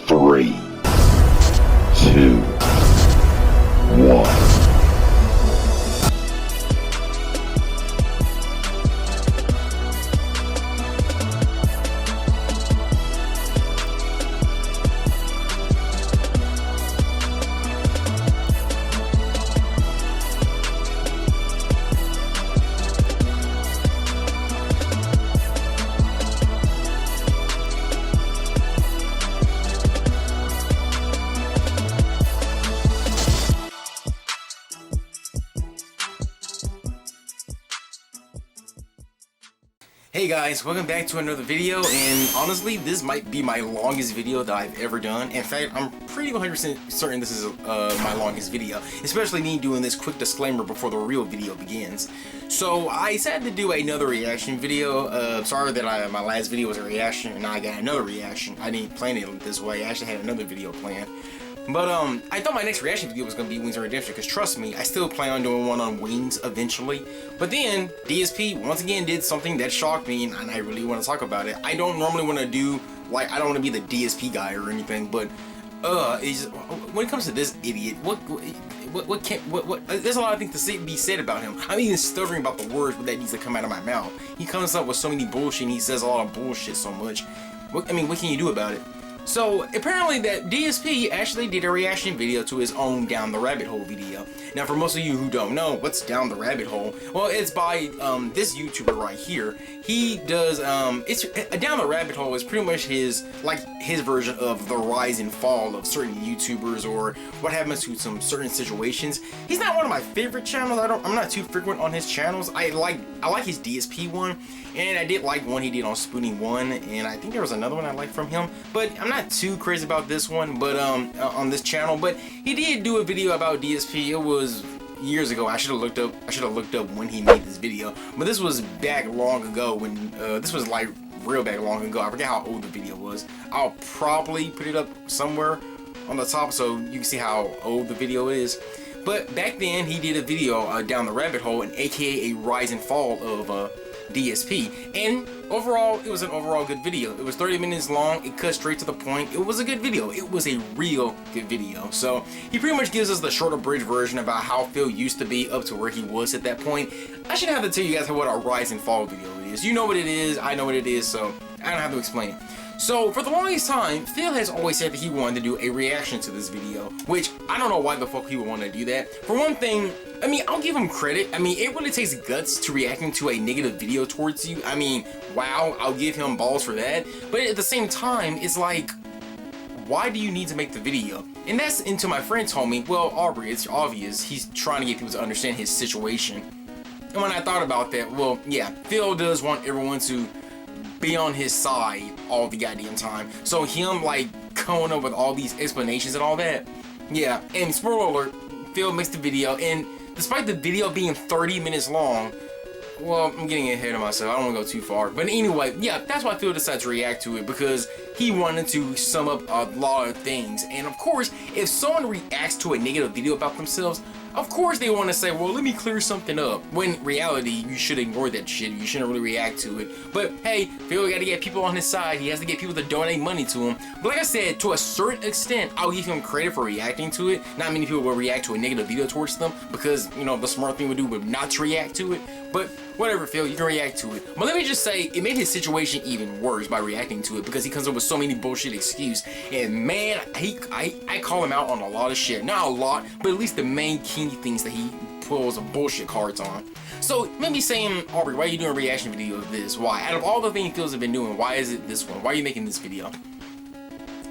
3, 2, 1. Hey guys, welcome back to another video, and honestly this might be my longest video that I've ever done. In fact, I'm pretty 100% certain this is my longest video, especially me doing this quick disclaimer before the real video begins. So I decided to do another reaction video. Sorry that my last video was a reaction and now I got another reaction. I didn't plan it this way. I actually had another video planned. But I thought my next reaction video was going to be Wings of Redemption, because trust me, I still plan on doing one on Wings eventually. But then DSP once again did something that shocked me, and I really want to talk about it. I don't normally want to do, like, I don't want to be the DSP guy or anything, but when it comes to this idiot, there's a lot of things to be said about him. I'm even stuttering about the words that needs to come out of my mouth. He comes up with so many bullshit, and he says a lot of bullshit so much. What can you do about it? So apparently that DSP actually did a reaction video to his own Down the Rabbit Hole video. Now for most of you who don't know, what's Down the Rabbit Hole? Well, it's by this YouTuber right here. He does, Down the Rabbit Hole is pretty much his version of the rise and fall of certain YouTubers, or what happens to some certain situations. He's not one of my favorite channels. I'm not too frequent on his channels. I like his DSP one, and I did like one he did on Spoonie 1, and I think there was another one I liked from him, but I'm not too crazy about this one, but on this channel. But he did do a video about DSP. It was years ago. I should have looked up when he made this video, but this was back long ago when this was like real back long ago. I forget how old the video was. I'll probably put it up somewhere on the top so you can see how old the video is. But back then he did a video Down the Rabbit Hole, and aka a rise and fall of DSP, and overall it was an overall good video. It was 30 minutes long. It cut straight to the point. It was a good video. It was a real good video. So he pretty much gives us the short abridged version about how Phil used to be up to where he was at that point. I shouldn't have to tell you guys what a rise and fall video is. You know what it is, I know what it is, so I don't have to explain it. So for the longest time, Phil has always said that he wanted to do a reaction to this video, which I don't know why the fuck he would want to do that. For one thing, I mean, I'll give him credit. I mean, it really takes guts to reacting to a negative video towards you. I mean, wow, I'll give him balls for that. But at the same time, it's like, why do you need to make the video? And that's until my friend told me, well, Aubrey, it's obvious. He's trying to get people to understand his situation. And when I thought about that, well, yeah, Phil does want everyone to be on his side all the goddamn time. So him like coming up with all these explanations and all that, yeah. And spoiler alert, Phil makes the video, and despite the video being 30 minutes long, well, I'm getting ahead of myself. I don't want to go too far. But anyway, yeah, that's why Phil decided to react to it, because he wanted to sum up a lot of things. And of course, if someone reacts to a negative video about themselves, of course they want to say, well, let me clear something up. When in reality, you should ignore that shit. You shouldn't really react to it. But hey, Phil got to get people on his side. He has to get people to donate money to him. But like I said, to a certain extent, I'll give him credit for reacting to it. Not many people will react to a negative video towards them, because, you know, the smart thing would do would not to react to it. But whatever, Phil, you can react to it. But let me just say, it made his situation even worse by reacting to it, because he comes up with so many bullshit excuses. And man, I call him out on a lot of shit. Not a lot, but at least the main key things that he pulls bullshit cards on. So maybe saying, Aubrey, why are you doing a reaction video of this? Why? Out of all the things Phil's have been doing, why is it this one? Why are you making this video?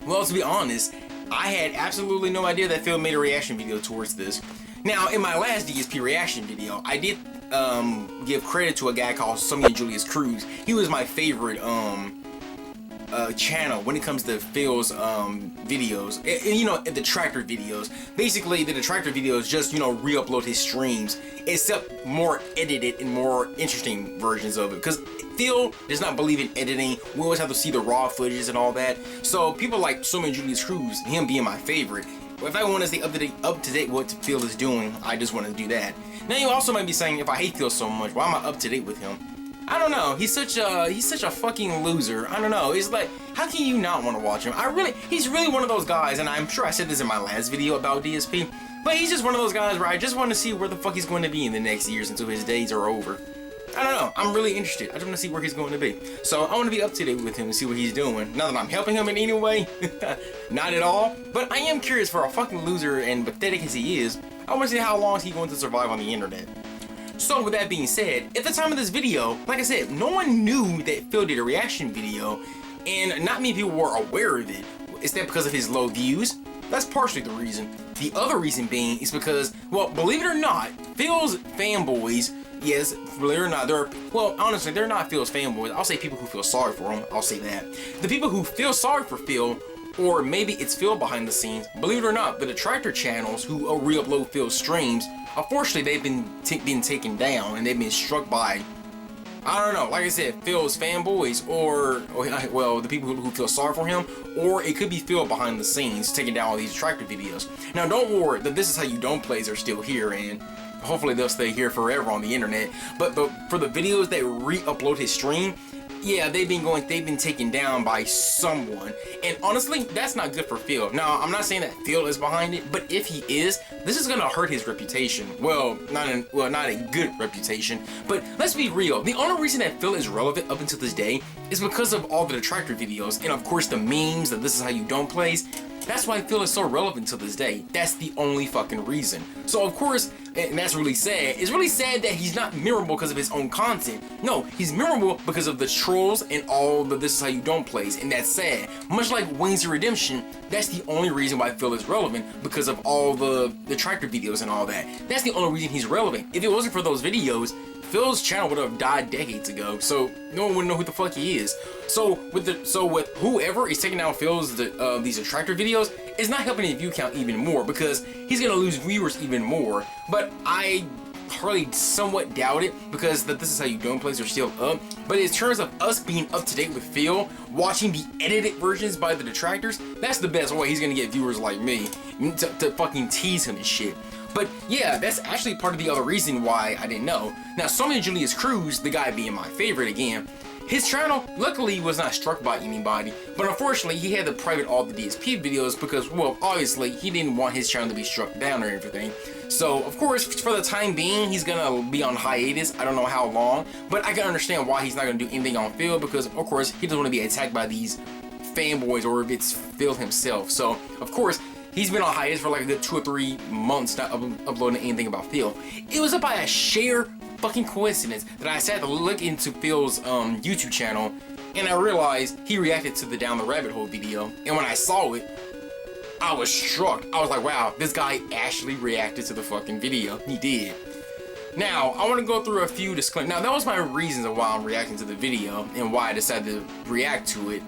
Well, to be honest, I had absolutely no idea that Phil made a reaction video towards this. Now, in my last DSP reaction video, I did give credit to a guy called Sonia Julius Cruz. He was my favorite channel when it comes to Phil's videos, and, you know, the detractor videos. Basically, the detractor videos just, you know, re-upload his streams, except more edited and more interesting versions of it, because Phil does not believe in editing. We always have to see the raw footages and all that. So people like Sonia Julius Cruz, him being my favorite, if I want to stay up to date what Phil is doing, I just want to do that. Now you also might be saying, if I hate Phil so much, why am I up to date with him? I don't know. He's such a fucking loser. I don't know. It's like, how can you not want to watch him? He's really one of those guys, and I'm sure I said this in my last video about DSP, but he's just one of those guys where I just want to see where the fuck he's going to be in the next years until his days are over. I don't know. I'm really interested. I just want to see where he's going to be. So I want to be up to date with him and see what he's doing. Not that I'm helping him in any way. Not at all. But I am curious, for a fucking loser and pathetic as he is, I want to see how long is he going to survive on the internet. So with that being said, at the time of this video, like I said, no one knew that Phil did a reaction video, and not many people were aware of it. Is that because of his low views? That's partially the reason. The other reason being is because, well, believe it or not, Phil's fanboys, yes, believe it or not, honestly, they're not Phil's fanboys. I'll say people who feel sorry for him. I'll say that. The people who feel sorry for Phil, or maybe it's Phil behind the scenes, believe it or not, the detractor channels who re-upload Phil's streams, unfortunately, they've been taken down and they've been struck by, I don't know, like I said, Phil's fanboys, or well, the people who feel sorry for him, or it could be Phil behind the scenes taking down all these detractor videos. Now, don't worry, that This Is How You Don't Plays are still here, and hopefully they'll stay here forever on the internet. But for the videos that re-upload his stream, yeah, they've been taken down by someone, and honestly, that's not good for Phil. Now, I'm not saying that Phil is behind it, but if he is, this is gonna hurt his reputation. Well, not a good reputation, but let's be real. The only reason that Phil is relevant up until this day is because of all the detractor videos, and of course the memes that This Is How You Don't Plays. That's why Phil is so relevant to this day. That's the only fucking reason. So of course, and that's really sad. It's really sad that he's not memorable because of his own content. No, he's memorable because of the trolls and all the This Is How You Don't Plays, and that's sad. Much like Wings of Redemption, that's the only reason why Phil is relevant, because of all the detractor videos and all that. That's the only reason he's relevant. If it wasn't for those videos, Phil's channel would have died decades ago, so no one would know who the fuck he is. So with whoever is taking down Phil's these detractor videos, it's not helping his view count even more, because he's gonna lose viewers even more. But I hardly somewhat doubt it, because This Is How You Don't Plays are still up. But in terms of us being up to date with Phil, watching the edited versions by the detractors, that's the best way he's gonna get viewers like me to fucking tease him and shit. But yeah, that's actually part of the other reason why I didn't know. Now, Sonia Julius Cruz, the guy being my favorite again, his channel luckily was not struck by anybody, but unfortunately he had to private all the DSP videos because, well, obviously he didn't want his channel to be struck down or everything. So of course, for the time being, he's gonna be on hiatus. I don't know how long, but I can understand why he's not gonna do anything on Phil, because of course he doesn't want to be attacked by these fanboys, or if it's Phil himself. So of course, he's been on hiatus for like a good 2 or 3 months, not uploading anything about Phil. It was by a sheer fucking coincidence that I sat to look into Phil's YouTube channel, and I realized he reacted to the Down the Rabbit Hole video. And when I saw it, I was struck. I was like, wow, this guy actually reacted to the fucking video. He did. Now, I want to go through a few disclaimers. Now, that was my reasons of why I'm reacting to the video and why I decided to react to it.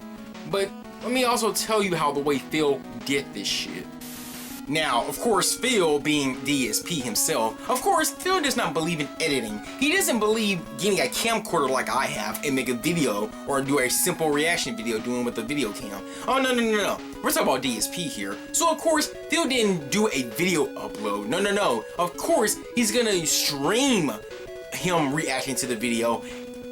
But let me also tell you how the way Phil did this shit. Now, of course, Phil being DSP himself, of course, Phil does not believe in editing. He doesn't believe getting a camcorder like I have and make a video or do a simple reaction video doing with the video cam. Oh, no. We're talking about DSP here. So, of course, Phil didn't do a video upload. No. Of course, he's gonna stream him reacting to the video,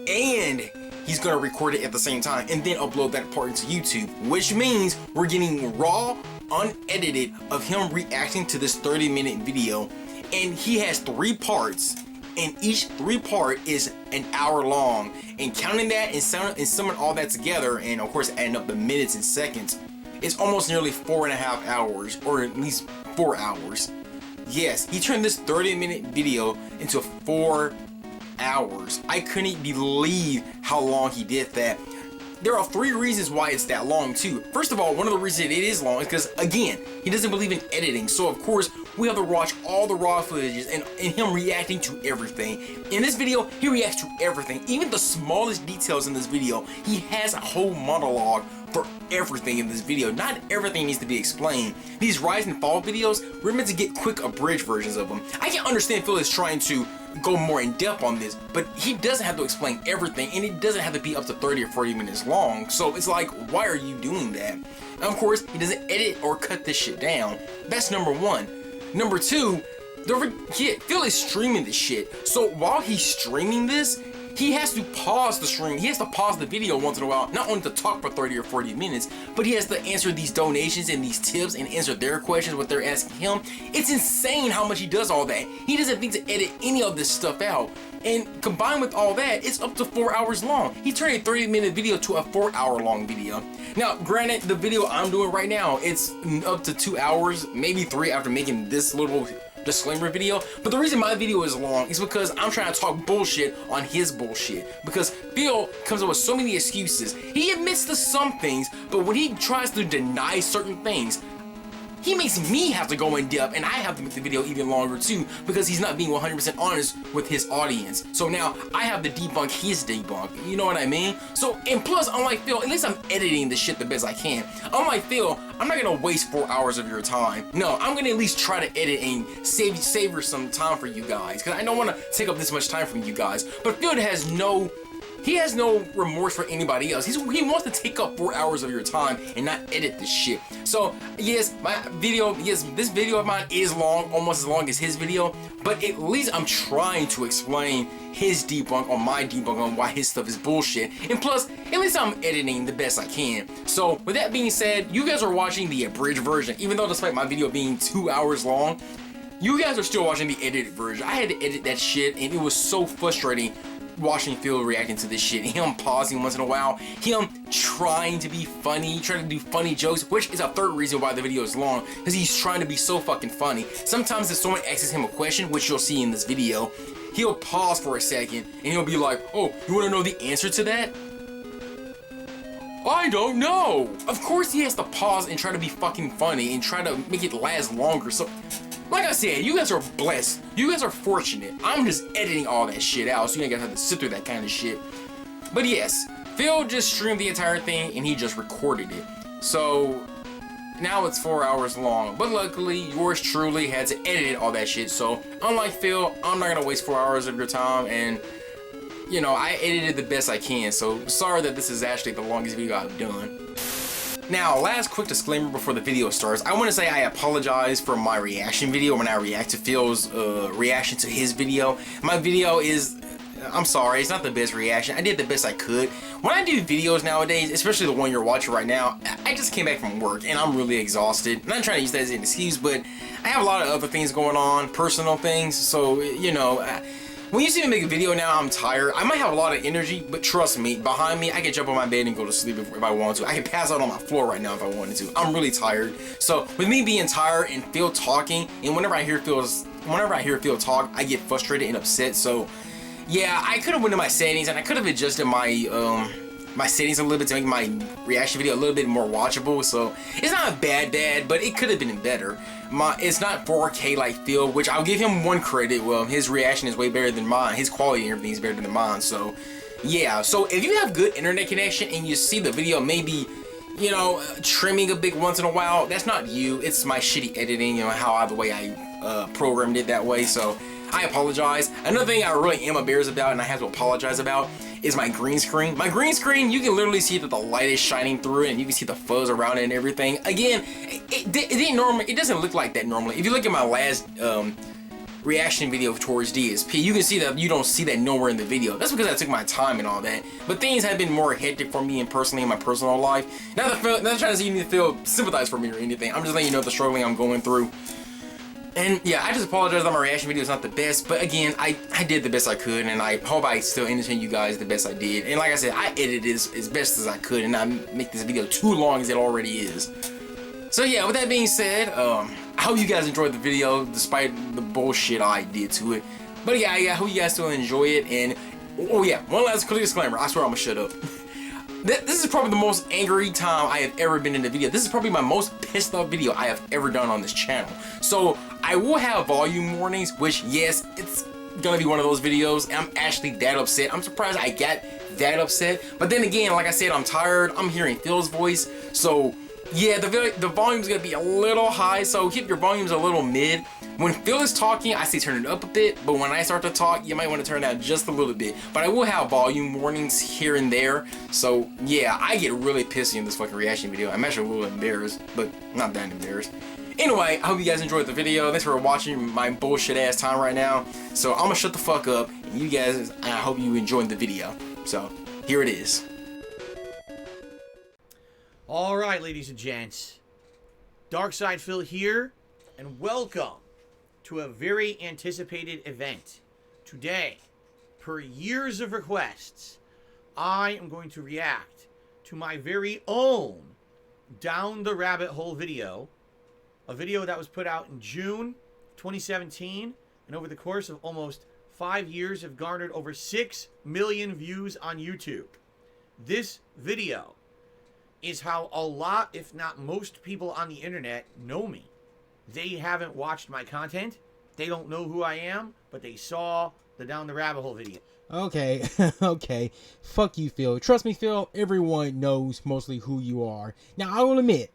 and he's gonna record it at the same time and then upload that part into YouTube, which means we're getting raw, unedited of him reacting to this 30-minute video, and he has 3 parts, and each 3-part is an hour long. And counting that and summing all that together, and of course adding up the minutes and seconds, it's almost nearly 4.5 hours, or at least 4 hours. Yes, he turned this 30-minute video into 4 hours. I couldn't believe how long he did that. There are 3 reasons why it's that long too. First of all, one of the reasons it is long is because, again, he doesn't believe in editing. So of course, we have to watch all the raw footages and him reacting to everything. In this video, he reacts to everything. Even the smallest details in this video, he has a whole monologue for everything in this video. Not everything needs to be explained. These rise and fall videos, we're meant to get quick abridged versions of them. I can understand Phil is trying to go more in depth on this, but he doesn't have to explain everything, and it doesn't have to be up to 30 or 40 minutes long. So it's like, why are you doing that? And of course, he doesn't edit or cut this shit down. That's number 1. Number 2, Phil is streaming this shit. So while he's streaming this, he has to pause the stream. He has to pause the video once in a while, not only to talk for 30 or 40 minutes, but he has to answer these donations and these tips and answer their questions, what they're asking him. It's insane how much he does all that. He doesn't think to edit any of this stuff out. And combined with all that, it's up to 4 hours long. He turned a 30-minute video to a 4-hour long video. Now, granted, the video I'm doing right now, it's up to 2 hours, maybe 3 after making this little disclaimer video. But the reason my video is long is because I'm trying to talk bullshit on his bullshit. Because Phil comes up with so many excuses. He admits to some things, but when he tries to deny certain things, he makes me have to go in depth, and I have to make the video even longer too, because he's not being 100% honest with his audience. So now I have to debunk his debunk, you know what I mean? So, and plus, unlike Phil, at least I'm editing the shit the best I can. Unlike Phil, I'm not gonna waste 4 hours of your time. No, I'm gonna at least try to edit and savor some time for you guys, because I don't want to take up this much time from you guys. But Phil has no remorse for anybody else. He wants to take up 4 hours of your time and not edit this shit. So yes, this video of mine is long, almost as long as his video, but at least I'm trying to explain his debunk on my debunk on why his stuff is bullshit. And plus, at least I'm editing the best I can. So with that being said, you guys are watching the abridged version, even though despite my video being 2 hours long, you guys are still watching the edited version. I had to edit that shit, and it was so frustrating watching Phil reacting to this shit, him pausing once in a while, him trying to be funny, trying to do funny jokes, which is a third reason why the video is long, because he's trying to be so fucking funny. Sometimes if someone asks him a question, which you'll see in this video, he'll pause for a second, and he'll be like, oh, you want to know the answer to that? I don't know. Of course he has to pause and try to be fucking funny and try to make it last longer. So like I said, you guys are blessed. You guys are fortunate. I'm just editing all that shit out, so you ain't gonna have to sit through that kind of shit. But yes, Phil just streamed the entire thing and he just recorded it. So now it's 4 hours long. But luckily, yours truly had to edit all that shit. So unlike Phil, I'm not gonna waste 4 hours of your time, and you know, I edited the best I can. So sorry that this is actually the longest video I've done. Now, last quick disclaimer before the video starts. I want to say I apologize for my reaction video when I react to Phil's reaction to his video. My video is, I'm sorry, it's not the best reaction. I did the best I could. When I do videos nowadays, especially the one you're watching right now, I just came back from work and I'm really exhausted. I'm not trying to use that as an excuse, but I have a lot of other things going on, personal things, so, you know, when you see me make a video now, I'm tired. I might have a lot of energy, but trust me, behind me, I can jump on my bed and go to sleep if I want to. I can pass out on my floor right now if I wanted to. I'm really tired. So with me being tired and Phil talking, and whenever I hear Phil talk, I get frustrated and upset. So yeah, I could have went to my settings and I could have adjusted my my settings a little bit to make my reaction video a little bit more watchable. So it's not bad, but it could have been better. It's not 4K like Phil, which I'll give him one credit. Well, his reaction is way better than mine. His quality and everything is better than mine. So yeah, so if you have good internet connection and you see the video maybe, you know, trimming a bit once in a while, that's not you. It's my shitty editing, you know, the way I programmed it that way. So I apologize. Another thing I really am embarrassed about and I have to apologize about is my green screen. My green screen, you can literally see that the light is shining through it and you can see the fuzz around it and everything. Again, it doesn't look like that normally. If you look at my last reaction video towards DSP, you can see that you don't see that nowhere in the video. That's because I took my time and all that. But things have been more hectic for me and personally in my personal life. Not trying to see you need to feel sympathize for me or anything. I'm just letting you know the struggling I'm going through. And yeah, I just apologize that my reaction video is not the best, but again, I did the best I could, and I hope I still entertain you guys the best I did. And like I said, I edited it as best as I could and not make this video too long as it already is. So yeah, with that being said, I hope you guys enjoyed the video despite the bullshit I did to it. But yeah, I hope you guys still enjoy it. And oh yeah, one last quick disclaimer. I swear I'm gonna shut up. This is probably the most angry time I have ever been in a video. This is probably my most pissed off video I have ever done on this channel. So I will have volume warnings, which yes, it's gonna be one of those videos. And I'm actually that upset. I'm surprised I got that upset. But then again, like I said, I'm tired. I'm hearing Phil's voice. So yeah, the volume's gonna be a little high. So keep your volumes a little mid. When Phil is talking, I say turn it up a bit, but when I start to talk, you might want to turn it down just a little bit. But I will have volume warnings here and there. So yeah, I get really pissy in this fucking reaction video. I'm actually a little embarrassed, but not that embarrassed. Anyway, I hope you guys enjoyed the video. Thanks for watching my bullshit ass time right now. So I'm gonna shut the fuck up. You guys, I hope you enjoyed the video. So, here it is. Alright, ladies and gents. DarksFaDeal here, and welcome to a very anticipated event. Today, per years of requests, I am going to react to my very own Down the Rabbit Hole video. A video that was put out in June 2017, and over the course of almost 5 years have garnered over 6 million views on YouTube. This video is how a lot, if not most people on the internet know me. They haven't watched my content. They don't know who I am, but they saw the Down the Rabbit Hole video. Okay, okay. Fuck you, Phil. Trust me, Phil, everyone knows mostly who you are. Now, I will admit,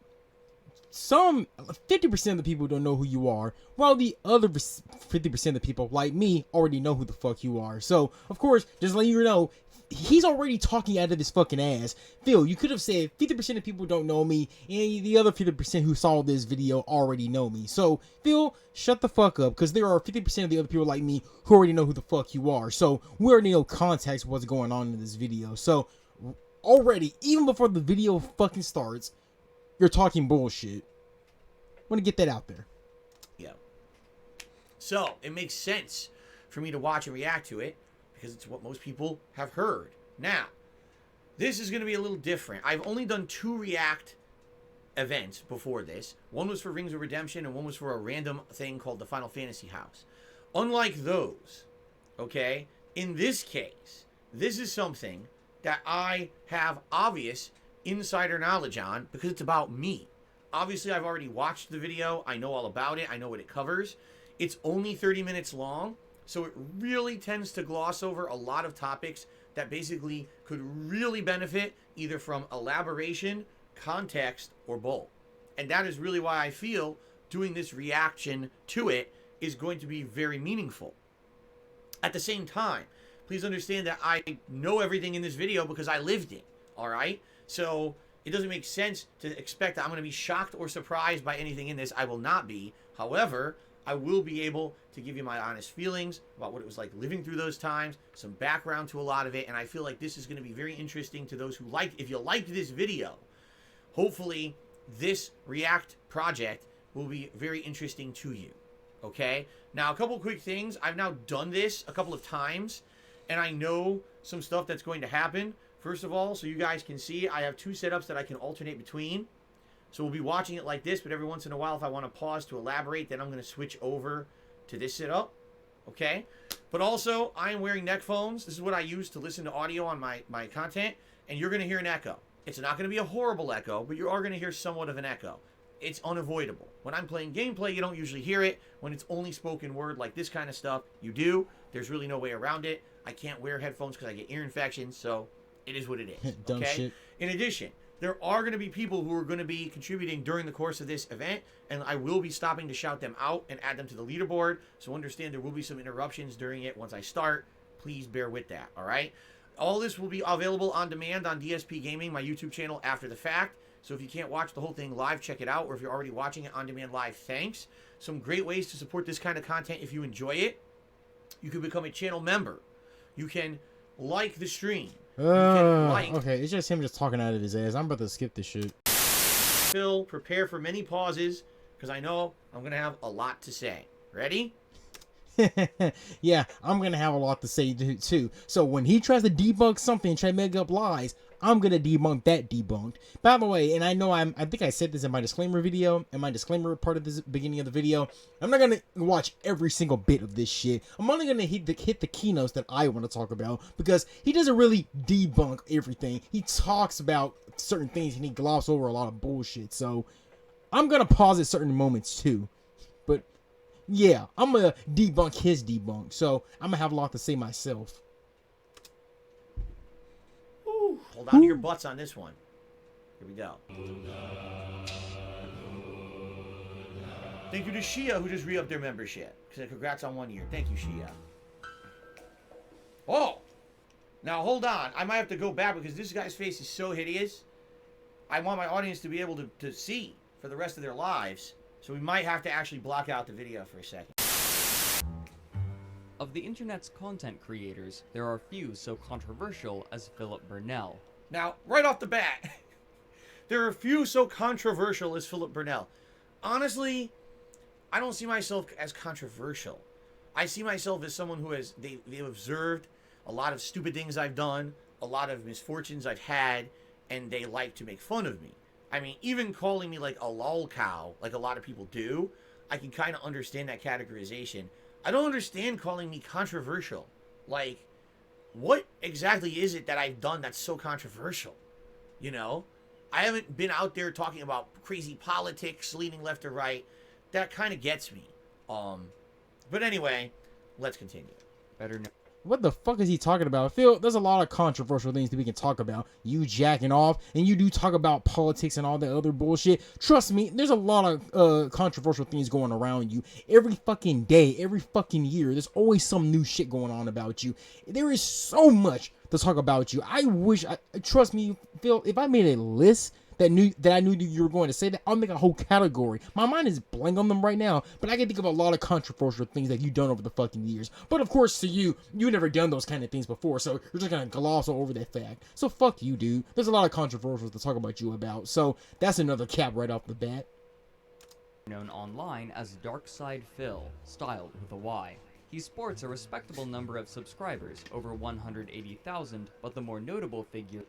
50% of the people don't know who you are, while the other 50% of the people, like me, already know who the fuck you are. So, of course, just letting you know, he's already talking out of his fucking ass. Phil, you could have said 50% of people don't know me, and the other 50% who saw this video already know me. So, Phil, shut the fuck up, because there are 50% of the other people like me who already know who the fuck you are. So, we already know context of what's going on in this video. So, already, even before the video fucking starts, you're talking bullshit. I want to get that out there. Yeah. So, it makes sense for me to watch and react to it, because it's what most people have heard. Now, this is going to be a little different. I've only done 2 react events before this. One was for Rings of Redemption, and one was for a random thing called the Final Fantasy House. Unlike those, okay, in this case, this is something that I have obvious insider knowledge on because it's about me. Obviously, I've already watched the video. I know all about it. I know what it covers. It's only 30 minutes long, so it really tends to gloss over a lot of topics that basically could really benefit either from elaboration, context, or both. And that is really why I feel doing this reaction to it is going to be very meaningful. At the same time, please understand that I know everything in this video because I lived it, all right? So it doesn't make sense to expect that I'm going to be shocked or surprised by anything in this. I will not be. However, I will be able to give you my honest feelings about what it was like living through those times, some background to a lot of it, and I feel like this is going to be very interesting to those who like. If you liked this video, hopefully this React project will be very interesting to you, okay? Now, a couple quick things. I've now done this a couple of times, and I know some stuff that's going to happen. First of all, so you guys can see, I have 2 setups that I can alternate between. So we'll be watching it like this, but every once in a while, if I want to pause to elaborate, then I'm going to switch over to this setup, okay? But also, I am wearing neck phones. This is what I use to listen to audio on my content, and you're going to hear an echo. It's not going to be a horrible echo, but you are going to hear somewhat of an echo. It's unavoidable. When I'm playing gameplay, you don't usually hear it. When it's only spoken word like this kind of stuff, you do. There's really no way around it. I can't wear headphones because I get ear infections, so it is what it is, Dumb okay? shit. In addition, there are going to be people who are going to be contributing during the course of this event, and I will be stopping to shout them out and add them to the leaderboard. So understand there will be some interruptions during it once I start. Please bear with that, all right? All this will be available on demand on DSP Gaming, my YouTube channel, after the fact. So if you can't watch the whole thing live, check it out. Or if you're already watching it on demand live, thanks. Some great ways to support this kind of content if you enjoy it. You can become a channel member. You can like the stream. Okay, it's just him just talking out of his ass. I'm about to skip this shit. Phil, prepare for many pauses, because I know I'm going to have a lot to say. Ready? Yeah, I'm going to have a lot to say too. So when he tries to debunk something and try to make up lies, I'm going to debunk that debunked. By the way, and I know I think I said this in my disclaimer video, in my disclaimer part of this beginning of the video, I'm not going to watch every single bit of this shit. I'm only going to hit the keynotes that I want to talk about, because he doesn't really debunk everything. He talks about certain things and he glosses over a lot of bullshit. So I'm going to pause at certain moments too. But yeah, I'm going to debunk his debunk. So I'm going to have a lot to say myself. Hold on to your butts on this one. Here we go. Thank you to Shia, who just re-upped their membership. Congrats on 1 year. Thank you, Shia. Oh! Now, hold on. I might have to go back because this guy's face is so hideous. I want my audience to be able to see for the rest of their lives. So we might have to actually block out the video for a second. Of the internet's content creators, there are few so controversial as Philip Burnell. Now, right off the bat, there are few so controversial as Philip Burnell. Honestly, I don't see myself as controversial. I see myself as someone who has, they've observed a lot of stupid things I've done, a lot of misfortunes I've had, and they like to make fun of me. I mean, even calling me like a lol cow, like a lot of people do, I can kind of understand that categorization. I don't understand calling me controversial. Like, what exactly is it that I've done that's so controversial? You know? I haven't been out there talking about crazy politics, leaning left or right. That kind of gets me. But anyway, let's continue. Better known. What the fuck is he talking about? Phil, there's a lot of controversial things that we can talk about. You jacking off, and you do talk about politics and all that other bullshit. Trust me, there's a lot of controversial things going around you. Every fucking day, every fucking year, there's always some new shit going on about you. There is so much to talk about you. Trust me, Phil, if I made a list that I knew you were going to say that, I'll make a whole category. My mind is blank on them right now, but I can think of a lot of controversial things that you've done over the fucking years. But of course, to you never done those kind of things before, so you're just gonna gloss over that fact. So fuck you, dude. There's a lot of controversials to talk about you about, so that's another cap right off the bat. Known online as DarksFaDeal, styled with a Y. He sports a respectable number of subscribers, over 180,000, but the more notable figure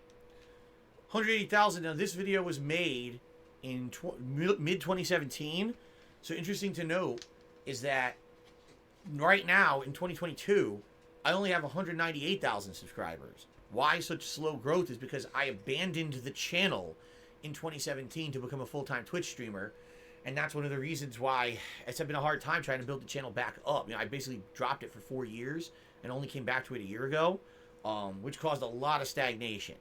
180,000. Now, this video was made in mid-2017. So, interesting to note is that right now, in 2022, I only have 198,000 subscribers. Why such slow growth is because I abandoned the channel in 2017 to become a full-time Twitch streamer. And that's one of the reasons why it's been a hard time trying to build the channel back up. You know, I basically dropped it for 4 years and only came back to it a year ago, which caused a lot of stagnation.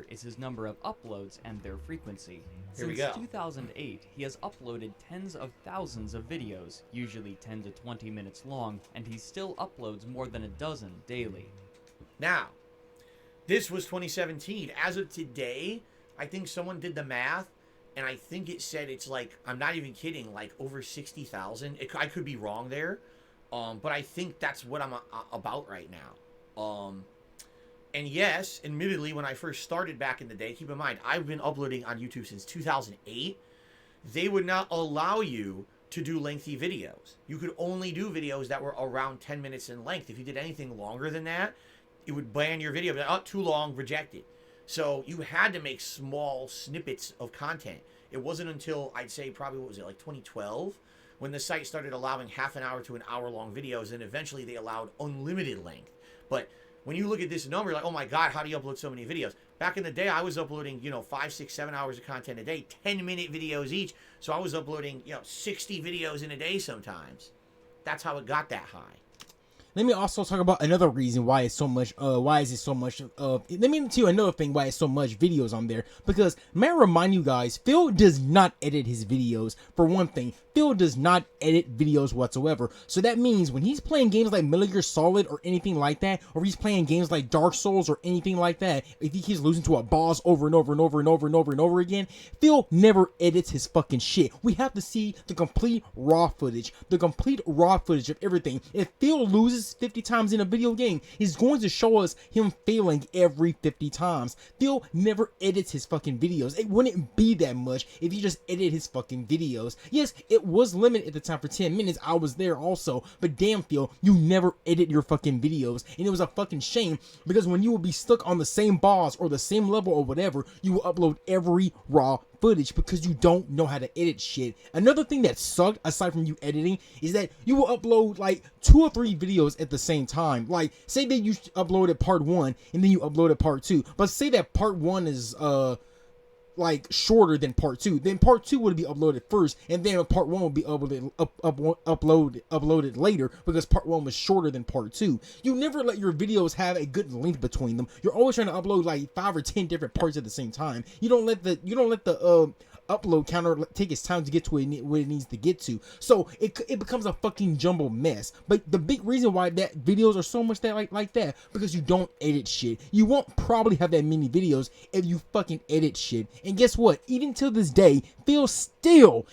Is his number of uploads and their frequency. Here we Since go. 2008, he has uploaded tens of thousands of videos, usually 10 to 20 minutes long, and he still uploads more than a dozen daily. Now, this was 2017. As of today, I think someone did the math, and I think it said it's like, I'm not even kidding, like over 60,000. I could be wrong there, but I think that's what I'm about right now. And yes, admittedly, when I first started back in the day, keep in mind, I've been uploading on YouTube since 2008. They would not allow you to do lengthy videos. You could only do videos that were around 10 minutes in length. If you did anything longer than that, it would ban your video. Oh, too long, rejected. So you had to make small snippets of content. It wasn't until, I'd say probably, what was it, like 2012, when the site started allowing half an hour to an hour long videos, and eventually they allowed unlimited length. But when you look at this number, you're like, oh my God, how do you upload so many videos? Back in the day, I was uploading, 5, 6, 7 hours of content a day, 10-minute videos each. So I was uploading, 60 videos in a day sometimes. That's how it got that high. Let me also talk about another reason why it's so much, why is it so much of, let me tell you another thing why it's so much videos on there. Because, may I remind you guys, Phil does not edit his videos. For one thing, Phil does not edit videos whatsoever. So that means when he's playing games like Metal Gear Solid or anything like that, or he's playing games like Dark Souls or anything like that, if he keeps losing to a boss over and over and over and over and over and over again, Phil never edits his fucking shit. We have to see the complete raw footage. The complete raw footage of everything. If Phil loses 50 times in a video game, he's going to show us him failing every 50 times. Phil never edits his fucking videos. It wouldn't be that much if he just edited his fucking videos. Yes, it was limited at the time for 10 minutes. I was there also, but damn Phil, you never edit your fucking videos, and it was a fucking shame because when you would be stuck on the same boss or the same level or whatever, you will upload every raw footage because you don't know how to edit shit. Another thing that sucked, aside from you editing, is that you will upload like 2 or 3 videos at the same time. Like, say that you uploaded part 1 and then you uploaded part 2, but say that part 1 is like shorter than part 2, then part 2 would be uploaded first, and then part 1 would be uploaded later because part 1 was shorter than part 2. You never let your videos have a good length between them. You're always trying to upload like 5 or 10 different parts at the same time. You don't let the upload counter take its time to get to where it needs to get to. So it becomes a fucking jumble mess. But the big reason why that videos are so much that like that, because you don't edit shit. You won't probably have that many videos if you fucking edit shit. And guess what? Even till this day, Phil still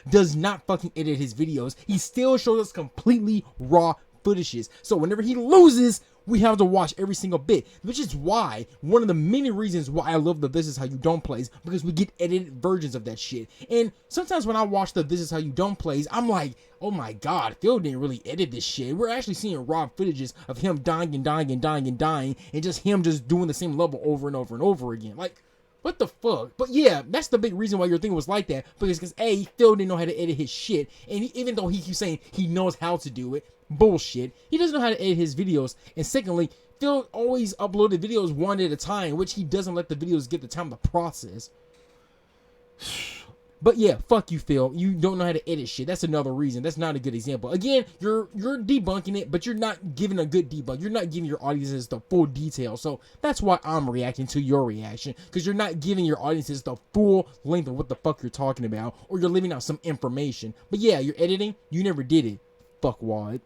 does not fucking edit his videos. He still shows us completely raw footages. So whenever he loses, we have to watch every single bit, which is why one of the many reasons why I love the This Is How You Don't plays, because we get edited versions of that shit. And sometimes when I watch the This Is How You Don't plays, I'm like, oh my god, Phil didn't really edit this shit. We're actually seeing raw footages of him dying and dying and dying and dying, and just him just doing the same level over and over and over again. Like, what the fuck? But yeah, that's the big reason why your thing was like that, because A, Phil didn't know how to edit his shit, and even though he keeps saying he knows how to do it, bullshit, he doesn't know how to edit his videos. And secondly, Phil always uploaded videos one at a time, which he doesn't let the videos get the time to process. But yeah, fuck you, Phil. You don't know how to edit shit. That's another reason. That's not a good example. Again, you're debunking it, but you're not giving a good debunk. You're not giving your audiences the full detail. So that's why I'm reacting to your reaction, because you're not giving your audiences the full length of what the fuck you're talking about, or you're leaving out some information. But yeah, you're editing. You never did it. Fuckwad.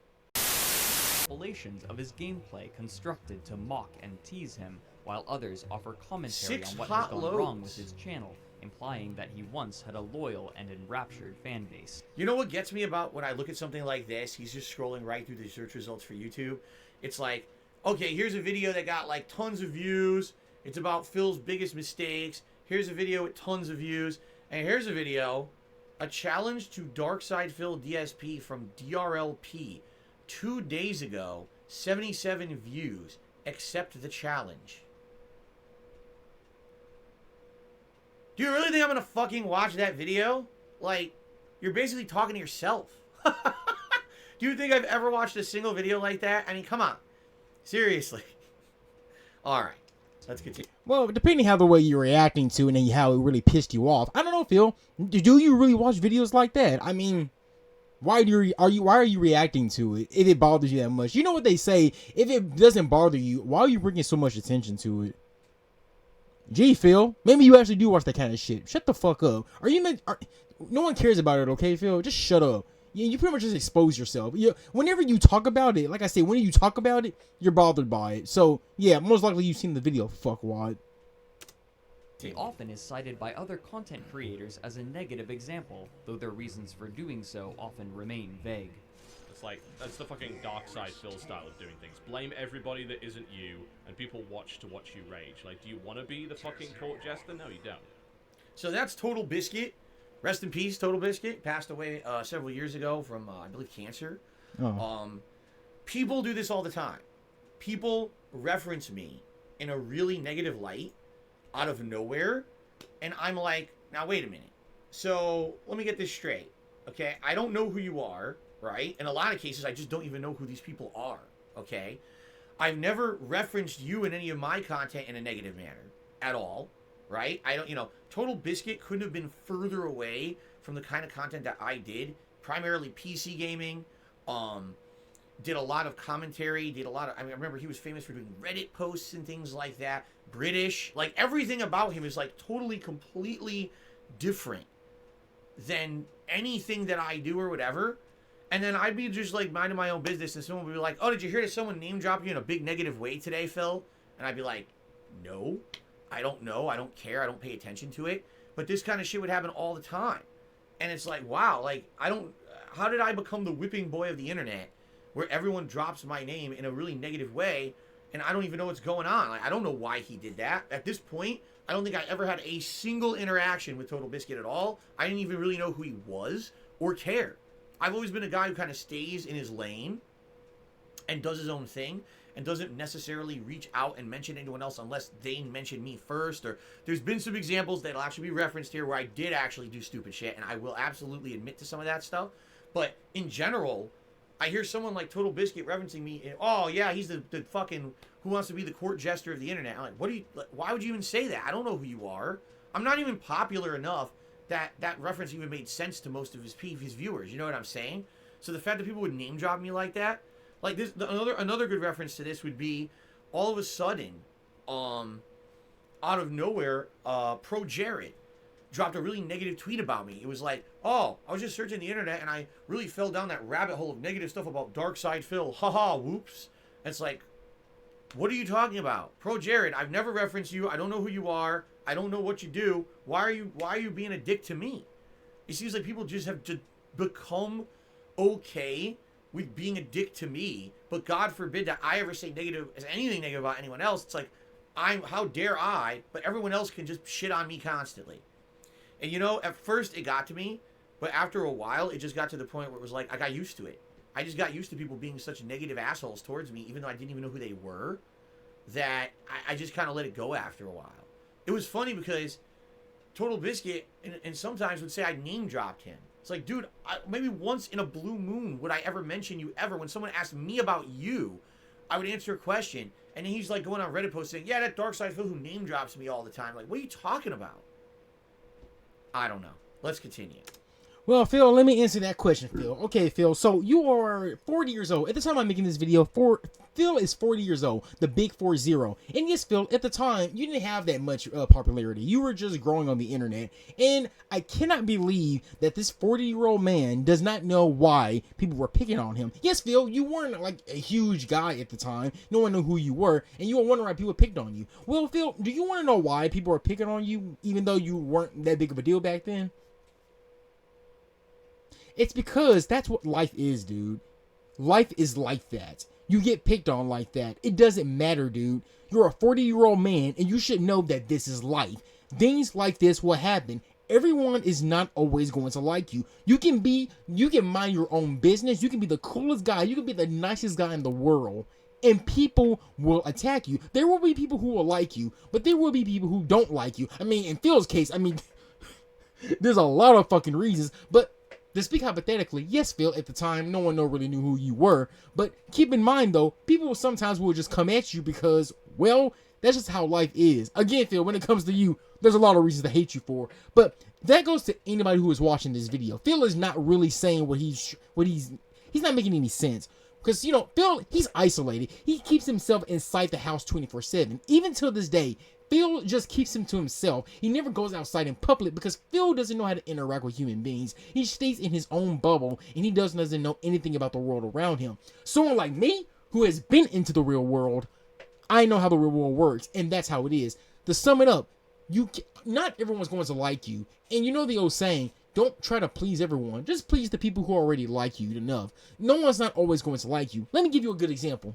Compilations of his gameplay constructed to mock and tease him, while others offer commentary on what has gone wrong with his channel, implying that he once had a loyal and enraptured fan base. You know what gets me about when I look at something like this? He's just scrolling right through the search results for YouTube. It's like, okay, here's a video that got like tons of views. It's about Phil's biggest mistakes. Here's a video with tons of views. And here's a video, a challenge to DarksFaDeal DSP from DRLP. 2 days ago, 77 views. Accept the challenge. Do you really think I'm gonna fucking watch that video? Like, you're basically talking to yourself. Do you think I've ever watched a single video like that? I mean, come on. Seriously. Alright, let's continue. Well, depending how the way you're reacting to it and how it really pissed you off, I don't know, Phil. Do you really watch videos like that? I mean, why are you reacting to it if it bothers you that much? You know what they say, if it doesn't bother you, why are you bringing so much attention to it? Gee, Phil, maybe you actually do watch that kind of shit. Shut the fuck up. No one cares about it, okay, Phil? Just shut up. You pretty much just expose yourself. Whenever you talk about it, like I say, when you talk about it, you're bothered by it. So, yeah, most likely you've seen the video, fuckwad. He often is cited by other content creators as a negative example, though their reasons for doing so often remain vague. It's like, that's the fucking DarksFaDeal style of doing things. Blame everybody that isn't you, and people watch to watch you rage. Like, do you want to be the fucking court jester? No, you don't. So that's Total Biscuit. Rest in peace, Total Biscuit. Passed away several years ago from, I believe, cancer. Oh. People do this all the time. People reference me in a really negative light out of nowhere, and I'm like, now wait a minute. So let me get this straight, okay? I don't know who you are, right? In a lot of cases, I just don't even know who these people are, okay? I've never referenced you in any of my content in a negative manner at all, right? Total Biscuit couldn't have been further away from the kind of content that I did, primarily PC gaming, did a lot of commentary, I remember he was famous for doing Reddit posts and things like that, British, like everything about him is like totally, completely different than anything that I do or whatever. And then I'd be just like minding my own business, and someone would be like, oh, did you hear that someone name drop you in a big negative way today, Phil? And I'd be like, no, I don't know, I don't care, I don't pay attention to it. But this kind of shit would happen all the time. And it's like, wow, like, how did I become the whipping boy of the internet where everyone drops my name in a really negative way, and I don't even know what's going on? Like, I don't know why he did that. At this point, I don't think I ever had a single interaction with Total Biscuit at all. I didn't even really know who he was or care. I've always been a guy who kind of stays in his lane and does his own thing and doesn't necessarily reach out and mention anyone else unless they mention me first. Or there's been some examples that'll actually be referenced here where I did actually do stupid shit, and I will absolutely admit to some of that stuff. But in general, I hear someone like Total Biscuit referencing me, and, oh yeah, he's the fucking who wants to be the court jester of the internet. I'm like, why would you even say that? I don't know who you are. I'm not even popular enough that reference even made sense to most of his viewers. You know what I'm saying? So the fact that people would name drop me like that, like this, another good reference to this would be, all of a sudden, out of nowhere, Pro Jared dropped a really negative tweet about me. It was like, oh, I was just searching the internet and I really fell down that rabbit hole of negative stuff about DarksFaDeal. Haha, whoops. And it's like, what are you talking about? Pro Jared, I've never referenced you. I don't know who you are. I don't know what you do. Why are you being a dick to me? It seems like people just have to become okay with being a dick to me, but God forbid that I ever say anything negative about anyone else. It's like, how dare I, but everyone else can just shit on me constantly. And you know, at first it got to me, but after a while, it just got to the point where it was like, I got used to it. I just got used to people being such negative assholes towards me, even though I didn't even know who they were, that I just kind of let it go after a while. It was funny because Total Biscuit, and sometimes would say I name dropped him. It's like, dude, maybe once in a blue moon would I ever mention you ever. When someone asked me about you, I would answer a question, and then he's like going on Reddit post saying, yeah, that DarksFaDeal who name drops me all the time. Like, what are you talking about? I don't know. Let's continue. Well, Phil, let me answer that question, Phil. Okay, Phil, so you are 40 years old. At the time I'm making this video, Phil is 40 years old, the big 40. And yes, Phil, at the time, you didn't have that much popularity. You were just growing on the internet. And I cannot believe that this 40-year-old man does not know why people were picking on him. Yes, Phil, you weren't like a huge guy at the time. No one knew who you were. And you were wondering why people picked on you. Well, Phil, do you want to know why people were picking on you, even though you weren't that big of a deal back then? It's because that's what life is, dude. Life is like that. You get picked on like that. It doesn't matter, dude. You're a 40-year-old man, and you should know that this is life. Things like this will happen. Everyone is not always going to like you. You can mind your own business. You can be the coolest guy. You can be the nicest guy in the world. And people will attack you. There will be people who will like you, but there will be people who don't like you. I mean, in Phil's case, there's a lot of fucking reasons, but to speak hypothetically, yes, Phil, at the time, no one really knew who you were. But keep in mind, though, people sometimes will just come at you because, well, that's just how life is. Again, Phil, when it comes to you, there's a lot of reasons to hate you for. But that goes to anybody who is watching this video. Phil is not really saying he's not making any sense. Because, you know, Phil, he's isolated. He keeps himself inside the house 24/7. Even till this day, Phil just keeps him to himself. He never goes outside in public because Phil doesn't know how to interact with human beings. He stays in his own bubble and he doesn't know anything about the world around him. Someone like me, who has been into the real world, I know how the real world works, and that's how it is. To sum it up, not everyone's going to like you. And you know the old saying, don't try to please everyone. Just please the people who already like you enough. No one's not always going to like you. Let me give you a good example.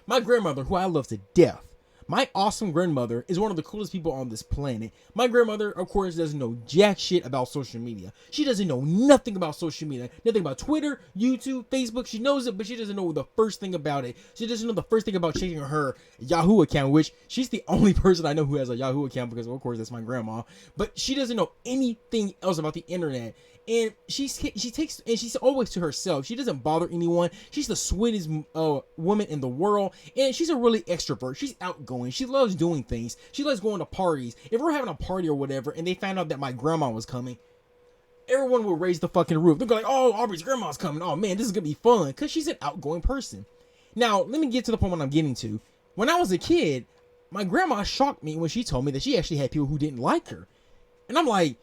My grandmother, who I love to death, my awesome grandmother is one of the coolest people on this planet. My grandmother, of course, doesn't know jack shit about social media. She doesn't know nothing about social media. Nothing about Twitter, YouTube, Facebook. She knows it, but she doesn't know the first thing about it. She doesn't know the first thing about changing her Yahoo account, which she's the only person I know who has a Yahoo account because, of course, that's my grandma. But she doesn't know anything else about the internet. And she's always to herself. She doesn't bother anyone. She's the sweetest woman in the world, and she's a really extrovert. She's outgoing. She loves doing things. She loves going to parties. If we're having a party or whatever, and they found out that my grandma was coming, everyone will raise the fucking roof. They'll go like, "Oh, Aubrey's grandma's coming. Oh man, this is gonna be fun," because she's an outgoing person. Now, let me get to the point what I'm getting to. When I was a kid, my grandma shocked me when she told me that she actually had people who didn't like her, and I'm like,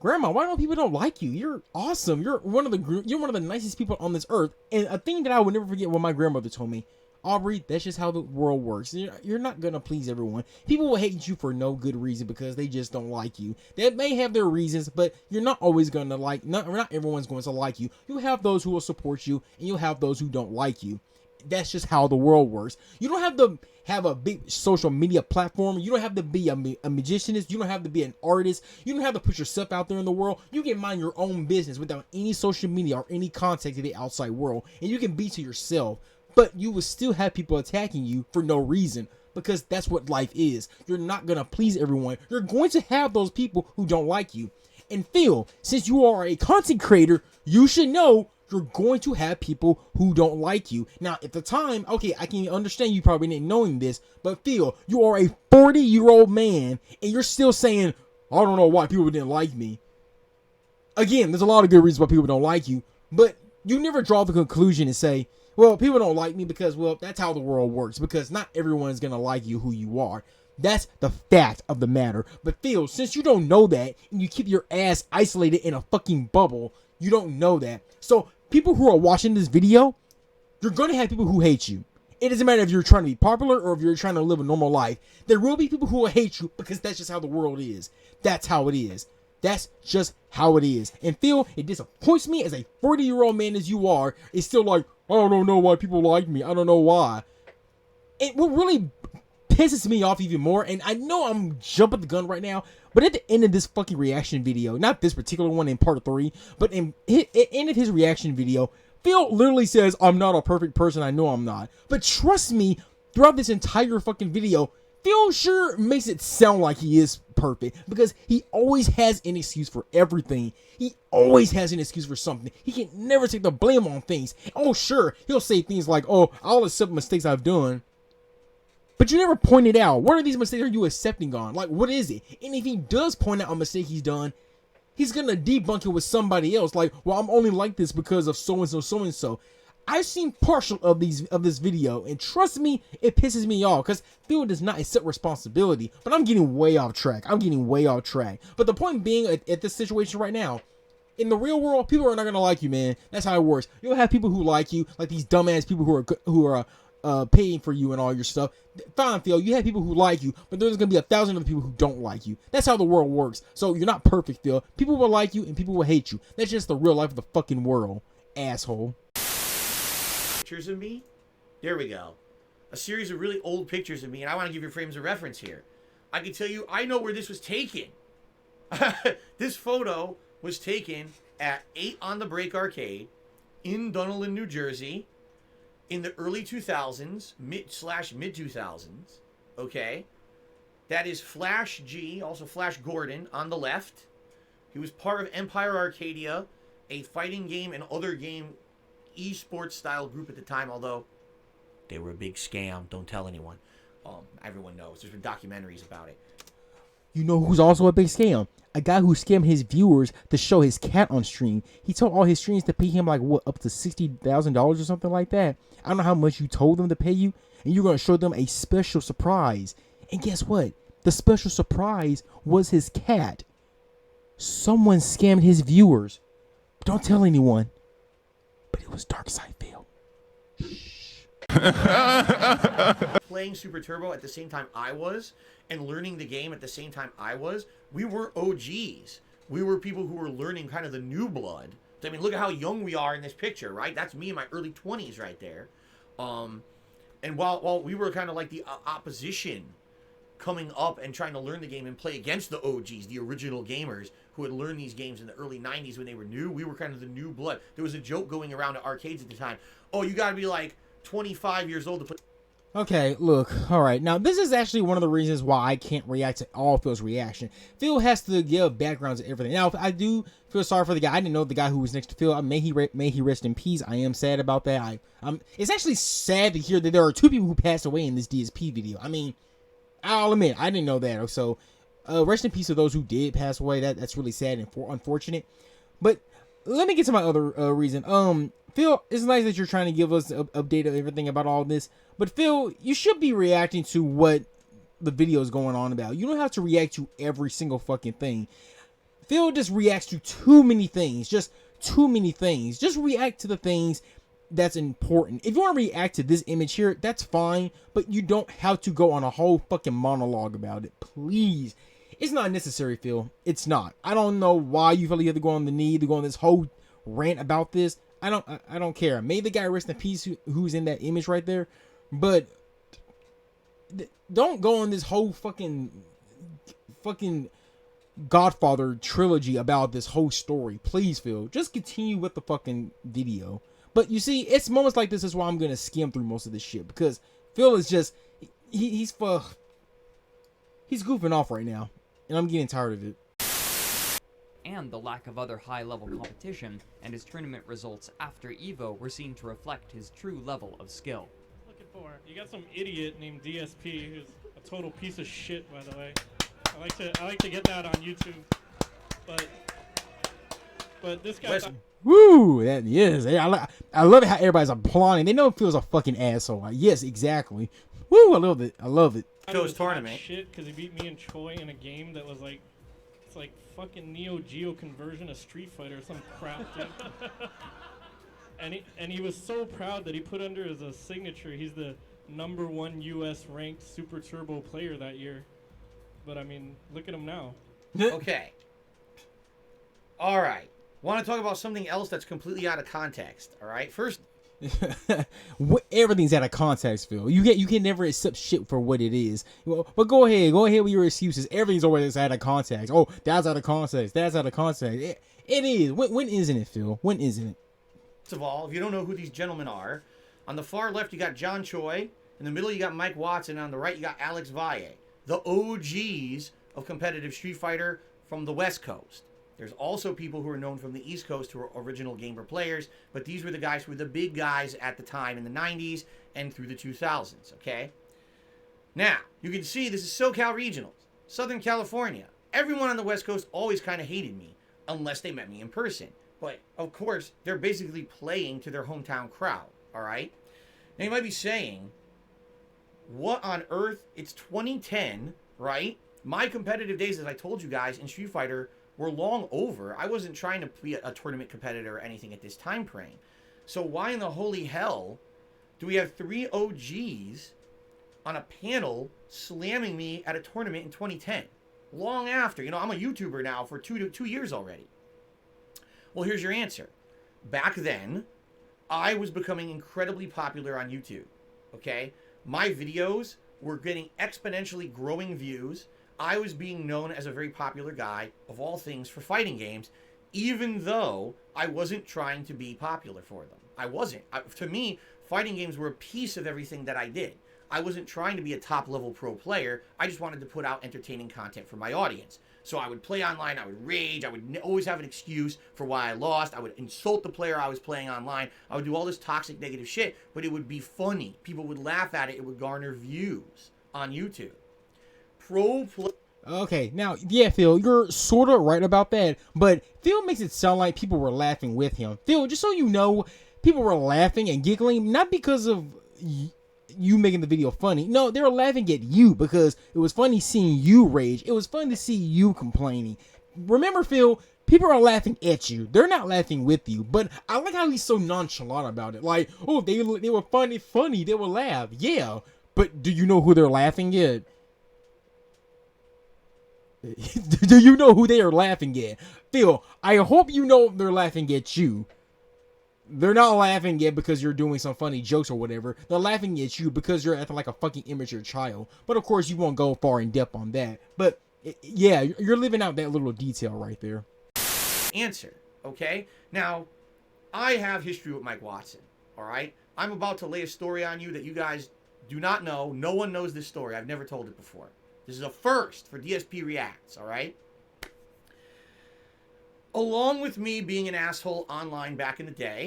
Grandma, why don't people like you? You're awesome. You're one of the nicest people on this earth. And a thing that I would never forget what my grandmother told me, Aubrey, that's just how the world works. You're not gonna please everyone. People will hate you for no good reason because they just don't like you. They may have their reasons, but you're not always gonna not everyone's going to like you. You'll have those who will support you, and you'll have those who don't like you. That's just how the world works. You don't have to have a big social media platform. You don't have to be a magician. You don't have to be an artist. You don't have to put yourself out there in the world. You can mind your own business without any social media or any contact to the outside world. And you can be to yourself. But you will still have people attacking you for no reason. Because that's what life is. You're not going to please everyone. You're going to have those people who don't like you. And Phil, since you are a content creator, you should know you're going to have people who don't like you. Now, at the time, okay, I can understand you probably didn't knowing this, but Phil, you are a 40-year-old man, and you're still saying, I don't know why people didn't like me. Again, there's a lot of good reasons why people don't like you, but you never draw the conclusion and say, well, people don't like me because, well, that's how the world works, because not everyone is going to like you who you are. That's the fact of the matter. But Phil, since you don't know that, and you keep your ass isolated in a fucking bubble, you don't know that. So people who are watching this video, you're going to have people who hate you. It doesn't matter if you're trying to be popular or if you're trying to live a normal life. There will be people who will hate you because that's just how the world is. That's how it is. That's just how it is. And Phil, it disappoints me as a 40-year-old man as you are. It's still like, I don't know why people like me. I don't know why. And what really pisses me off even more, and I know I'm jumping the gun right now, but at the end of this fucking reaction video, not this particular one in part 3, but in the end of his reaction video, Phil literally says, I'm not a perfect person, I know I'm not. But trust me, throughout this entire fucking video, Phil sure makes it sound like he is perfect, because he always has an excuse for everything. He always has an excuse for something. He can never take the blame on things. Oh sure, he'll say things like, oh, I'll accept mistakes I've done. But you never pointed out, what are these mistakes are you accepting on? Like, what is it? And if he does point out a mistake he's done, he's gonna debunk it with somebody else. Like, well, I'm only like this because of so-and-so, so-and-so. I've seen partial of this video, and trust me, it pisses me off, because Phil does not accept responsibility. But I'm getting way off track. But the point being, at this situation right now, in the real world, people are not gonna like you, man. That's how it works. You'll have people who like you, like these dumbass people who are paying for you and all your stuff. Fine, Phil, you have people who like you, but there's gonna be 1,000 other people who don't like you. That's how the world works. So you're not perfect, Phil. People will like you and people will hate you. That's just the real life of the fucking world, asshole. Pictures of me. There we go. A series of really old pictures of me, and I want to give you frames of reference here. I can tell you, I know where this was taken. This photo was taken at 8 on the Break Arcade in Dunedin, New Jersey, in the early 2000s, mid 2000s. Okay, that is Flash G, also Flash Gordon on the left. He was part of Empire Arcadia, a fighting game and other game esports style group at the time, although they were a big scam. Don't tell anyone. Everyone knows. There's been documentaries about it. You know who's also a big scam? A guy who scammed his viewers to show his cat on stream. He told all his streams to pay him like what, up to $60,000 or something like that. I don't know how much you told them to pay you, and you're going to show them a special surprise. And guess what? The special surprise was his cat. Someone scammed his viewers. Don't tell anyone. But it was DarksFaDeal. Playing Super Turbo at the same time I was, and learning the game at the same time I was, we were OGs. We were people who were learning kind of the new blood. I mean, look at how young we are in this picture, right? That's me in my early 20s right there. And while we were kind of like the opposition coming up and trying to learn the game and play against the OGs, the original gamers who had learned these games in the early 90s when they were new, we were kind of the new blood. There was a joke going around at arcades at the time. Oh, you got to be like 25 years old to play. Okay, look, alright, now this is actually one of the reasons why I can't react to all Phil's reaction. Phil has to give backgrounds to everything. Now, I do feel sorry for the guy. I didn't know the guy who was next to Phil. May he rest in peace. I am sad about that. It's actually sad to hear that there are 2 people who passed away in this DSP video. I mean, I'll admit, I didn't know that. So, rest in peace to those who did pass away. That's really sad and unfortunate. But let me get to my other reason. Phil, it's nice that you're trying to give us an update of everything about all this. But Phil, you should be reacting to what the video is going on about. You don't have to react to every single fucking thing. Phil just reacts to too many things. Just too many things. Just react to the things that's important. If you want to react to this image here, that's fine. But you don't have to go on a whole fucking monologue about it. Please. It's not necessary, Phil. It's not. I don't know why you feel like you have to go on the knee to go on this whole rant about this. I don't care. May the guy rest in peace who's in that image right there. But don't go on this whole fucking Godfather trilogy about this whole story. Please, Phil. Just continue with the fucking video. But you see, it's moments like this is why I'm going to skim through most of this shit. Because Phil is just, he's goofing off right now. And I'm getting tired of it. And the lack of other high-level competition, and his tournament results after EVO were seen to reflect his true level of skill. You got some idiot named DSP who's a total piece of shit, by the way. I like to get that on YouTube, but this guy. Woo! That yes, I love it how everybody's applauding. They know it feels a fucking asshole. Like, yes, exactly. Woo! I love it. I love it. Choi's tournament. Shit, because he beat me and Choi in a game that was like, it's like fucking Neo Geo conversion of Street Fighter or some crap, dude. and he was so proud that he put under as a signature, he's the #1 U.S. ranked Super Turbo player that year. But I mean, look at him now. Okay. All right. Want to talk about something else that's completely out of context? All right. First. Everything's out of context, Phil. You can never accept shit for what it is. But go ahead with your excuses. Everything's always out of context. Oh, that's out of context. That's out of context. It is. When isn't it, Phil? When isn't it? First of all, if you don't know who these gentlemen are, on the far left you got John Choi. In the middle you got Mike Watson. And on the right you got Alex Valle, the OGs of competitive Street Fighter from the West Coast. There's also people who are known from the East Coast who are original gamer players, but these were the guys who were the big guys at the time in the 90s and through the 2000s, okay? Now, you can see this is SoCal Regionals, Southern California. Everyone on the West Coast always kind of hated me, unless they met me in person. But, of course, they're basically playing to their hometown crowd, all right? Now, you might be saying, what on earth? It's 2010, right? My competitive days, as I told you guys, in Street Fighter were long over. I wasn't trying to be a tournament competitor or anything at this time frame. So why in the holy hell do we have 3 OGs on a panel slamming me at a tournament in 2010? Long after. You know, I'm a YouTuber now for two years already. Well, here's your answer. Back then, I was becoming incredibly popular on YouTube. Okay? My videos were getting exponentially growing views. I was being known as a very popular guy, of all things, for fighting games, even though I wasn't trying to be popular for them. I wasn't. To me, fighting games were a piece of everything that I did. I wasn't trying to be a top-level pro player. I just wanted to put out entertaining content for my audience. So I would play online, I would rage, I would always have an excuse for why I lost, I would insult the player I was playing online, I would do all this toxic negative shit, but it would be funny. People would laugh at it, it would garner views on YouTube. Okay, now, yeah, Phil, you're sort of right about that, but Phil makes it sound like people were laughing with him. Phil, just so you know, people were laughing and giggling, not because of you making the video funny. No, they were laughing at you because it was funny seeing you rage. It was fun to see you complaining. Remember, Phil, people are laughing at you. They're not laughing with you, but I like how he's so nonchalant about it. Like, oh, they were funny, they will laugh. Yeah, but do you know who they're laughing at? Do you know who they are laughing at? Phil, I hope you know they're laughing at you. They're not laughing at because you're doing some funny jokes or whatever. They're laughing at you because you're acting like a fucking immature child. But of course, you won't go far in depth on that. But yeah, you're leaving out that little detail right there. Answer, okay? Now, I have history with Mike Watson, all right? I'm about to lay a story on you that you guys do not know. No one knows this story. I've never told it before. This is a first for DSP Reacts, all right? Along with me being an asshole online back in the day.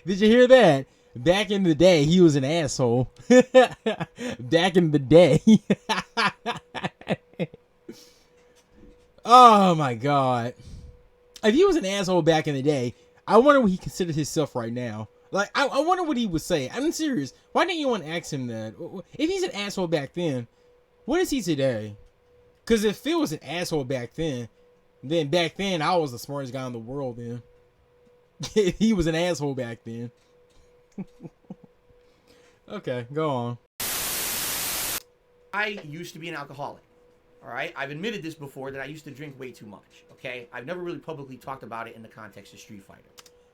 Did you hear that? Back in the day, he was an asshole. Back in the day. Oh my god. If he was an asshole back in the day, I wonder what he considered himself right now. Like, I wonder what he would say. I'm serious. Why didn't anyone ask him that? If he's an asshole back then, what is he today? Because if Phil was an asshole back then back then, I was the smartest guy in the world then. If he was an asshole back then. Okay, go on. I used to be an alcoholic. All right? I've admitted this before, that I used to drink way too much. Okay? I've never really publicly talked about it in the context of Street Fighter.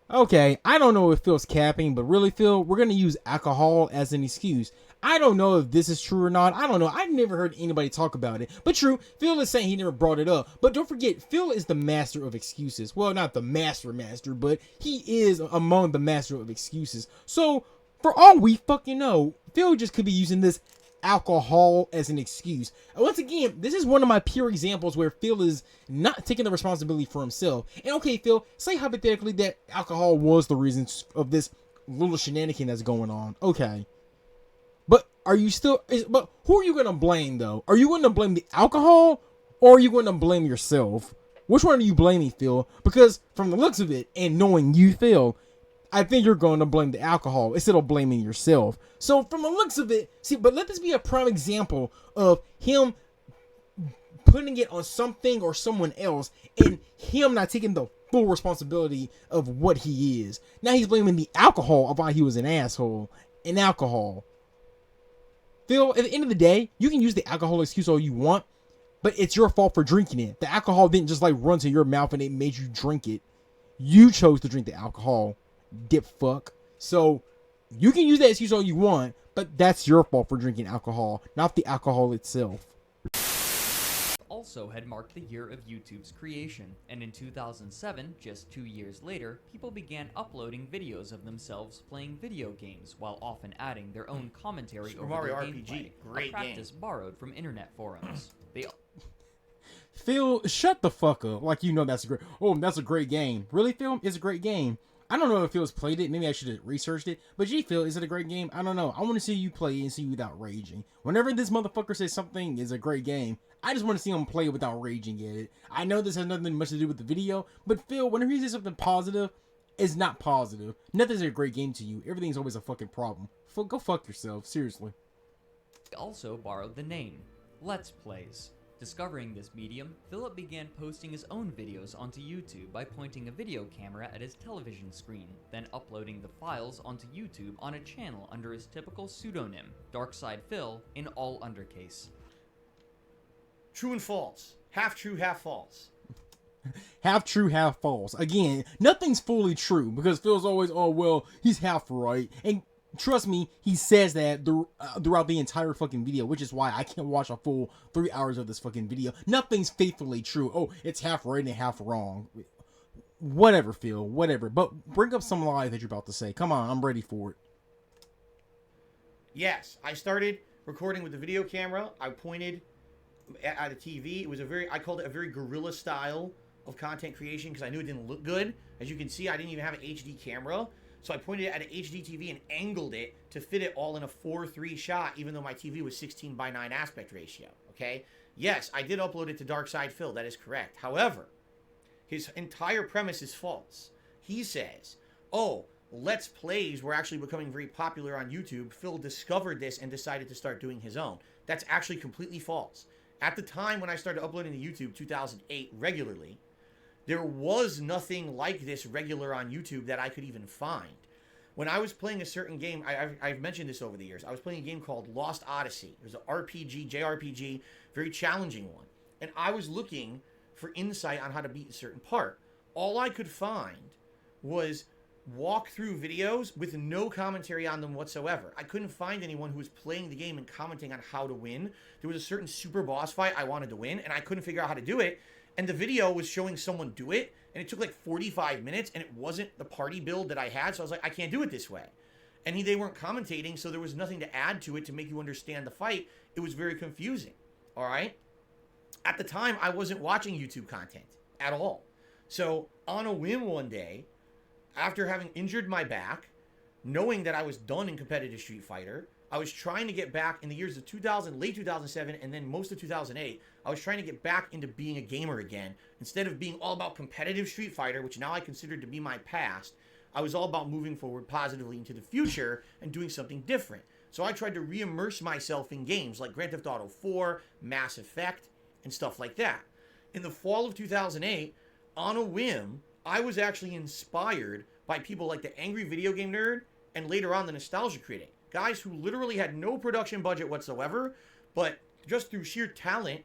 Okay, I don't know if Phil's capping, but really, Phil, we're going to use alcohol as an excuse. I don't know if this is true or not. I don't know. I've never heard anybody talk about it. But true, Phil is saying he never brought it up. But don't forget, Phil is the master of excuses. Well, not the master, but he is among the master of excuses. So, for all we fucking know, Phil just could be using this alcohol as an excuse. And once again, this is one of my pure examples where Phil is not taking the responsibility for himself. And okay, Phil, say hypothetically that alcohol was the reason of this little shenanigan that's going on. Okay. But are you still... But who are you going to blame, though? Are you going to blame the alcohol, or are you going to blame yourself? Which one are you blaming, Phil? Because from the looks of it, and knowing you, Phil, I think you're going to blame the alcohol instead of blaming yourself. So from the looks of it, see, but let this be a prime example of him putting it on something or someone else and him not taking the full responsibility of what he is. Now he's blaming the alcohol of why he was an asshole. And alcohol. Phil, at the end of the day, you can use the alcohol excuse all you want, but it's your fault for drinking it. The alcohol didn't just like run to your mouth and it made you drink it. You chose to drink the alcohol, dip fuck. So you can use that excuse all you want, but that's your fault for drinking alcohol, not the alcohol itself. Also had marked the year of YouTube's creation, and in 2007, just 2 years later, people began uploading videos of themselves playing video games, while often adding their own commentary Super over Mario their RPG, gameplay, great a practice game. borrowed from internet forums. Phil, shut the fuck up. Like, you know that's a great... Oh, that's a great game. Really, Phil? It's a great game. I don't know if Phil's played it. Maybe I should have researched it. But gee, Phil, is it a great game? I don't know. I want to see you play it and see you without raging. Whenever this motherfucker says something is a great game, I just want to see him play without raging at it. I know this has nothing much to do with the video, but Phil, whenever he says something positive, it's not positive. Nothing's a great game to you. Everything's always a fucking problem. Go fuck yourself. Seriously. Also borrowed the name, Let's Plays. Discovering this medium, Philip began posting his own videos onto YouTube by pointing a video camera at his television screen, then uploading the files onto YouTube on a channel under his typical pseudonym, DarksFaDeal, in all undercase. True and false. Half true, half false. Half true, half false. Again, nothing's fully true because Phil's always, oh, well, he's half right. And trust me, he says that throughout the entire fucking video, which is why I can't watch a full 3 hours of this fucking video. Nothing's faithfully true. Oh, it's half right and half wrong. Whatever, Phil, whatever. But bring up some lies that you're about to say. Come on, I'm ready for it. Yes, I started recording with the video camera. I pointed at a TV. It was I called it a very guerrilla style of content creation because I knew it didn't look good. As you can see, I didn't even have an HD camera. So I pointed it at an HD TV and angled it to fit it all in a 4:3 shot, even though my TV was 16:9 aspect ratio, okay? Yes, I did upload it to DarksFaDeal. That is correct. However, his entire premise is false. He says, oh, Let's Plays were actually becoming very popular on YouTube. Phil discovered this and decided to start doing his own. That's actually completely false. At the time when I started uploading to YouTube, 2008, regularly, there was nothing like this regular on YouTube that I could even find. When I was playing a certain game, I've mentioned this over the years. I was playing a game called Lost Odyssey. It was an RPG, JRPG, very challenging one. And I was looking for insight on how to beat a certain part. All I could find was walkthrough videos with no commentary on them whatsoever. I couldn't find anyone who was playing the game and commenting on how to win. There was a certain super boss fight I wanted to win, and I couldn't figure out how to do it. And the video was showing someone do it, and it took like 45 minutes, and it wasn't the party build that I had, so I was like, I can't do it this way. And they weren't commentating, so there was nothing to add to it to make you understand the fight. It was very confusing, all right? At the time, I wasn't watching YouTube content at all. So on a whim one day, after having injured my back, knowing that I was done in competitive Street Fighter, I was trying to get back in the years of 2000, late 2007, and then most of 2008. I was trying to get back into being a gamer again. Instead of being all about competitive Street Fighter, which now I consider to be my past, I was all about moving forward positively into the future and doing something different. So I tried to re-immerse myself in games like Grand Theft Auto 4, Mass Effect, and stuff like that. In the fall of 2008, on a whim, I was actually inspired by people like the Angry Video Game Nerd and later on the Nostalgia Critic. Guys who literally had no production budget whatsoever, but just through sheer talent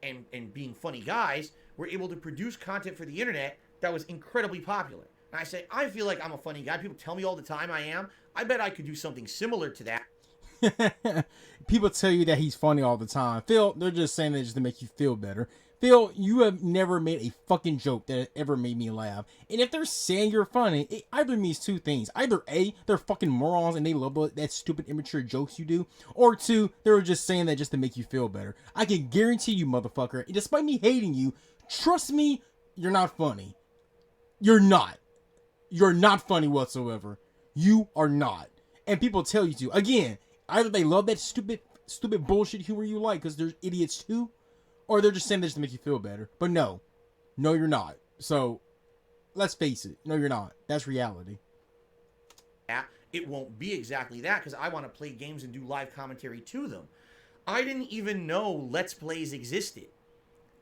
and being funny guys, were able to produce content for the internet that was incredibly popular. And I say, I feel like I'm a funny guy. People tell me all the time I am. I bet I could do something similar to that. People tell you that he's funny all the time. Phil, they're just saying that just to make you feel better. Phil, you have never made a fucking joke that ever made me laugh. And if they're saying you're funny, it either means two things. Either A, they're fucking morons and they love that stupid immature jokes you do. Or two, they were just saying that just to make you feel better. I can guarantee you, motherfucker, despite me hating you, trust me, you're not funny. You're not. You're not funny whatsoever. You are not. And people tell you to. Again, either they love that stupid bullshit humor you like because they're idiots too, or they're just saying this to make you feel better. But no, you're not. So, let's face it. No, you're not. That's reality. it won't be exactly that because I want to play games and do live commentary to them. I didn't even know Let's Plays existed.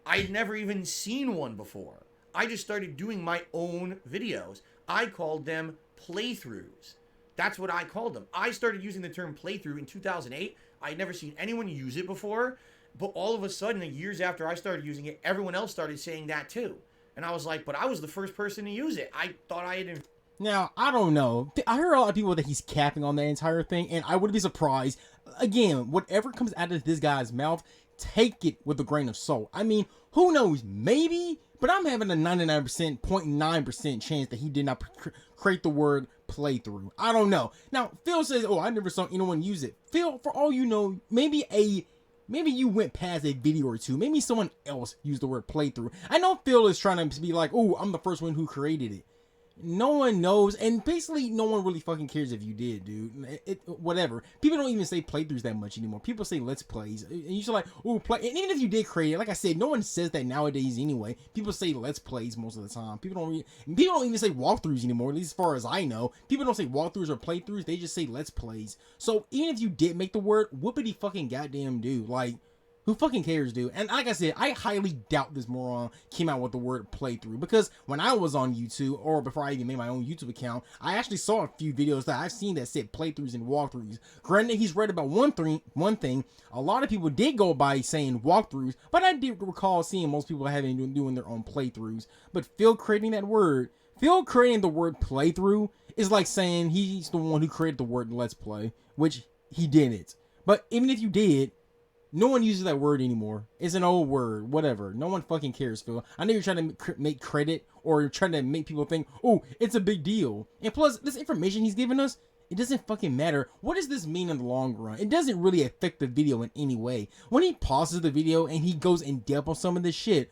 I'd never even seen one before. I just started doing my own videos. I called them playthroughs. That's what I called them. I started using the term playthrough in 2008. I'd never seen anyone use it before. But all of a sudden, years after I started using it, everyone else started saying that too. And I was like, but I was the first person to use it. I thought I had... Now, I don't know. I heard a lot of people that he's capping on that entire thing, and I wouldn't be surprised. Again, whatever comes out of this guy's mouth, take it with a grain of salt. I mean, who knows? Maybe, but I'm having a 99.9% chance that he did not create the word playthrough. I don't know. Now, Phil says, oh, I never saw anyone use it. Phil, for all you know, maybe you went past a video or two. Maybe someone else used the word playthrough. I know Phil is trying to be like, oh, I'm the first one who created it. No one knows, and basically no one really fucking cares if you did, dude. Whatever. People don't even say playthroughs that much anymore. People say let's plays. And you're just like, oh, play. And even if you did create it, like I said, no one says that nowadays anyway. People say let's plays most of the time. People don't even say walkthroughs anymore, at least as far as I know. People don't say walkthroughs or playthroughs. They just say let's plays. So even if you did make the word, whoopity fucking goddamn do. Like, who fucking cares, dude? And like I said, I highly doubt this moron came out with the word playthrough, because when I was on YouTube, or before I even made my own YouTube account, I actually saw a few videos that I've seen that said playthroughs and walkthroughs. Granted, he's read about one thing. A lot of people did go by saying walkthroughs, but I did recall seeing most people doing their own playthroughs. But Phil creating the word playthrough is like saying he's the one who created the word let's play, which he didn't. But even if you did, no one uses that word anymore. It's an old word, whatever. No one fucking cares, Phil. I know you're trying to make credit, or you're trying to make people think, oh, it's a big deal. And plus, this information he's giving us, it doesn't fucking matter. What does this mean in the long run? It doesn't really affect the video in any way. When he pauses the video and he goes in depth on some of this shit,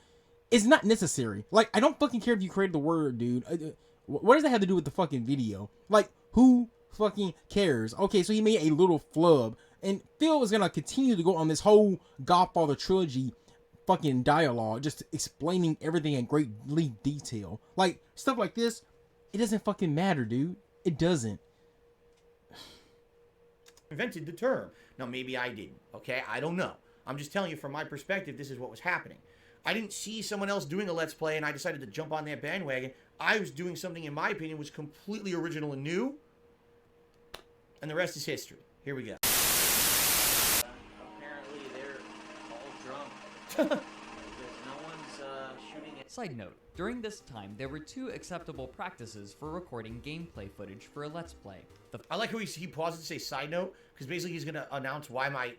it's not necessary. Like, I don't fucking care if you created the word, dude. What does that have to do with the fucking video? Like, who fucking cares? Okay, so he made a little flub. And Phil is going to continue to go on this whole Godfather trilogy fucking dialogue, just explaining everything in great detail. Like, stuff like this, it doesn't fucking matter, dude. It doesn't. Invented the term. Now, maybe I didn't, okay? I don't know. I'm just telling you from my perspective, this is what was happening. I didn't see someone else doing a Let's Play, and I decided to jump on that bandwagon. I was doing something, in my opinion, was completely original and new. And the rest is history. Here we go. Side note, during this time, there were 2 acceptable practices for recording gameplay footage for a Let's Play. I like how he pauses to say side note, because basically he's going to announce why my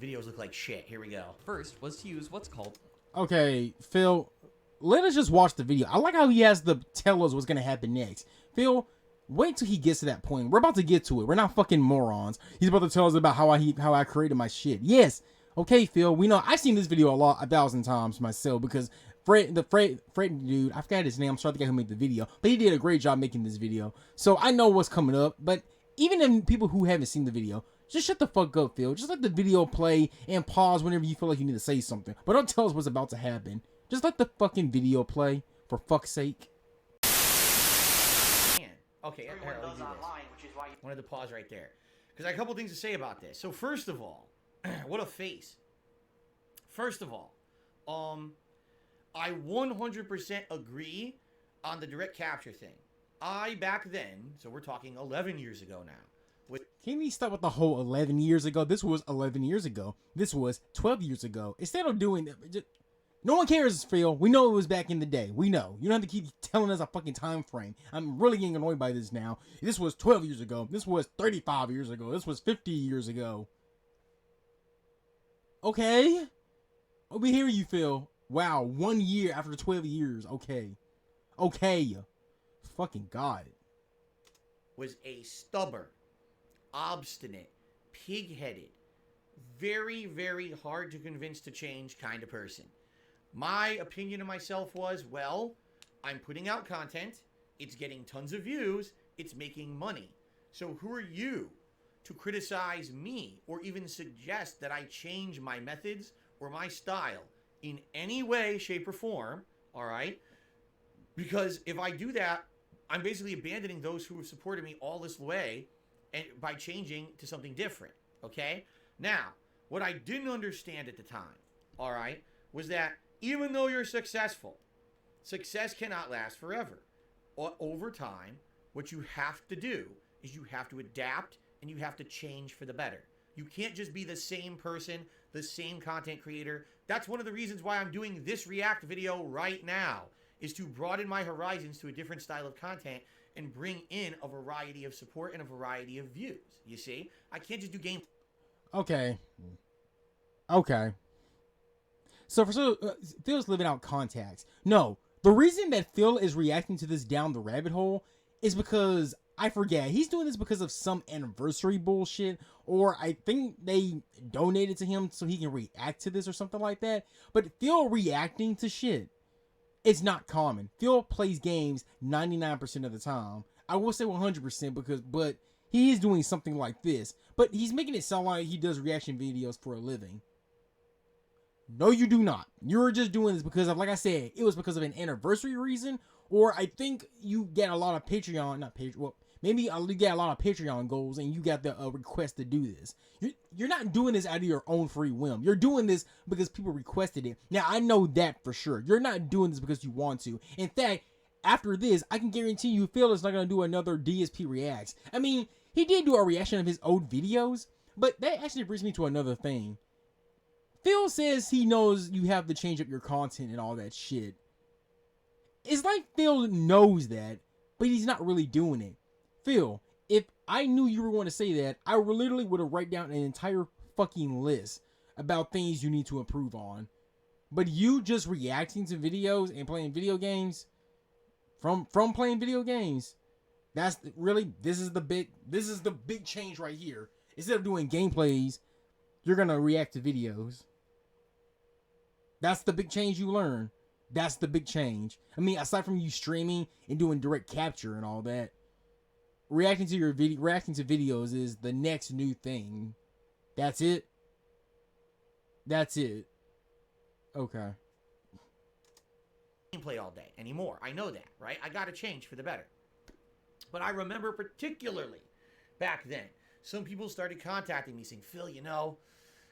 videos look like shit. Here we go. First was to use what's called... Okay, Phil, let us just watch the video. I like how he has to tell us what's going to happen next. Phil, wait till he gets to that point. We're about to get to it. We're not fucking morons. He's about to tell us about how I created my shit. Yes. Okay, Phil, we know. I've seen this video 1,000 times myself, because Fred dude, I forgot his name. I'm sorry, the guy who made the video, but he did a great job making this video. So I know what's coming up. But even in people who haven't seen the video, just shut the fuck up, Phil. Just let the video play and pause whenever you feel like you need to say something. But don't tell us what's about to happen. Just let the fucking video play, for fuck's sake. Okay, wanted to pause right there, because I have a couple things to say about this. So first of all, what a face. First of all, I 100% agree on the direct capture thing. Back then, so we're talking 11 years ago now. Can we stop with the whole 11 years ago? This was 11 years ago. This was 12 years ago. Instead of doing that, no one cares, Phil. We know it was back in the day. We know. You don't have to keep telling us a fucking time frame. I'm really getting annoyed by this now. This was 12 years ago. This was 35 years ago. This was 50 years ago. Okay. We hear you, Phil. Wow, 1 year after 12 years. Okay. Okay. Fucking God. Was a stubborn, obstinate, pig-headed, very, very hard to convince to change kind of person. My opinion of myself was, well, I'm putting out content. It's getting tons of views. It's making money. So who are you to criticize me or even suggest that I change my methods or my style in any way, shape, or form, all right? Because if I do that, I'm basically abandoning those who have supported me all this way and by changing to something different. Okay? Now, what I didn't understand at the time, all right, was that even though you're successful, success cannot last forever. Over time, what you have to do is you have to adapt and you have to change for the better. You can't just be the same person, the same content creator. That's one of the reasons why I'm doing this React video right now, is to broaden my horizons to a different style of content and bring in a variety of support and a variety of views. You see? I can't just do game. Okay. So Phil's living out contacts. No, the reason that Phil is reacting to this down the rabbit hole is because I forget. He's doing this because of some anniversary bullshit, or I think they donated to him so he can react to this or something like that. But Phil reacting to shit, it's not common. Phil plays games 99% of the time. I will say 100% but he is doing something like this. But he's making it sound like he does reaction videos for a living. No, you do not. You're just doing this because of, like I said, it was because of an anniversary reason, or I think you get a lot of Patreon, maybe you get a lot of Patreon goals and you got the request to do this. You're not doing this out of your own free whim. You're doing this because people requested it. Now, I know that for sure. You're not doing this because you want to. In fact, after this, I can guarantee you Phil is not going to do another DSP Reacts. I mean, he did do a reaction of his old videos, but that actually brings me to another thing. Phil says he knows you have to change up your content and all that shit. It's like Phil knows that, but he's not really doing it. Phil, if I knew you were going to say that, I literally would have written down an entire fucking list about things you need to improve on. But you just reacting to videos and playing video games, from playing video games, this is the big change right here. Instead of doing gameplays, you're gonna react to videos. That's the big change you learn. That's the big change. I mean, aside from you streaming and doing direct capture and all that, reacting to videos is the next new thing. That's it. Okay. Gameplay all day anymore. I know that, right? I gotta change for the better. But I remember particularly back then, some people started contacting me saying, Phil, you know,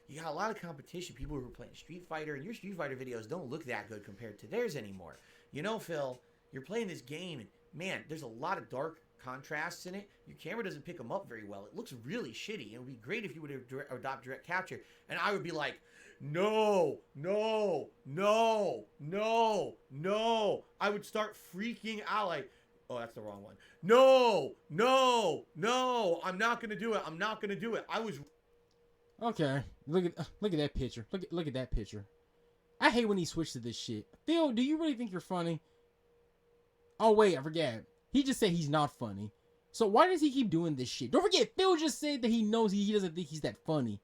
you got a lot of competition, people who are playing Street Fighter, and your Street Fighter videos don't look that good compared to theirs anymore. You know, Phil, you're playing this game, and man, there's a lot of dark contrasts in it. Your camera doesn't pick them up very well. It looks really shitty. It would be great if you would adopt direct capture. And I would be like, no. I would start freaking out like, oh, that's the wrong one. No. I'm not going to do it. I was... Okay. Look at that picture. Look at that picture. I hate when he switched to this shit. Phil, do you really think you're funny? Oh, wait, I forget. He just said he's not funny. So why does he keep doing this shit? Don't forget, Phil just said that he knows he doesn't think he's that funny.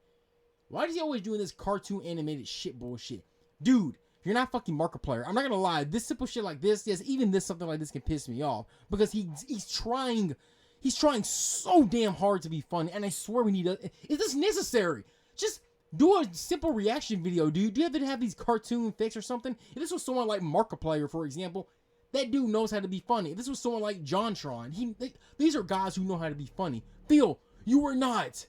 Why is he always doing this cartoon animated shit bullshit? Dude, you're not fucking Markiplier. I'm not gonna lie. This simple shit like this, yes, even this something like this can piss me off. Because he's trying so damn hard to be funny. And I swear when he does, is this necessary? Just do a simple reaction video, dude. Do you have to have these cartoon fix or something? If this was someone like Markiplier, for example, that dude knows how to be funny. If this was someone like JonTron, these are guys who know how to be funny. Phil, you were not.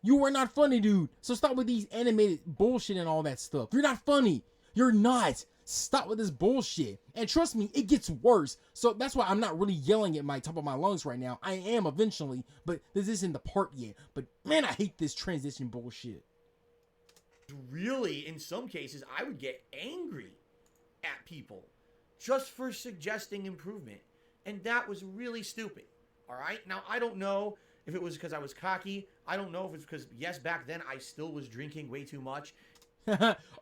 You were not funny, dude. So stop with these animated bullshit and all that stuff. You're not funny. You're not. Stop with this bullshit. And trust me, it gets worse. So that's why I'm not really yelling at my top of my lungs right now. I am eventually, but this isn't the part yet. But man, I hate this transition bullshit. Really, in some cases, I would get angry at people just for suggesting improvement. And that was really stupid. All right? Now, I don't know if it was because I was cocky. I don't know if it's because, yes, back then I still was drinking way too much.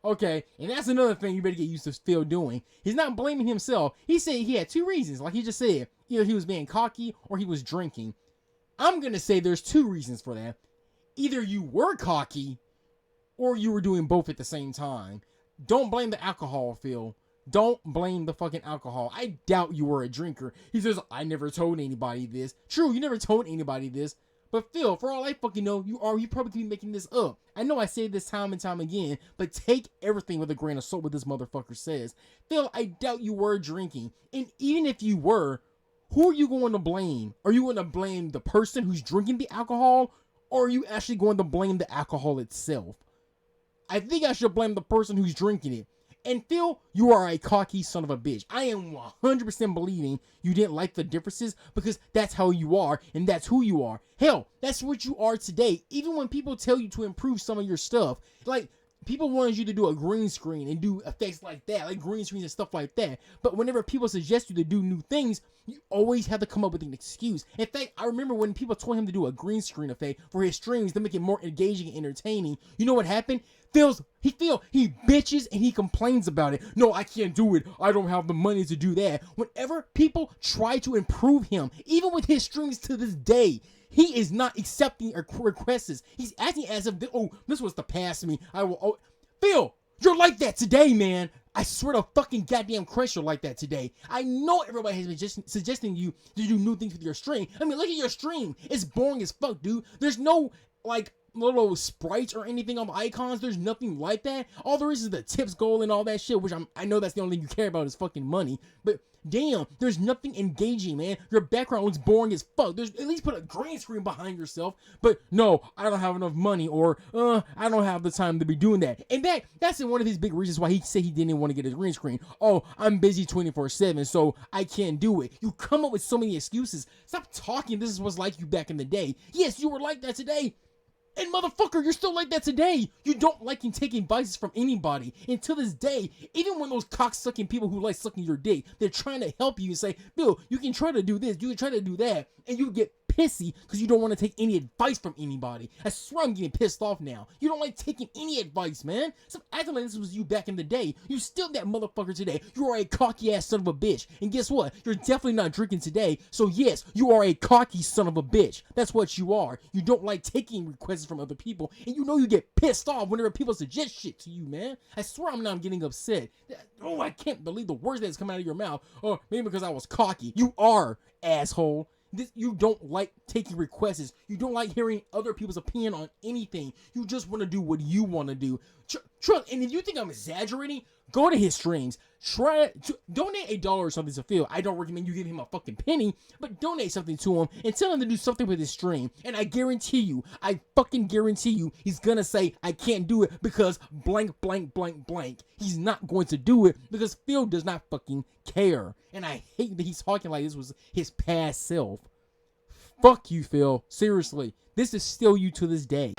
Okay, and that's another thing you better get used to Phil doing. He's not blaming himself. He said he had two reasons, like he just said. Either he was being cocky or he was drinking. I'm going to say there's two reasons for that. Either you were cocky or you were doing both at the same time. Don't blame the alcohol, Phil. Don't blame the fucking alcohol. I doubt you were a drinker. He says, I never told anybody this. True, you never told anybody this. But Phil, for all I fucking know, you probably could be making this up. I know I say this time and time again, but take everything with a grain of salt what this motherfucker says. Phil, I doubt you were drinking. And even if you were, who are you going to blame? Are you going to blame the person who's drinking the alcohol, or are you actually going to blame the alcohol itself? I think I should blame the person who's drinking it. And Phil, you are a cocky son of a bitch. I am 100% believing you didn't like the differences because that's how you are and that's who you are. Hell, that's what you are today. Even when people tell you to improve some of your stuff, like people wanted you to do a green screen and do effects like that, like green screens and stuff like that. But whenever people suggest you to do new things, you always have to come up with an excuse. In fact, I remember when people told him to do a green screen effect for his streams to make it more engaging and entertaining. You know what happened? He bitches and he complains about it. No, I can't do it. I don't have the money to do that. Whenever people try to improve him, even with his streams to this day, he is not accepting requests. He's acting as if, this was the past me. Phil, you're like that today, man. I swear to fucking goddamn Christ, you're like that today. I know everybody has been just suggesting you to do new things with your stream. I mean, look at your stream. It's boring as fuck, dude. There's no, like, little sprites or anything on the icons. There's nothing like that. All there is the tips goal and all that shit, which I know that's the only thing you care about is fucking money. But damn, there's nothing engaging, man. Your background looks boring as fuck. There's at least put a green screen behind yourself. But no, I don't have enough money, or I don't have the time to be doing that. And that's one of his big reasons why he said he didn't want to get a green screen. Oh, I'm busy 24/7, so I can't do it. You come up with so many excuses. Stop talking. This is what's like you back in the day. Yes, you were like that today. And motherfucker, you're still like that today. You don't like taking advice from anybody. And to this day, even when those cock-sucking people who like sucking your dick, they're trying to help you and say, Bill, you can try to do this, you can try to do that, and you get pissy because you don't want to take any advice from anybody. I swear I'm getting pissed off now. You don't like taking any advice, man. Stop acting like this was you back in the day. You still that motherfucker today. You are a cocky ass son of a bitch. And guess what? You're definitely not drinking today. So yes, you are a cocky son of a bitch. That's what you are. You don't like taking requests from other people, and you know you get pissed off whenever people suggest shit to you, man. I swear I'm not getting upset. Oh, I can't believe the words that's coming out of your mouth. Oh, maybe because I was cocky. You are, asshole. You don't like taking requests. You don't like hearing other people's opinion on anything. You just want to do what you want to do. And if you think I'm exaggerating, go to his streams. Try to donate $1 or something to Phil. I don't recommend you give him a fucking penny, but donate something to him and tell him to do something with his stream. And I fucking guarantee you, he's gonna say, I can't do it because blank, blank, blank, blank. He's not going to do it because Phil does not fucking care. And I hate that he's talking like this was his past self. Fuck you, Phil. Seriously. This is still you to this day.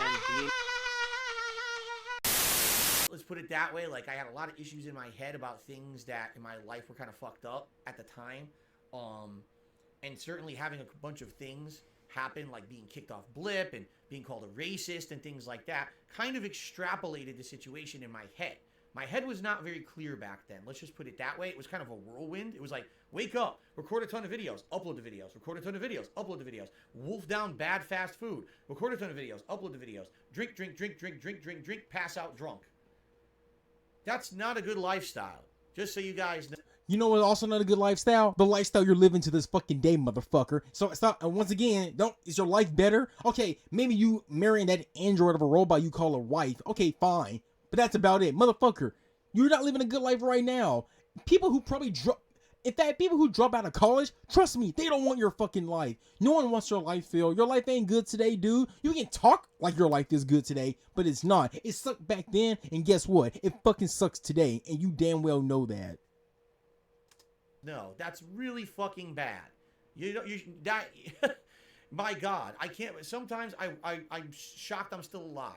Let's put it that way. Like, I had a lot of issues in my head about things that in my life were kind of fucked up at the time. And certainly having a bunch of things happen, like being kicked off Blip and being called a racist and things like that, kind of extrapolated the situation in my head. My head was not very clear back then. Let's just put it that way. It was kind of a whirlwind. It was like, wake up, record a ton of videos, upload the videos, record a ton of videos, upload the videos, wolf down bad fast food, record a ton of videos, upload the videos, drink, drink, drink, drink, drink, drink, drink, pass out drunk. That's not a good lifestyle. Just so you guys know. You know what's also not a good lifestyle? The lifestyle you're living to this fucking day, motherfucker. So stop. And once again, is your life better? Okay, maybe you marrying that android of a robot you call a wife. Okay, fine. But that's about it. Motherfucker, you're not living a good life right now. People who drop out of college, trust me, they don't want your fucking life. No one wants your life, Phil. Your life ain't good today, dude. You can talk like your life is good today, but it's not. It sucked back then, and guess what? It fucking sucks today, and you damn well know that. No, that's really fucking bad. My God, I can't. Sometimes I'm shocked I'm still alive.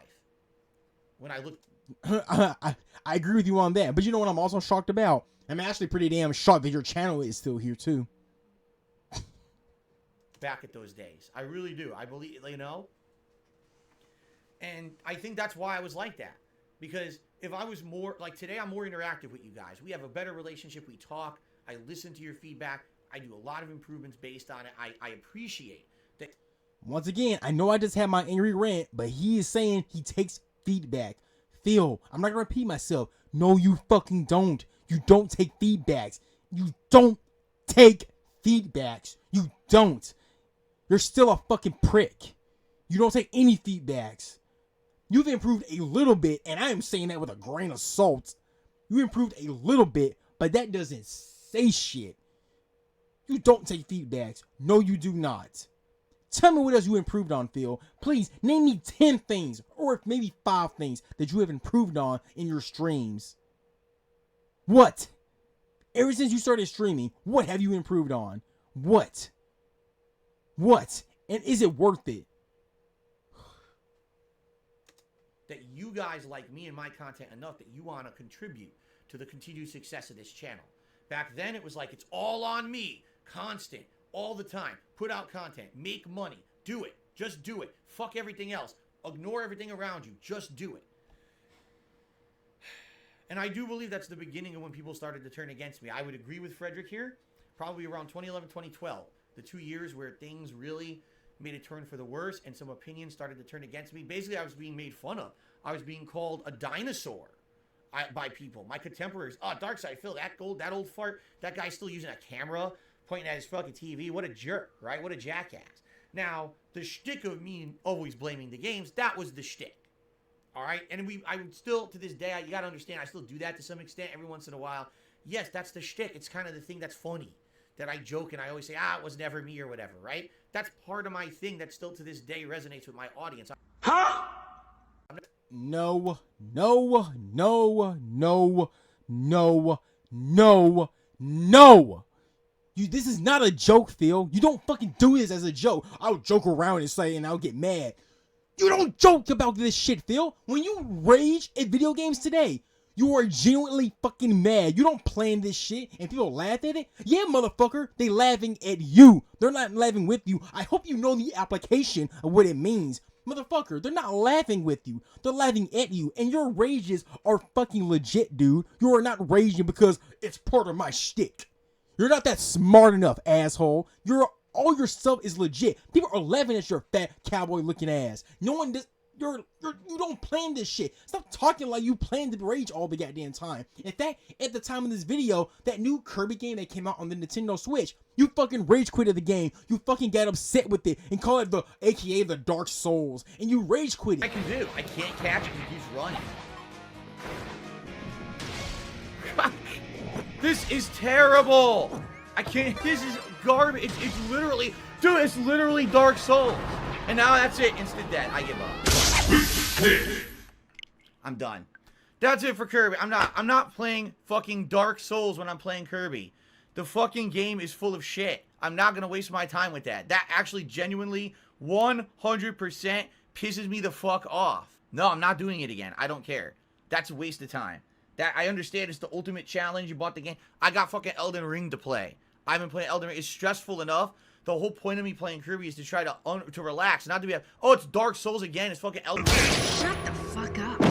When I look. I agree with you on that, but you know what I'm also shocked about? I'm actually pretty damn shocked that your channel is still here too. Back at those days. I really do. I believe, you know. And I think that's why I was like that. Because if I was more, like today I'm more interactive with you guys. We have a better relationship. We talk. I listen to your feedback. I do a lot of improvements based on it. I appreciate that. Once again, I know I just had my angry rant, but he is saying he takes feedback. Phil, I'm not gonna repeat myself. No, you fucking don't. You don't take feedbacks. You don't take feedbacks. You don't. You're still a fucking prick. You don't take any feedbacks. You've improved a little bit, and I am saying that with a grain of salt. You improved a little bit, but that doesn't say shit. You don't take feedbacks. No, you do not. Tell me what else you improved on, Phil. Please, name me 10 things, or maybe 5 things that you have improved on in your streams. What? Ever since you started streaming, what have you improved on? What? What? And is it worth it? That you guys like me and my content enough that you want to contribute to the continued success of this channel. Back then, it was like, it's all on me. Constant. All the time. Put out content. Make money. Do it. Just do it. Fuck everything else. Ignore everything around you. Just do it. And I do believe that's the beginning of when people started to turn against me. I would agree with Frederick here. Probably around 2011, 2012. The 2 years where things really made a turn for the worse and some opinions started to turn against me. Basically, I was being made fun of. I was being called a dinosaur by people. My contemporaries. Oh, DarksFaDeal, that old fart. That guy's still using a camera, pointing at his fucking TV. What a jerk, right? What a jackass. Now, the shtick of me always blaming the games, that was the shtick. All right? And I would still, to this day, you got to understand, I still do that to some extent every once in a while. Yes, that's the shtick. It's kind of the thing that's funny. That I joke and I always say, it was never me or whatever, right? That's part of my thing that still to this day resonates with my audience. No. This is not a joke, Phil. You don't fucking do this as a joke. I'll joke around and say, and I'll get mad. You don't joke about this shit, Phil. When you rage at video games today, you are genuinely fucking mad. You don't plan this shit and people laugh at it. Yeah, motherfucker, they laughing at you. They're not laughing with you. I hope you know the application of what it means. Motherfucker, they're not laughing with you. They're laughing at you. And your rages are fucking legit, dude. You are not raging because it's part of my shtick. You're not that smart enough, asshole. All your stuff is legit. People are laughing at your fat cowboy looking ass. No one does. You don't plan this shit. Stop talking like you plan to rage all the goddamn time. In fact, at the time of this video, that new Kirby game that came out on the Nintendo Switch, you fucking rage quitted the game. You fucking got upset with it and call it AKA the Dark Souls. And you rage quit it. I can do. I can't catch it because he keeps running. This is terrible. I can't. This is garbage. It's literally, dude, it's literally Dark Souls. And now that's it. Instant death. I give up. I'm done. That's it for Kirby. I'm not playing fucking Dark Souls when I'm playing Kirby. The fucking game is full of shit. I'm not gonna waste my time with that. That actually genuinely 100% pisses me the fuck off. No, I'm not doing it again. I don't care. That's a waste of time. That I understand it's the ultimate challenge. You bought the game. I got fucking Elden Ring to play. I've been playing Elden Ring. It's stressful enough. The whole point of me playing Kirby is to try to relax, not to be like, oh, it's Dark Souls again. It's fucking Elden Ring. Shut the fuck up.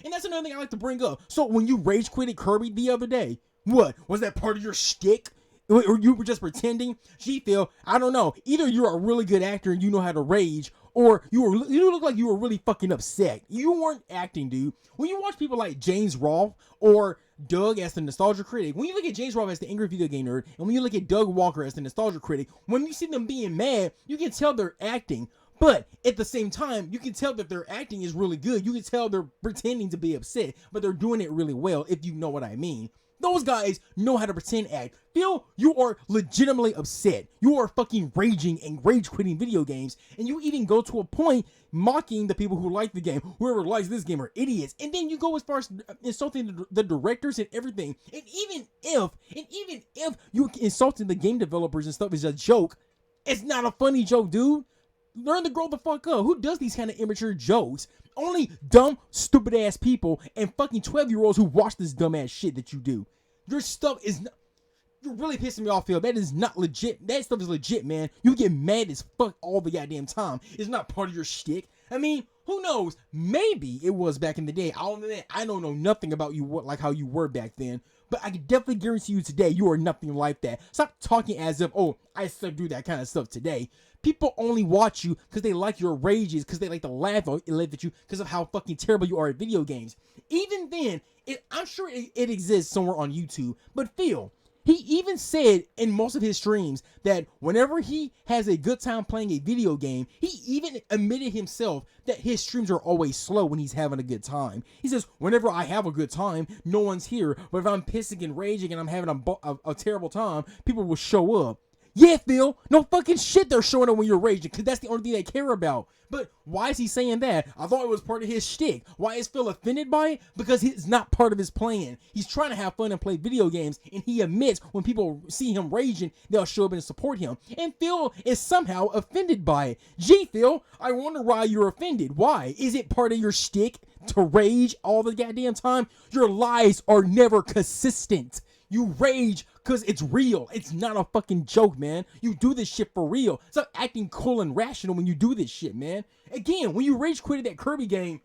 And that's another thing I like to bring up. So when you rage quitted Kirby the other day, what? Was that part of your shtick? Or you were just pretending? Gee, Phil, I don't know. Either you're a really good actor and you know how to rage, or you look like you were really fucking upset. You weren't acting, dude. When you watch people like James Rolfe or Doug as the nostalgia critic, when you look at James Rolfe as the angry video game nerd, and when you look at Doug Walker as the nostalgia critic, when you see them being mad, you can tell they're acting. But at the same time, you can tell that their acting is really good. You can tell they're pretending to be upset, but they're doing it really well, if you know what I mean. Those guys know how to pretend act. Phil, you are legitimately upset. You are fucking raging and rage quitting video games. And you even go to a point mocking the people who like the game. Whoever likes this game are idiots. And then you go as far as insulting the directors and everything. And even if you insulting the game developers and stuff is a joke, it's not a funny joke, dude. Learn to grow the fuck up. Who does these kind of immature jokes? Only dumb, stupid ass people and fucking 12-year-olds who watch this dumb ass shit that you do. Your stuff is not. You're really pissing me off, Phil. That is not legit. That stuff is legit, man. You get mad as fuck all the goddamn time. It's not part of your shtick. I mean, who knows? Maybe it was back in the day. I don't know nothing about you, like how you were back then. But I can definitely guarantee you today, you are nothing like that. Stop talking as if, oh, I still do that kind of stuff today. People only watch you because they like your rages, because they like to laugh at you because of how fucking terrible you are at video games. Even then, I'm sure it exists somewhere on YouTube. But Phil, He even said in most of his streams that whenever he has a good time playing a video game, he even admitted himself that his streams are always slow when he's having a good time. He says, whenever I have a good time, no one's here. But if I'm pissing and raging and I'm having a terrible time, people will show up. Yeah, Phil, no fucking shit they're showing up when you're raging, because that's the only thing they care about. But why is he saying that? I thought it was part of his shtick. Why is Phil offended by it? Because it's not part of his plan. He's trying to have fun and play video games, and he admits when people see him raging, they'll show up and support him. And Phil is somehow offended by it. Gee, Phil, I wonder why you're offended. Why? Is it part of your shtick to rage all the goddamn time? Your lies are never consistent. You rage because it's real. It's not a fucking joke, man. You do this shit for real. Stop acting cool and rational when you do this shit, man. Again, when you rage quitted that Kirby game,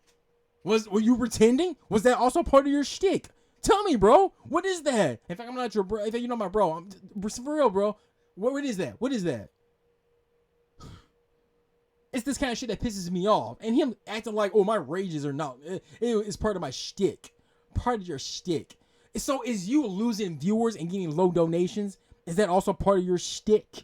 were you pretending? Was that also part of your shtick? Tell me, bro. What is that? In fact, I'm not your bro. In fact, you're not my bro. I'm for real, bro. What is that? What is that? It's this kind of shit that pisses me off. And him acting like, oh, my rages are not. It's part of my shtick. Part of your shtick. So is you losing viewers and getting low donations? Is that also part of your shtick?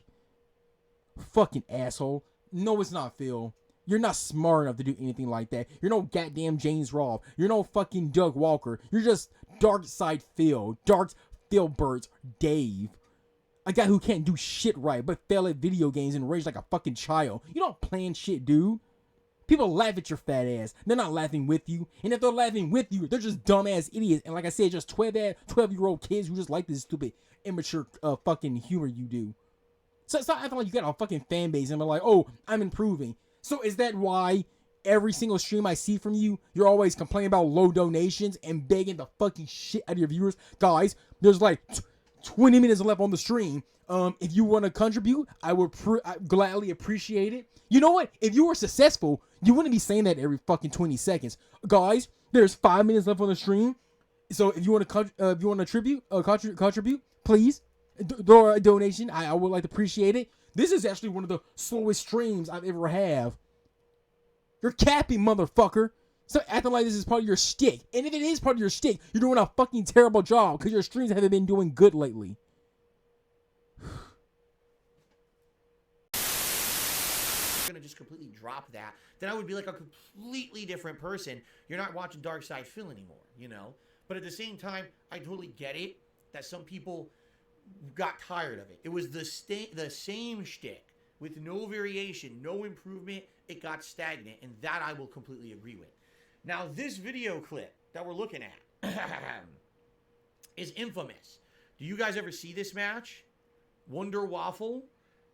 Fucking asshole. No, it's not, Phil. You're not smart enough to do anything like that. You're no goddamn James Rolfe. You're no fucking Doug Walker. You're just DarksFaDeal. Dark Philbert Dave. A guy who can't do shit right but fail at video games and rage like a fucking child. You don't plan shit, dude. People laugh at your fat ass. They're not laughing with you. And if they're laughing with you, they're just dumbass idiots. And like I said, just 12-year-old kids who just like this stupid, immature fucking humor you do. So it's not acting like you got a fucking fan base and they're like, oh, I'm improving. So is that why every single stream I see from you, you're always complaining about low donations and begging the fucking shit out of your viewers? Guys, there's like 20 minutes left on the stream. If you want to contribute, I would gladly appreciate it. You know what? If you were successful, you wouldn't be saying that every fucking 20 seconds. Guys, there's 5 minutes left on the stream. So if you want to contribute, please, throw a donation. I would like to appreciate it. This is actually one of the slowest streams I've ever have. You're capping, motherfucker. So acting like this is part of your shtick. And if it is part of your shtick, you're doing a fucking terrible job because your streams haven't been doing good lately. Gonna just completely drop that, then I would be like a completely different person. You're not watching DarksFaDeal anymore, you know? But at the same time, I totally get it that some people got tired of it. It was the same shtick with no variation, no improvement. It got stagnant, and that I will completely agree with. Now, this video clip that we're looking at is infamous. Do you guys ever see this match? Wonder Waffle?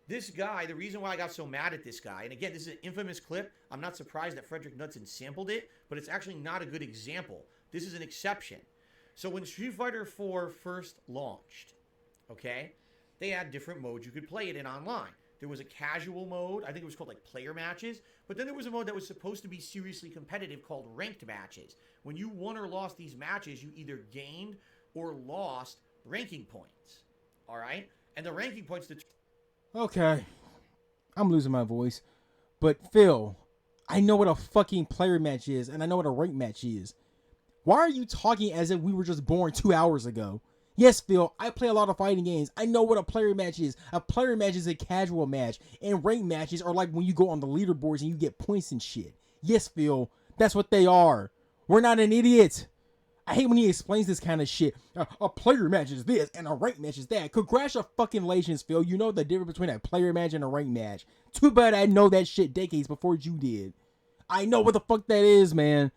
This guy, the reason why I got so mad at this guy, and again, this is an infamous clip. I'm not surprised that Frederick Knudsen sampled it, but it's actually not a good example. This is an exception. So when Street Fighter IV first launched, okay, they had different modes you could play it in online. There was a casual mode. I think it was called like player matches. But then there was a mode that was supposed to be seriously competitive called ranked matches. When you won or lost these matches, you either gained or lost ranking points. All right? And the ranking points... Okay. I'm losing my voice. But Phil, I know what a fucking player match is, and I know what a ranked match is. Why are you talking as if we were just born 2 hours ago? Yes, Phil, I play a lot of fighting games. I know what a player match is. A player match is a casual match, and ranked matches are like when you go on the leaderboards and you get points and shit. Yes, Phil, that's what they are. We're not an idiot. I hate when he explains this kind of shit. A player match is this, and a ranked match is that. Congratulations, Phil. You know the difference between a player match and a ranked match. Too bad I know that shit decades before you did. I know what the fuck that is, man.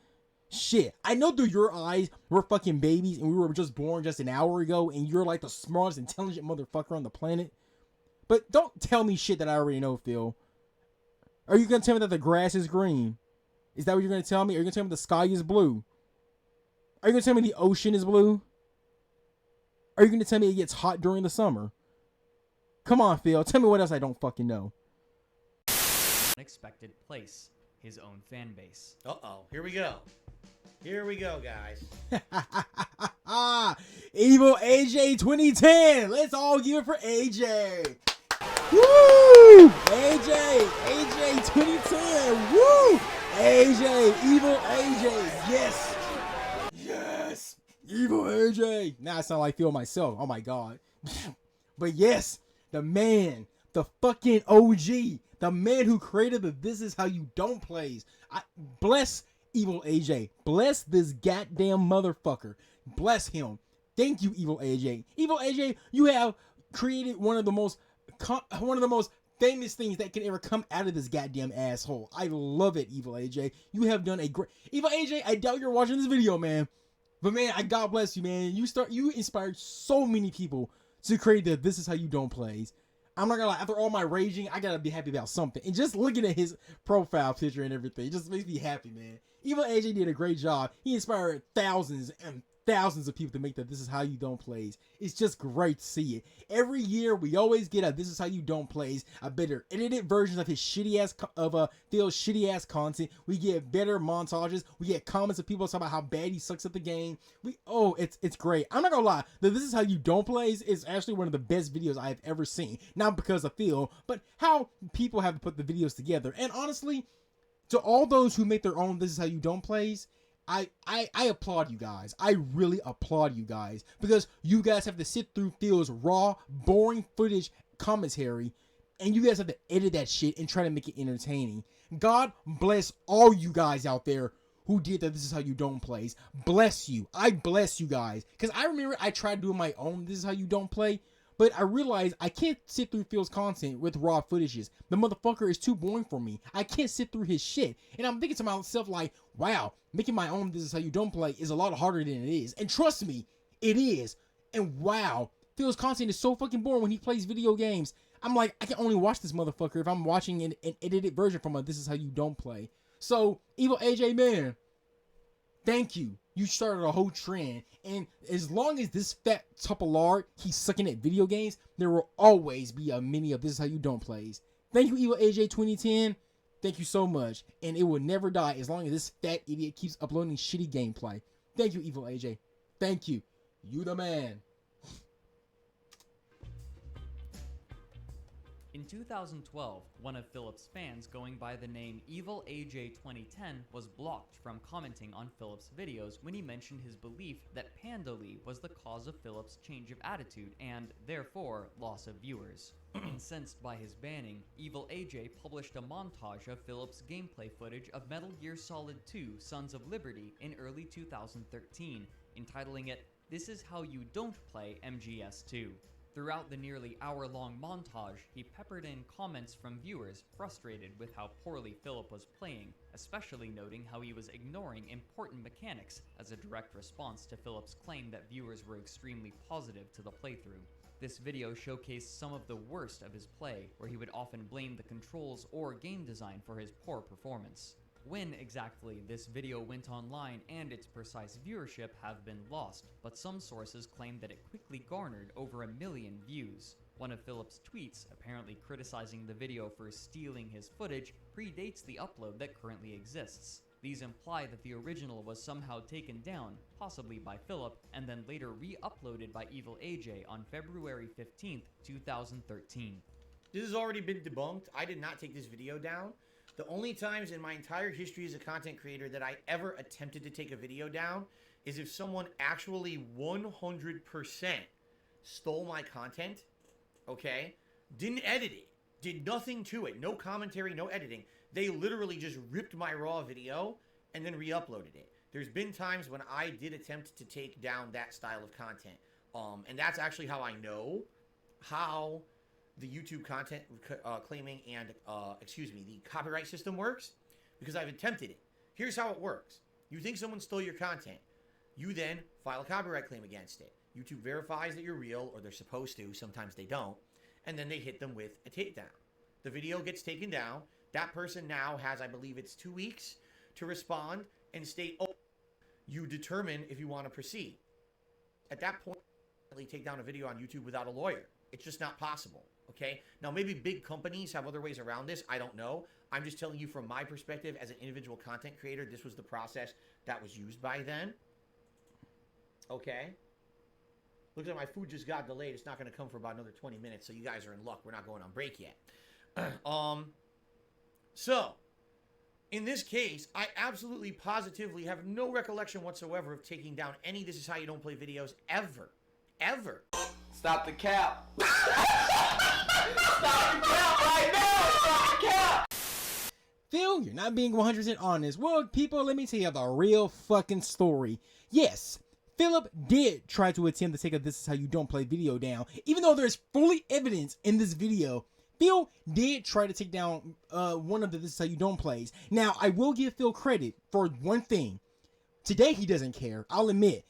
Shit, I know through your eyes we're fucking babies and we were just born just an hour ago and you're like the smartest, intelligent motherfucker on the planet. But don't tell me shit that I already know, Phil. Are you gonna tell me that the grass is green? Is that what you're gonna tell me? Are you gonna tell me the sky is blue? Are you gonna tell me the ocean is blue? Are you gonna tell me it gets hot during the summer? Come on, Phil. Tell me what else I don't fucking know. Unexpected place. His own fan base. Uh-oh. Here we go. Here we go, guys. Evil AJ 2010. Let's all give it for AJ. Woo! AJ 2010. Woo! AJ, evil AJ. Yes. Yes. Evil AJ. Now I sound like Phil myself. Oh my god. But yes, the man, the fucking OG, the man who created the This Is How You Don't plays. Bless Evil AJ. Bless this goddamn motherfucker. Bless him. Thank you, Evil AJ. Evil AJ, you have created one of the most famous things that can ever come out of this goddamn asshole. I love it, Evil AJ. You have done a great... Evil AJ, I doubt you're watching this video, man. But man, God bless you, man. You inspired so many people to create the This Is How You Don't plays. I'm not gonna lie, after all my raging, I gotta be happy about something. And just looking at his profile picture and everything, it just makes me happy, man. Evil AJ did a great job. He inspired thousands and thousands of people to make the This Is How You Don't plays. It's just great to see it. Every year we always get a This Is How You Don't plays, a better edited version of his shitty ass Phil's shitty ass content. We get better montages. We get comments of people talking about how bad he sucks at the game. It's great. I'm not gonna lie, the This Is How You Don't plays is actually one of the best videos I have ever seen. Not because of Phil, but how people have put the videos together. And honestly, to all those who make their own This Is How You Don't plays, I applaud you guys. I really applaud you guys, because you guys have to sit through Phil's raw, boring footage commentary, and you guys have to edit that shit and try to make it entertaining. God bless all you guys out there who did that This Is How You Don't plays. Bless you. I bless you guys, because I remember I tried doing my own This Is How You Don't play, but I realized I can't sit through Phil's content with raw footages. The motherfucker is too boring for me. I can't sit through his shit. And I'm thinking to myself like, wow, making my own This Is How You Don't play is a lot harder than it is. And trust me, it is. And wow, Phil's content is so fucking boring when he plays video games. I'm like, I can only watch this motherfucker if I'm watching an edited version from a This Is How You Don't play. So, Evil AJ, man, thank you. You started a whole trend, and as long as this fat tupalard keeps sucking at video games, there will always be a mini of This Is How You Don't plays. Thank you, Evil AJ 2010. Thank you so much, and it will never die as long as this fat idiot keeps uploading shitty gameplay. Thank you, Evil AJ. Thank you. You the man. In 2012, one of Philip's fans going by the name Evil AJ 2010 was blocked from commenting on Philip's videos when he mentioned his belief that Pandoli was the cause of Philip's change of attitude and, therefore, loss of viewers. Incensed by his banning, Evil AJ published a montage of Philip's gameplay footage of Metal Gear Solid 2 Sons of Liberty in early 2013, entitling it, "This Is How You Don't Play MGS2. Throughout the nearly hour-long montage, he peppered in comments from viewers frustrated with how poorly Philip was playing, especially noting how he was ignoring important mechanics as a direct response to Philip's claim that viewers were extremely positive to the playthrough. This video showcased some of the worst of his play, where he would often blame the controls or game design for his poor performance. When exactly this video went online and its precise viewership have been lost, but some sources claim that it quickly garnered over 1 million views. One of Philip's tweets, apparently criticizing the video for stealing his footage, predates the upload that currently exists. These imply that the original was somehow taken down, possibly by Philip, and then later re-uploaded by Evil AJ on February 15th, 2013. This has already been debunked. I did not take this video down. The only times in my entire history as a content creator that I ever attempted to take a video down is if someone actually 100% stole my content, okay? Didn't edit it, did nothing to it, no commentary, no editing. They literally just ripped my raw video and then re-uploaded it. There's been times when I did attempt to take down that style of content. And that's actually how I know how the YouTube content claiming and, the copyright system works, because I've attempted it. Here's how it works. You think someone stole your content. You then file a copyright claim against it. YouTube verifies that you're real, or they're supposed to. Sometimes they don't. And then they hit them with a takedown. The video gets taken down. That person now has, I believe it's 2 weeks to respond and state, oh, you determine if you want to proceed. At that point, take down a video on YouTube without a lawyer. It's just not possible. Okay? Now, maybe big companies have other ways around this. I don't know. I'm just telling you from my perspective as an individual content creator, this was the process that was used by then. Okay? Looks like my food just got delayed. It's not going to come for about another 20 minutes, so you guys are in luck. We're not going on break yet. So, in this case, I absolutely positively have no recollection whatsoever of taking down any This Is How You Don't Play videos ever. Ever. Stop the cap. Stop the cap right now. Stop the cap. Phil, you're not being 100% honest. Well, people, let me tell you the real fucking story. Yes, Philip did try to attempt to take a This Is How You Don't Play video down. Even though there's fully evidence in this video, Phil did try to take down one of the This Is How You Don't Plays. Now, I will give Phil credit for one thing. Today, he doesn't care. I'll admit.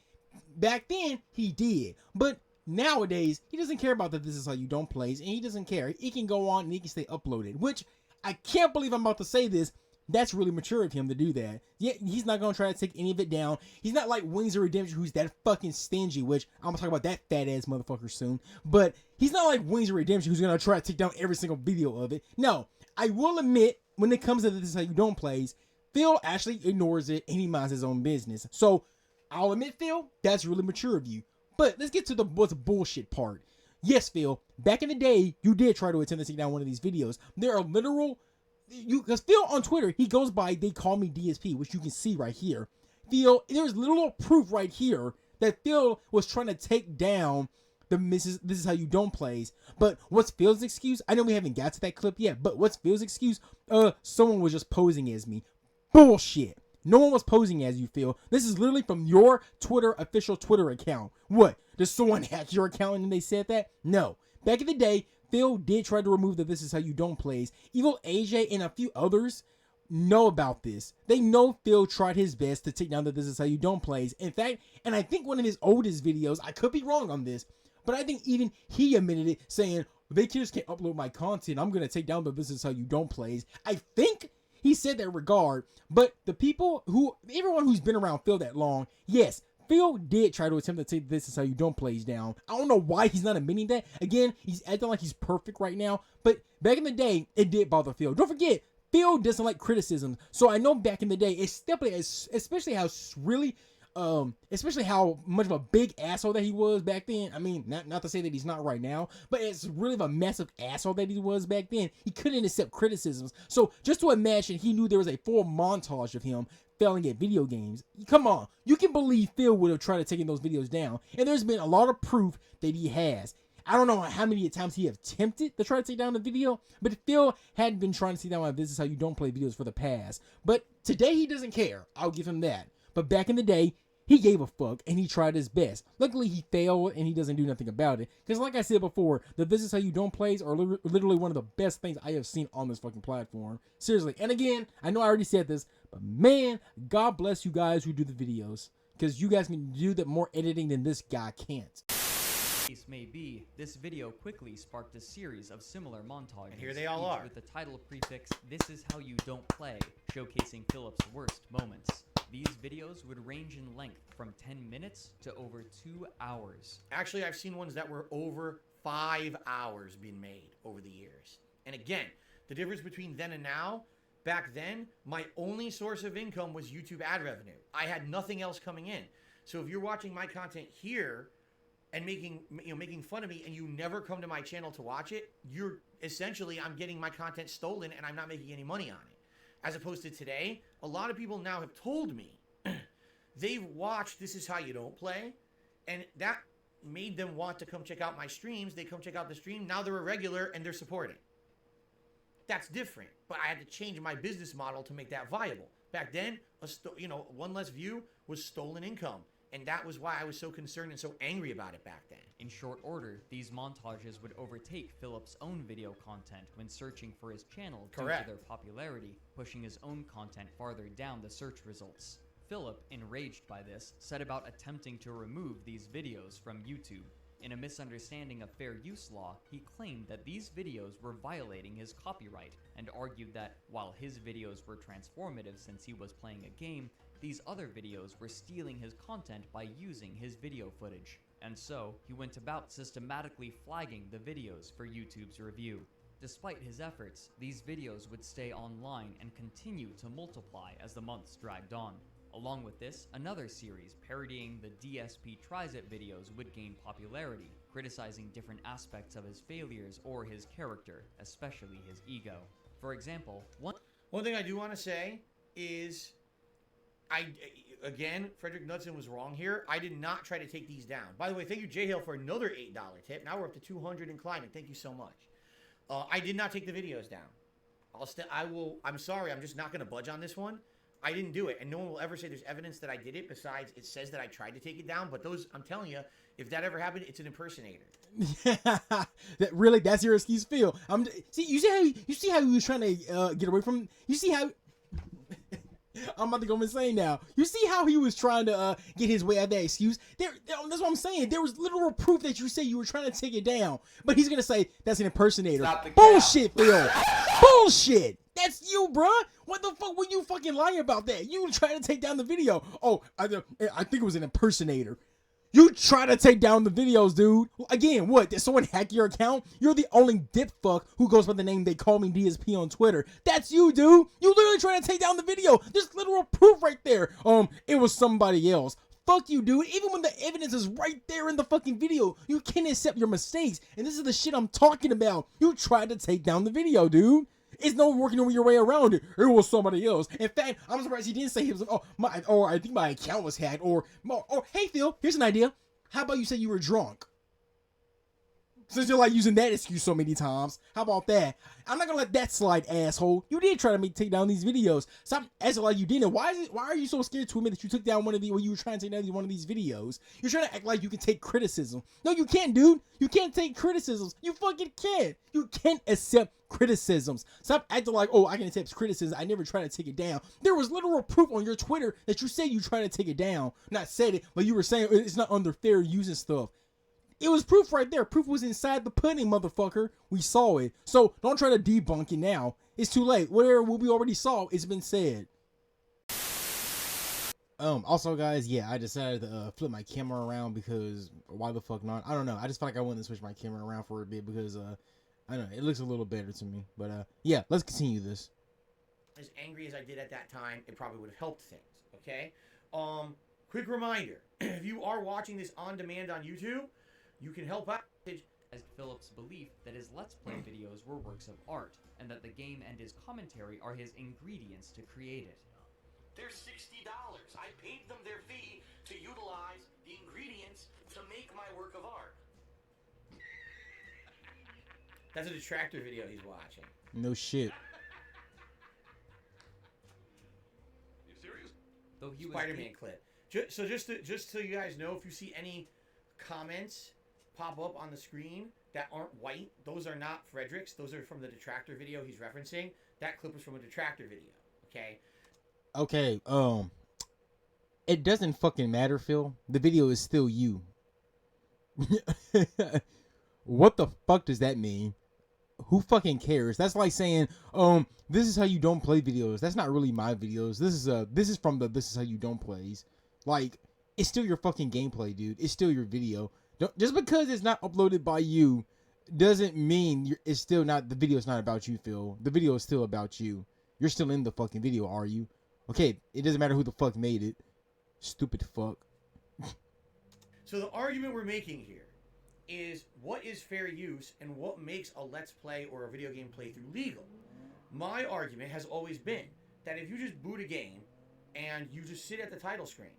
Back then, he did. But nowadays, he doesn't care about the This Is How You Don't Plays, and he doesn't care. It can go on and it can stay uploaded, which I can't believe I'm about to say this. That's really mature of him to do that. Yeah, he's not going to try to take any of it down. He's not like Wings of Redemption, who's that fucking stingy, which I'm going to talk about that fat ass motherfucker soon. But he's not like Wings of Redemption, who's going to try to take down every single video of it. No, I will admit, when it comes to This Is How You Don't Plays, Phil actually ignores it and he minds his own business. So I'll admit, Phil, that's really mature of you. But let's get to the what's bullshit part. Yes, Phil, back in the day, you did try to attempt to take down one of these videos. There are literal... because Phil on Twitter, he goes by They Call Me DSP, which you can see right here. Phil, there's literal proof right here that Phil was trying to take down the This Is How You Don't Plays. But what's Phil's excuse? I know we haven't got to that clip yet, but what's Phil's excuse? Someone was just posing as me. Bullshit. No one was posing as you, Phil. This is literally from your Twitter official Twitter account. What? Did someone hack your account and they said that? No. Back in the day, Phil did try to remove the This Is How You Don't Plays. Evil AJ and a few others know about this. They know Phil tried his best to take down the This Is How You Don't Plays. In fact, and I think one of his oldest videos, I could be wrong on this, but I think even he admitted it, saying, they just can't upload my content. I'm going to take down the This Is How You Don't Plays. I think he said that regard, but the people everyone who's been around Phil that long, yes, Phil did try to attempt to take This Is How You Don't Plays down. I don't know why he's not admitting that. Again, he's acting like he's perfect right now. But back in the day, it did bother Phil. Don't forget, Phil doesn't like criticism. So I know back in the day, especially how much of a big asshole that he was back then. I mean, not to say that he's not right now, but it's really of a massive asshole that he was back then. He couldn't accept criticisms. So just to imagine, he knew there was a full montage of him failing at video games. Come on, you can believe Phil would have tried to take those videos down, and there's been a lot of proof that he has. I don't know how many times he have attempted to try to take down the video, but Phil had been trying to take down my This Is How You Don't Play videos for the past. But today he doesn't care. I'll give him that. But back in the day, he gave a fuck and he tried his best. Luckily, he failed and he doesn't do nothing about it. Because like I said before, the This Is How You Don't Plays are literally one of the best things I have seen on this fucking platform. Seriously. And again, I know I already said this, but man, God bless you guys who do the videos. Because you guys can do that more editing than this guy can't. Case may be, this video quickly sparked a series of similar montages. And here they all each are. with the title prefix, This Is How You Don't Play, showcasing Philip's worst moments. These videos would range in length from 10 minutes to over 2 hours. Actually, I've seen ones that were over 5 hours being made over the years. And again, the difference between then and now, back then, my only source of income was YouTube ad revenue. I had nothing else coming in. So if you're watching my content here and making fun of me and you never come to my channel to watch it, you're essentially, I'm getting my content stolen and I'm not making any money on it. As opposed to today, a lot of people now have told me they've watched This Is How You Don't Play, and that made them want to come check out my streams. They come check out the stream. Now they're a regular and they're supporting. That's different, but I had to change my business model to make that viable. Back then, one less view was stolen income, and that was why I was so concerned and so angry about it back then. In short order, these montages would overtake Philip's own video content when searching for his channel due to their popularity, pushing his own content farther down the search results. Philip, enraged by this, set about attempting to remove these videos from YouTube. In a misunderstanding of fair use law, he claimed that these videos were violating his copyright, and argued that, while his videos were transformative since he was playing a game, these other videos were stealing his content by using his video footage. And so, he went about systematically flagging the videos for YouTube's review. Despite his efforts, these videos would stay online and continue to multiply as the months dragged on. Along with this, another series parodying the DSP Tries It videos would gain popularity, criticizing different aspects of his failures or his character, especially his ego. For example, one thing I do want to say is again, Frederick Knudsen was wrong here. I did not try to take these down. By the way, thank you, J Hale, for another $8 tip. Now we're up to 200 and climbing. Thank you so much. I did not take the videos down. I'm sorry. I'm just not going to budge on this one. I didn't do it, and no one will ever say there's evidence that I did it. Besides, it says that I tried to take it down. But those, I'm telling you, if that ever happened, it's an impersonator. That's your excuse, Phil. You see how he was trying to get away from. You see how. I'm about to go insane now. You see how he was trying to get his way out of that excuse? That's what I'm saying. There was literal proof that you said you were trying to take it down. But he's going to say that's an impersonator. Bullshit, Phil. Bullshit. That's you, bruh. What the fuck were you fucking lying about that? You trying to take down the video. Oh, I think it was an impersonator. You try to take down the videos, dude. Again, what? Did someone hack your account? You're the only dip fuck who goes by the name They Call Me DSP on Twitter. That's you, dude. You literally trying to take down the video. There's literal proof right there. It was somebody else. Fuck you, dude. Even when the evidence is right there in the fucking video, you can't accept your mistakes. And this is the shit I'm talking about. You tried to take down the video, dude. It's no working your way around it. It was somebody else. In fact, I'm surprised he didn't say he was like, or I think my account was hacked, or hey Phil, here's an idea. How about you say you were drunk? Since you're like using that excuse so many times, how about that? I'm not gonna let that slide, asshole. You did try to take down these videos. Stop acting like you didn't. Why are you so scared to admit that you took down when you were trying to take down one of these videos? You're trying to act like you can take criticism. No, you can't, dude. You can't take criticisms. You fucking can't. You can't accept criticisms. Stop acting like, oh, I can accept criticism. I never tried to take it down. There was literal proof on your Twitter that you said you tried to take it down. Not said it, but you were saying it's not under fair use and stuff. It was proof right there. Proof was inside the pudding, motherfucker. We saw it. So don't try to debunk it now. It's too late. Whatever we already saw, it's been said. Also, guys, yeah, I decided to flip my camera around because why the fuck not? I don't know. I just felt like I wanted to switch my camera around for a bit because I don't know. It looks a little better to me. But yeah, let's continue this. As angry as I did at that time, it probably would have helped things. Okay. Quick reminder: if you are watching this on demand on YouTube, you can help out. As Philip's belief that his Let's Play videos were works of art, and that the game and his commentary are his ingredients to create it. They're $60. I paid them their fee to utilize the ingredients to make my work of art. That's a detractor video he's watching. No shit. You serious? Though he Spider-Man clip. Just so you guys know, if you see any comments pop up on the screen that aren't white, those are not Frederick's. Those are from the detractor video he's referencing. That clip was from a detractor video. Okay. Okay. It doesn't fucking matter, Phil. The video is still you. What the fuck does that mean? Who fucking cares? That's like saying, this is how you don't play videos. That's not really my videos. This is from the This Is How You Don't Plays. Like, it's still your fucking gameplay, dude. It's still your video. Just because it's not uploaded by you doesn't mean it's still not, the video is not about you, Phil. The video is still about you. You're still in the fucking video, are you? Okay, it doesn't matter who the fuck made it. Stupid fuck. So the argument we're making here is what is fair use and what makes a Let's Play or a video game playthrough legal. My argument has always been that if you just boot a game and you just sit at the title screen,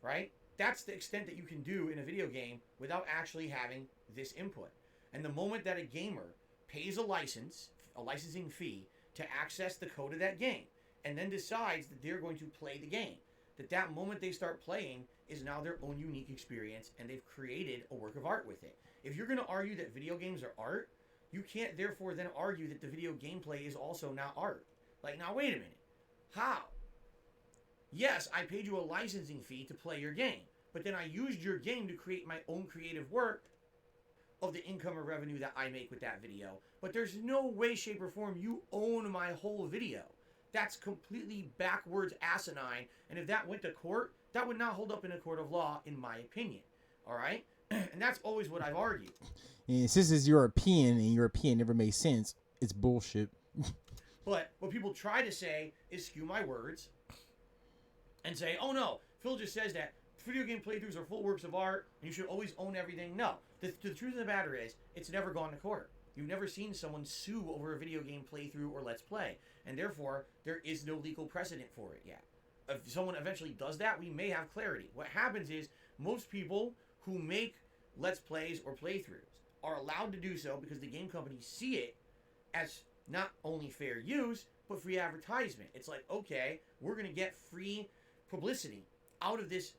right? That's the extent that you can do in a video game without actually having this input. And the moment that a gamer pays a licensing fee to access the code of that game, and then decides that they're going to play the game, that moment they start playing is now their own unique experience, and they've created a work of art with it. If you're going to argue that video games are art, you can't therefore then argue that the video gameplay is also not art. Like, now wait a minute. How? Yes, I paid you a licensing fee to play your game, but then I used your game to create my own creative work of the income or revenue that I make with that video. But there's no way, shape, or form you own my whole video. That's completely backwards asinine, and if that went to court, that would not hold up in a court of law, in my opinion. All right? And that's always what I've argued. And since it's European, and European never made sense, it's bullshit. But what people try to say is skew my words and say, oh no, Phil just says that video game playthroughs are full works of art, and you should always own everything. No. The truth of the matter is, it's never gone to court. You've never seen someone sue over a video game playthrough or Let's Play, and therefore, there is no legal precedent for it yet. if someone eventually does that, we may have clarity. What happens is most people who make Let's Plays or playthroughs are allowed to do so because the game companies see it as not only fair use, but free advertisement. It's like, okay, we're going to get free publicity out of this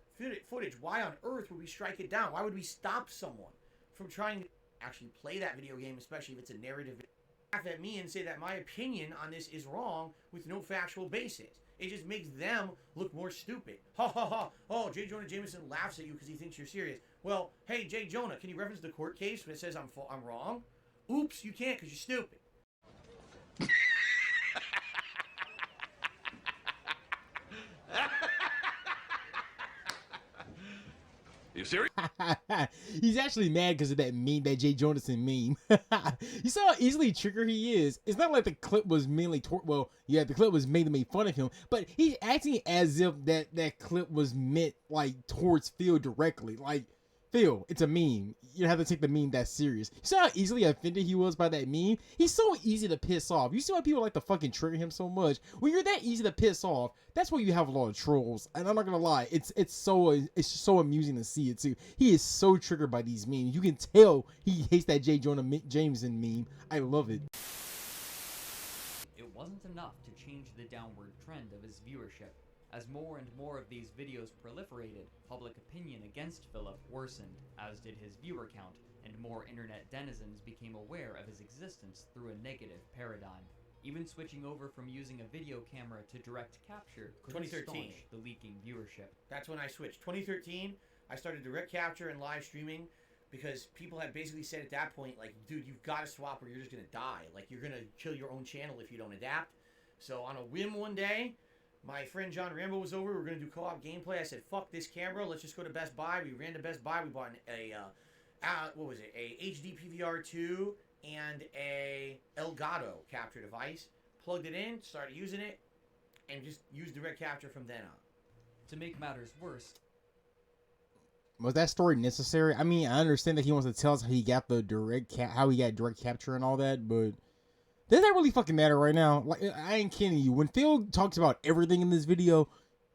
footage. Why on earth would we strike it down? Why would we stop someone from trying to actually play that video game, especially if it's a narrative? Laugh at me and say that my opinion on this is wrong with no factual basis. It just makes them look more stupid. Ha ha ha. Oh, J. Jonah Jameson laughs at you because he thinks you're serious. Well, hey, J. Jonah, can you reference the court case when it says I'm wrong? Oops, you can't because you're stupid. You serious? He's actually mad because of that meme, that Jay Jonathan meme. You saw how easily trigger he is. It's not like the clip was mainly the clip was made to make fun of him, but he's acting as if that clip was meant like towards Phil directly. Like, Phil, it's a meme. You have to take the meme that serious. You saw how easily offended he was by that meme? He's so easy to piss off. You see why people like to fucking trigger him so much? When you're that easy to piss off, that's why you have a lot of trolls. And I'm not gonna lie, it's so amusing to see it too. He is so triggered by these memes. You can tell he hates that J. Jonah Jameson meme. I love it. It wasn't enough to change the downward trend of his viewership. As more and more of these videos proliferated, public opinion against Philip worsened, as did his viewer count, and more internet denizens became aware of his existence through a negative paradigm. Even switching over from using a video camera to direct capture could staunch the leaking viewership. That's when I switched. 2013, I started direct capture and live streaming because people had basically said at that point, like, dude, you've got to swap or you're just going to die. Like, you're going to kill your own channel if you don't adapt. So on a whim one day, my friend John Rambo was over. We were going to do co-op gameplay. I said, fuck this camera. Let's just go to Best Buy. We ran to Best Buy. We bought a HD PVR 2 and a Elgato capture device. Plugged it in, started using it, and just used direct capture from then on. To make matters worse, was that story necessary? I mean, I understand that he wants to tell us how he got the how he got direct capture and all that, but does that really fucking matter right now? Like, I ain't kidding you. When Phil talks about everything in this video,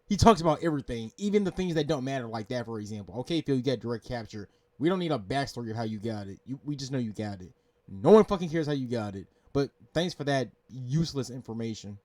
he talks about everything, even the things that don't matter, like that, for example. Okay, Phil, you got direct capture. We don't need a backstory of how you got it. We just know you got it. No one fucking cares how you got it. But thanks for that useless information.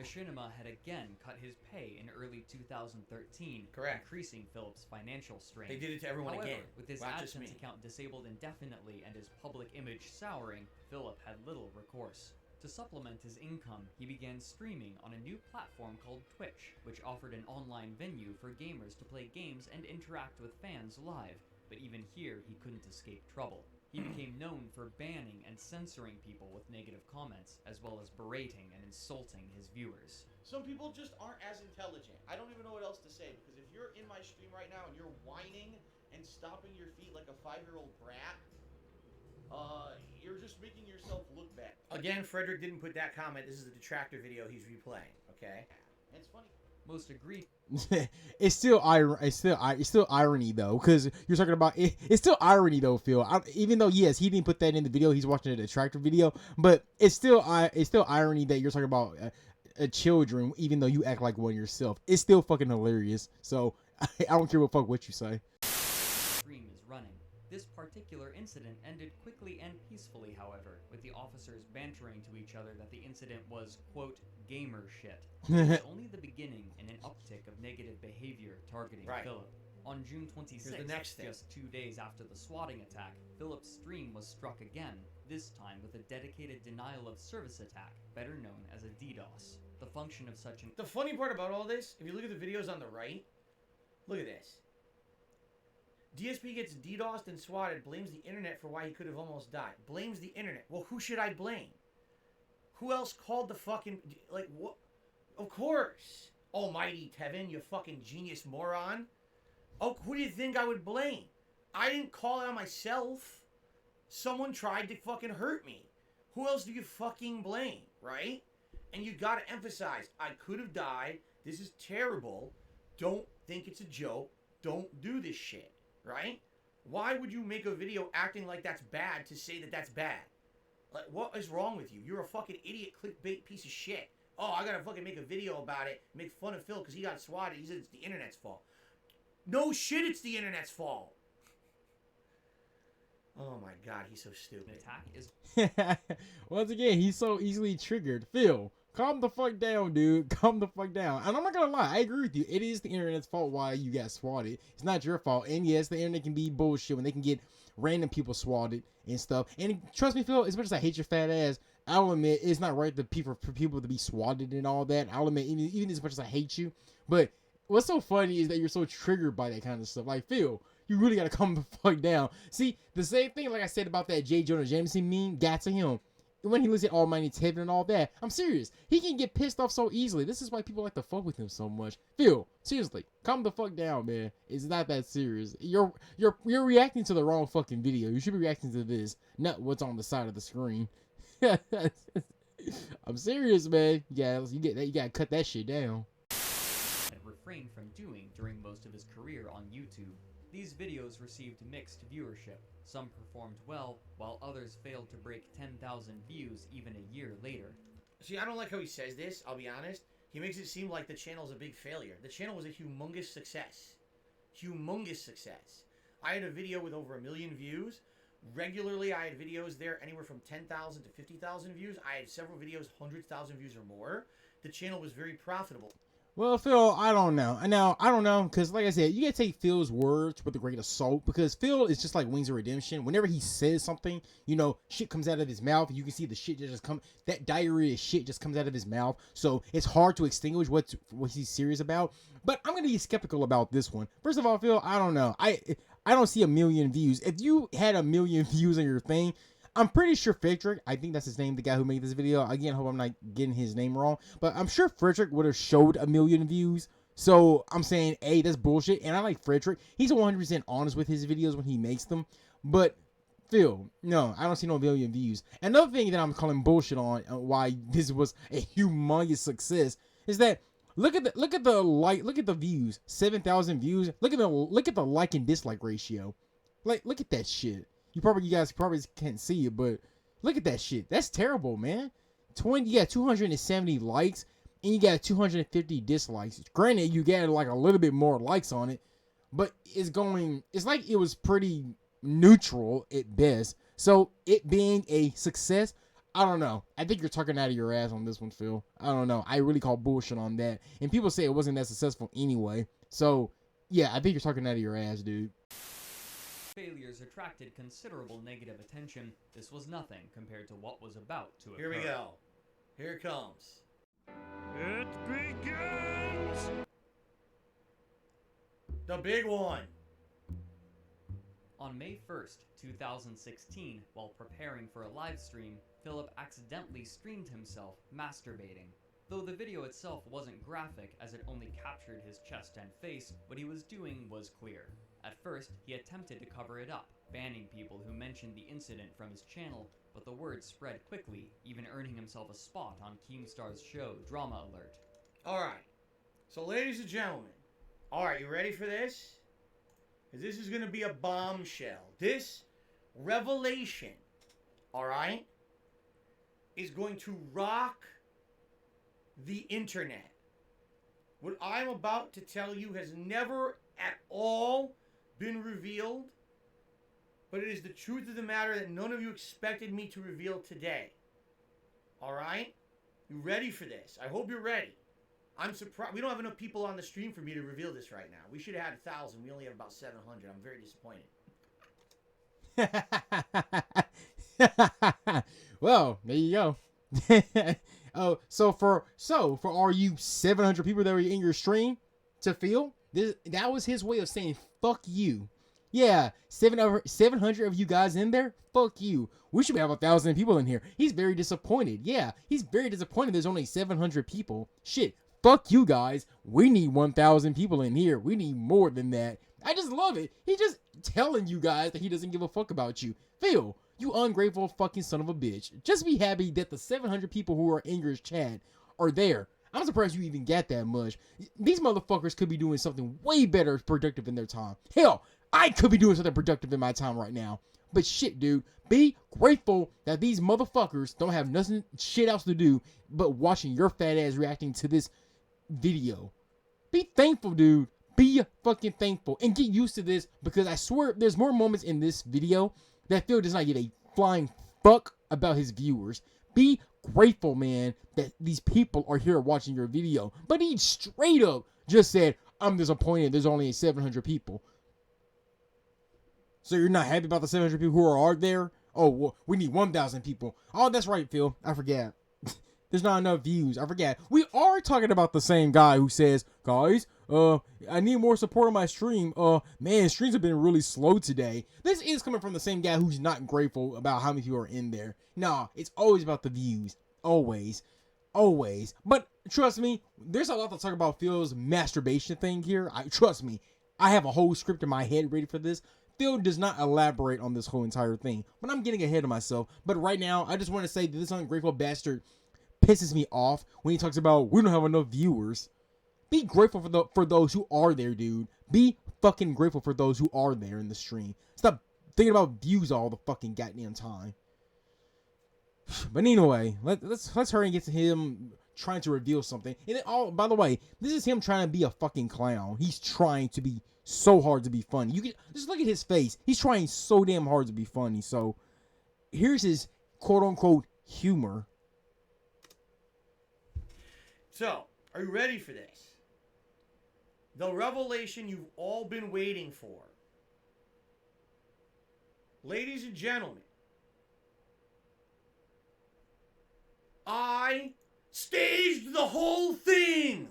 Machinima had again cut his pay in early 2013, Correct. increasing Philip's financial strain. They did it to everyone However, again. with his Not just AdSense me. account disabled indefinitely and his public image souring, Philip had little recourse. To supplement his income, he began streaming on a new platform called Twitch, which offered an online venue for gamers to play games and interact with fans live. But even here, he couldn't escape trouble. He became known for banning and censoring people with negative comments, as well as berating and insulting his viewers. Some people just aren't as intelligent. I don't even know what else to say, because if you're in my stream right now and you're whining and stomping your feet like a 5-year-old brat, you're just making yourself look bad. Again, Frederick didn't put that comment. This is a detractor video he's replaying, okay? And it's funny. Most agreed. It's still irony though, because you're talking about it. It's still irony though, Phil. Even though yes, he didn't put that in the video, he's watching a detractor video, but it's still irony that you're talking about children, even though you act like one yourself. It's still fucking hilarious. So I don't care what you say. Stream is running. This particular incident ended quickly and peacefully, however, with the officers bantering to each other that the incident was, quote, gamer shit. It was only the beginning in an uptick of negative behavior targeting Philip. On June 26th, just 2 days after the swatting attack, Philip's stream was struck again, this time with a dedicated denial of service attack, better known as a DDoS. The function of such an... The funny part about all this, if you look at the videos on the right, look at this. DSP gets DDoSed and swatted, blames the internet for why he could have almost died. Blames the internet. Well, who should I blame? Who else called the fucking... Like, what? Of course. Almighty Tevin, you fucking genius moron. Oh, who do you think I would blame? I didn't call it on myself. Someone tried to fucking hurt me. Who else do you fucking blame, right? And you gotta emphasize, I could have died. This is terrible. Don't think it's a joke. Don't do this shit. Right? Why would you make a video acting like that's bad to say that that's bad? Like, what is wrong with you? You're a fucking idiot clickbait piece of shit. oh, I gotta fucking make a video about it, make fun of Phil because he got swatted. He said it's the internet's fault. No shit, it's the internet's fault. Oh my god, he's so stupid. Attack is Once again, he's so easily triggered. Phil, calm the fuck down, dude. Calm the fuck down. And I'm not gonna lie, I agree with you. It is the internet's fault why you got swatted. It's not your fault. And yes, the internet can be bullshit when they can get random people swatted and stuff. And trust me, Phil, as much as I hate your fat ass, I'll admit it's not right for people to be swatted and all that. I'll admit, even as much as I hate you. But what's so funny is that you're so triggered by that kind of stuff. Like, Phil, you really gotta calm the fuck down. See, the same thing like I said about that J. Jonah Jameson meme got to him. When he looks at Almighty's heaven and all that, I'm serious. He can get pissed off so easily. This is why people like to fuck with him so much. Phil, seriously, calm the fuck down, man. It's not that serious. You're reacting to the wrong fucking video. You should be reacting to this, not what's on the side of the screen. I'm serious, man. Yeah, you gotta cut that shit down. had refrained from doing during most of his career on YouTube. These videos received mixed viewership. Some performed well, while others failed to break 10,000 views even a year later. See, I don't like how he says this, I'll be honest. He makes it seem like the channel's a big failure. The channel was a humongous success. Humongous success. I had a video with over 1 million views. Regularly, I had videos there anywhere from 10,000 to 50,000 views. I had several videos, 100,000 views or more. The channel was very profitable. Well, Phil, I don't know. Now, I don't know, because like I said, you gotta take Phil's words with a grain of salt, because Phil is just like Wings of Redemption. Whenever he says something, you know, shit comes out of his mouth. You can see the shit just come, that diarrhea shit just comes out of his mouth. So it's hard to extinguish what he's serious about. But I'm gonna be skeptical about this one. First of all, Phil, I don't know. I don't see 1 million views. If you had 1 million views on your thing, I'm pretty sure Frederick, I think that's his name, the guy who made this video. Again, I hope I'm not getting his name wrong. But I'm sure Frederick would have showed 1 million views. So I'm saying, hey, that's bullshit. And I like Frederick. He's 100% honest with his videos when he makes them. But Phil, no, I don't see no 1 million views. Another thing that I'm calling bullshit on why this was a humongous success is that look at the views, 7,000 views. Look at the like and dislike ratio. Like, look at that shit. You guys probably can't see it, but look at that shit. That's terrible, man. You got 270 likes and you got 250 dislikes. Granted, you got like a little bit more likes on it, but it's like it was pretty neutral at best. So it being a success, I don't know. I think you're talking out of your ass on this one, Phil. I don't know. I really call bullshit on that. And people say it wasn't that successful anyway. So yeah, I think you're talking out of your ass, dude. Failures attracted considerable negative attention. This was nothing compared to what was about to occur. Here we go. Here it comes. It begins! The big one. On May 1st, 2016, while preparing for a live stream, Philip accidentally streamed himself masturbating. Though the video itself wasn't graphic as it only captured his chest and face, what he was doing was clear. At first, he attempted to cover it up, banning people who mentioned the incident from his channel, but the word spread quickly, even earning himself a spot on Keemstar's show Drama Alert. Alright. So, ladies and gentlemen. Alright, you ready for this? Because this is going to be a bombshell. This revelation, alright, is going to rock the internet. What I'm about to tell you has never at all been revealed, but it is the truth of the matter that none of you expected me to reveal today. Alright? You ready for this? I hope you're ready. I'm surprised. We don't have enough people on the stream for me to reveal this right now. We should have had 1,000. We only have about 700. I'm very disappointed. Well, there you go. Oh, so for all you 700 people that were in your stream to feel, that was his way of saying fuck you. Yeah, 700 of you guys in there, fuck you. We should have 1,000 people in here. He's very disappointed. Yeah, he's very disappointed there's only 700 people. Shit, fuck you guys. We need 1,000 people in here. We need more than that. I just love it. He's just telling you guys that he doesn't give a fuck about you. Phil, you ungrateful fucking son of a bitch. Just be happy that the 700 people who are in your chat are there. I'm surprised you even got that much. These motherfuckers could be doing something way better productive in their time. Hell, I could be doing something productive in my time right now. But shit, dude, be grateful that these motherfuckers don't have nothing shit else to do but watching your fat ass reacting to this video. Be thankful, dude. Be fucking thankful and get used to this, because I swear there's more moments in this video that Phil does not give a flying fuck about his viewers. Be grateful, man, that these people are here watching your video. But he straight up just said, I'm disappointed there's only 700 people. So you're not happy about the 700 people who are there? Oh, well, we need 1,000 people. Oh, that's right, Phil. I forget. There's not enough views. I forget. We are talking about the same guy who says, guys, I need more support on my stream. Man, streams have been really slow today. This is coming from the same guy who's not grateful about how many people are in there. Nah, it's always about the views. Always. Always. But trust me, there's a lot to talk about Phil's masturbation thing here. Trust me, I have a whole script in my head ready for this. Phil does not elaborate on this whole entire thing, but I'm getting ahead of myself. But right now, I just want to say that this ungrateful bastard pisses me off when he talks about we don't have enough viewers. Be grateful for those who are there, dude. Be fucking grateful for those who are there in the stream. Stop thinking about views all the fucking goddamn time. But anyway, let's hurry and get to him trying to reveal something. And then, by the way, this is him trying to be a fucking clown. He's trying to be so hard to be funny. You can just look at his face. He's trying so damn hard to be funny. So here's his quote unquote humor. So, are you ready for this? The revelation you've all been waiting for. Ladies and gentlemen, I staged the whole thing!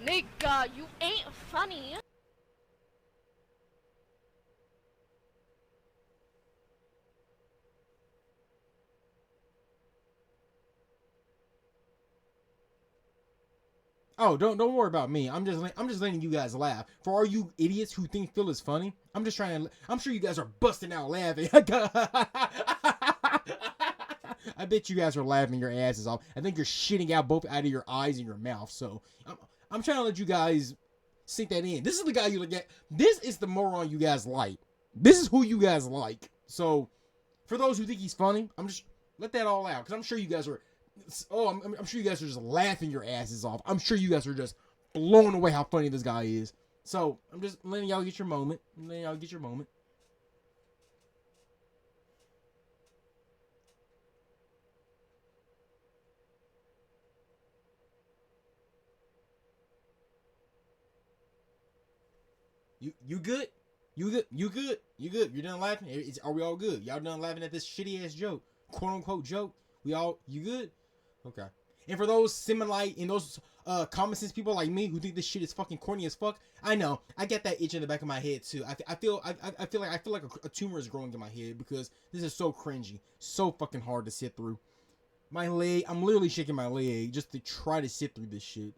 Nigga, you ain't funny. Oh, don't worry about me. I'm just letting you guys laugh. For all you idiots who think Phil is funny, I'm sure you guys are busting out laughing. I bet you guys are laughing your asses off. I think you're shitting out both out of your eyes and your mouth. So I'm trying to let you guys sink that in. This is the guy you look at. This is the moron you guys like. This is who you guys like. So for those who think he's funny, I'm just let that all out, because I'm sure you guys are. I'm sure you guys are just laughing your asses off. I'm sure you guys are just blown away how funny this guy is. So I'm just letting y'all get your moment. You good? You good? You're done laughing? Are we all good? Y'all done laughing at this shitty ass joke? Quote unquote joke? You good? Okay. And for those Similite and those common sense people like me who think this shit is fucking corny as fuck, I know. I get that itch in the back of my head too. I feel like a tumor is growing in my head because this is so cringy, so fucking hard to sit through. My leg, I'm literally shaking my leg just to try to sit through this shit.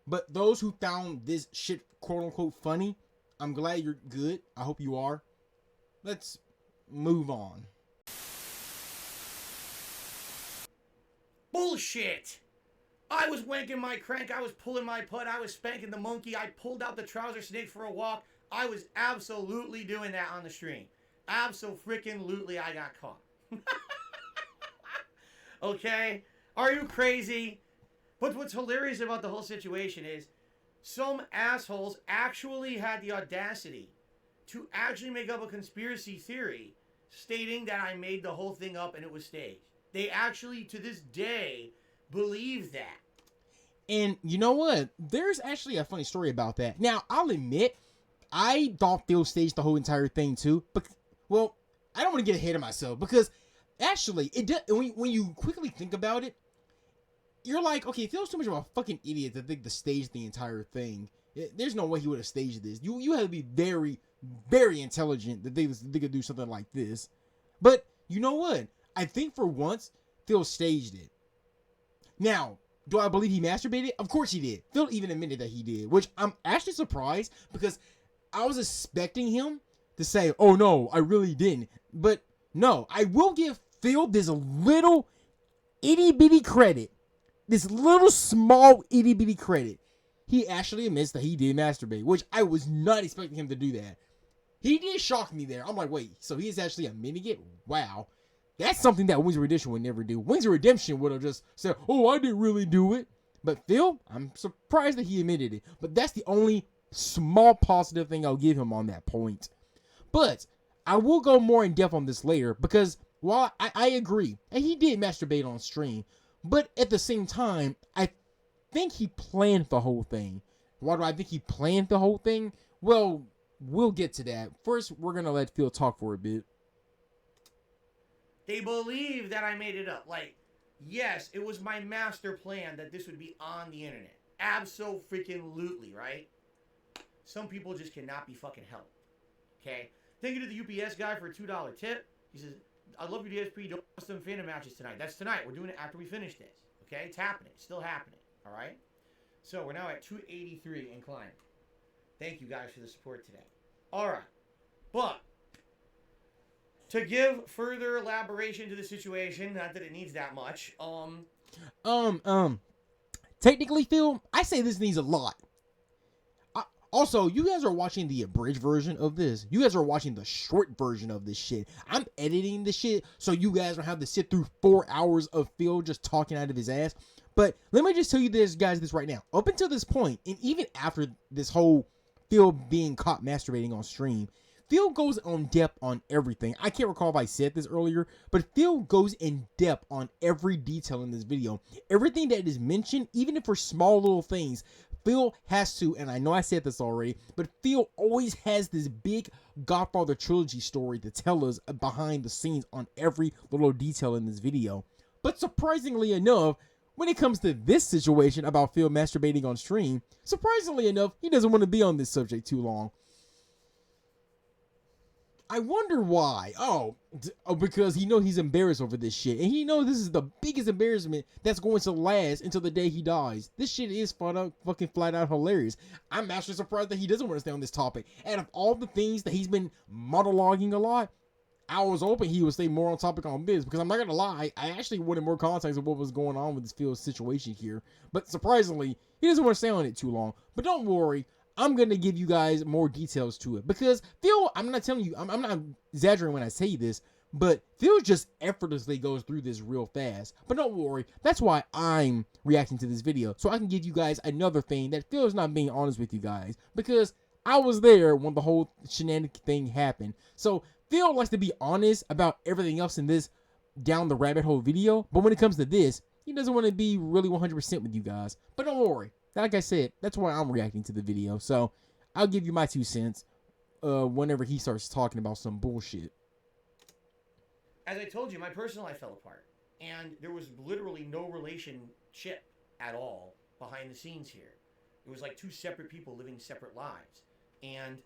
But those who found this shit quote unquote funny, I'm glad you're good. I hope you are. Let's move on. Bullshit! I was wanking my crank, I was pulling my putt, I was spanking the monkey, I pulled out the trouser snake for a walk. I was absolutely doing that on the stream. Abso-freaking-lutely, I got caught. Okay? Are you crazy? But what's hilarious about the whole situation is some assholes actually had the audacity to actually make up a conspiracy theory stating that I made the whole thing up and it was staged. They actually, to this day, believe that. And you know what? There's actually a funny story about that. Now, I'll admit, I thought Phil staged the whole entire thing too. But, well, I don't want to get ahead of myself because actually, it does, when you quickly think about it, you're like, okay, Phil's too much of a fucking idiot to think to stage the entire thing. There's no way he would have staged this. You have to be very, very intelligent that they could do something like this. But you know what? I think for once, Phil staged it. Now, do I believe he masturbated? Of course he did. Phil even admitted that he did, which I'm actually surprised because I was expecting him to say, oh no, I really didn't. But no, I will give Phil this little itty bitty credit. This little small itty bitty credit. he actually admits that he did masturbate, which I was not expecting him to do that. He did shock me there. I'm like, wait, so he's actually admitting it? Wow. That's something that Wings of Redemption would never do. Wings of Redemption would have just said, oh, I didn't really do it. But Phil, I'm surprised that he admitted it. But that's the only small positive thing I'll give him on that point. But I will go more in depth on this later because while I agree, and he did masturbate on stream, but at the same time, I think he planned the whole thing. Why do I think he planned the whole thing? Well, we'll get to that. First, we're going to let Phil talk for a bit. They believe that I made it up. Like, yes, it was my master plan that this would be on the internet. Abso-freaking-lutely, right? Some people just cannot be fucking helped. Okay? Thank you to the UPS guy for a $2 tip. He says, I love your DSP. Don't do some Phantom matches tonight. That's tonight. We're doing it after we finish this. Okay? It's happening. It's still happening. All right? So, we're now at 283 and climbing. Thank you guys for the support today. All right. But to give further elaboration to the situation, not that it needs that much, technically, Phil, I say this needs a lot. Also, you guys are watching the abridged version of this. You guys are watching the short version of this shit. I'm editing this shit so you guys don't have to sit through 4 hours of Phil just talking out of his ass. But let me just tell you this, guys, this right now. Up until this point, and even after this whole Phil being caught masturbating on stream, Phil goes on depth on everything. I can't recall if I said this earlier, but Phil goes in depth on every detail in this video. Everything that is mentioned, even if for small little things, Phil has to, and I know I said this already, but Phil always has this big Godfather trilogy story to tell us behind the scenes on every little detail in this video. But surprisingly enough, when it comes to this situation about Phil masturbating on stream, surprisingly enough, he doesn't want to be on this subject too long. I wonder why. Oh, because he knows he's embarrassed over this shit. And he knows this is the biggest embarrassment that's going to last until the day he dies. This shit is fucking flat out hilarious. I'm actually surprised that he doesn't want to stay on this topic. And of all the things that he's been monologuing a lot, I was hoping he would stay more on topic on this. Because I'm not going to lie, I actually wanted more context of what was going on with this Phil situation here. But surprisingly, he doesn't want to stay on it too long. But don't worry. I'm going to give you guys more details to it. Because Phil, I'm not telling you, I'm not exaggerating when I say this, but Phil just effortlessly goes through this real fast. But don't worry, that's why I'm reacting to this video. So I can give you guys another thing that Phil's not being honest with you guys. Because I was there when the whole shenanigan thing happened. So Phil likes to be honest about everything else in this down the rabbit hole video. But when it comes to this, he doesn't want to be really 100% with you guys. But don't worry. Like I said, that's why I'm reacting to the video. So, I'll give you my 2 cents whenever he starts talking about some bullshit. As I told you, my personal life fell apart. And there was literally no relationship at all behind the scenes here. It was like 2 separate people living separate lives. And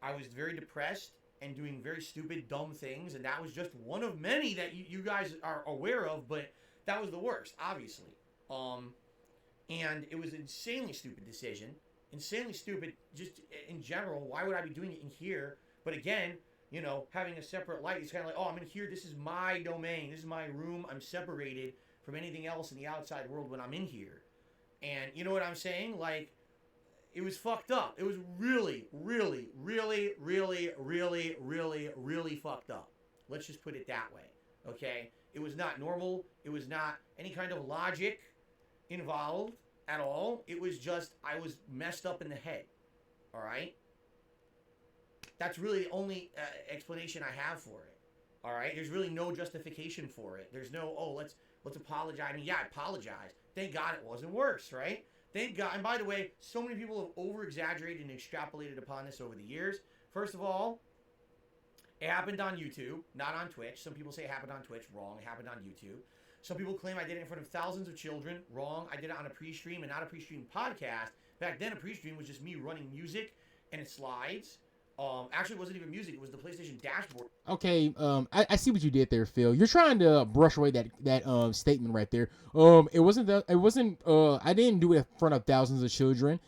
I was very depressed and doing very stupid, dumb things. And that was just one of many that you guys are aware of. But that was the worst, obviously. And it was an insanely stupid decision. Insanely stupid just in general. Why would I be doing it in here? But again, you know, having a separate light is kind of like, oh, I'm in here. This is my domain. This is my room. I'm separated from anything else in the outside world when I'm in here. And you know what I'm saying? Like, it was fucked up. It was really, really, really, really, really, really, really fucked up. Let's just put it that way. Okay? It was not normal. It was not any kind of logic involved at all. It was just I was messed up in the head. All right? That's really the only explanation I have for it. All right? There's really no justification for it. There's no, oh, let's apologize. I mean, yeah, I apologize. Thank God it wasn't worse, right? Thank God. And by the way, so many people have over-exaggerated and extrapolated upon this over the years. First of all, it happened on YouTube, not on Twitch. Some people say it happened on Twitch. Wrong. It happened on YouTube. Some people claim I did it in front of thousands of children. Wrong. I did it on a pre-stream and not a pre-stream podcast. Back then, a pre-stream was just me running music and it slides. Actually, it wasn't even music. It was the PlayStation dashboard. Okay, I see what you did there, Phil. You're trying to brush away that statement right there. I didn't do it in front of thousands of children.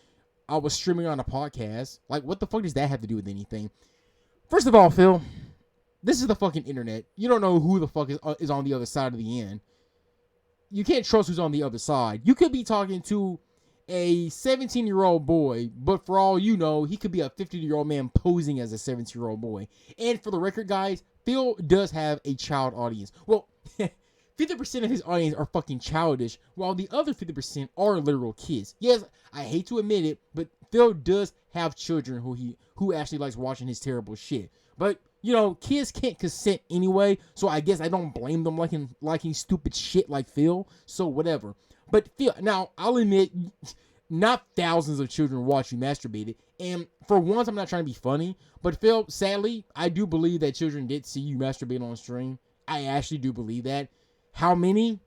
I was streaming on a podcast. Like, what the fuck does that have to do with anything? First of all, Phil, this is the fucking internet. You don't know who the fuck is on the other side of the end. You can't trust who's on the other side. You could be talking to a 17-year-old boy, but for all you know, he could be a 50-year-old man posing as a 17-year-old boy. And for the record, guys, Phil does have a child audience. Well, 50% of his audience are fucking childish, while the other 50% are literal kids. Yes, I hate to admit it, but Phil does have children who actually likes watching his terrible shit. But you know, kids can't consent anyway, so I guess I don't blame them liking stupid shit like Phil. So whatever. But Phil, now I'll admit, not thousands of children watch you masturbated, and for once, I'm not trying to be funny, but Phil, sadly, I do believe that children did see you masturbate on stream. I actually do believe that. How many?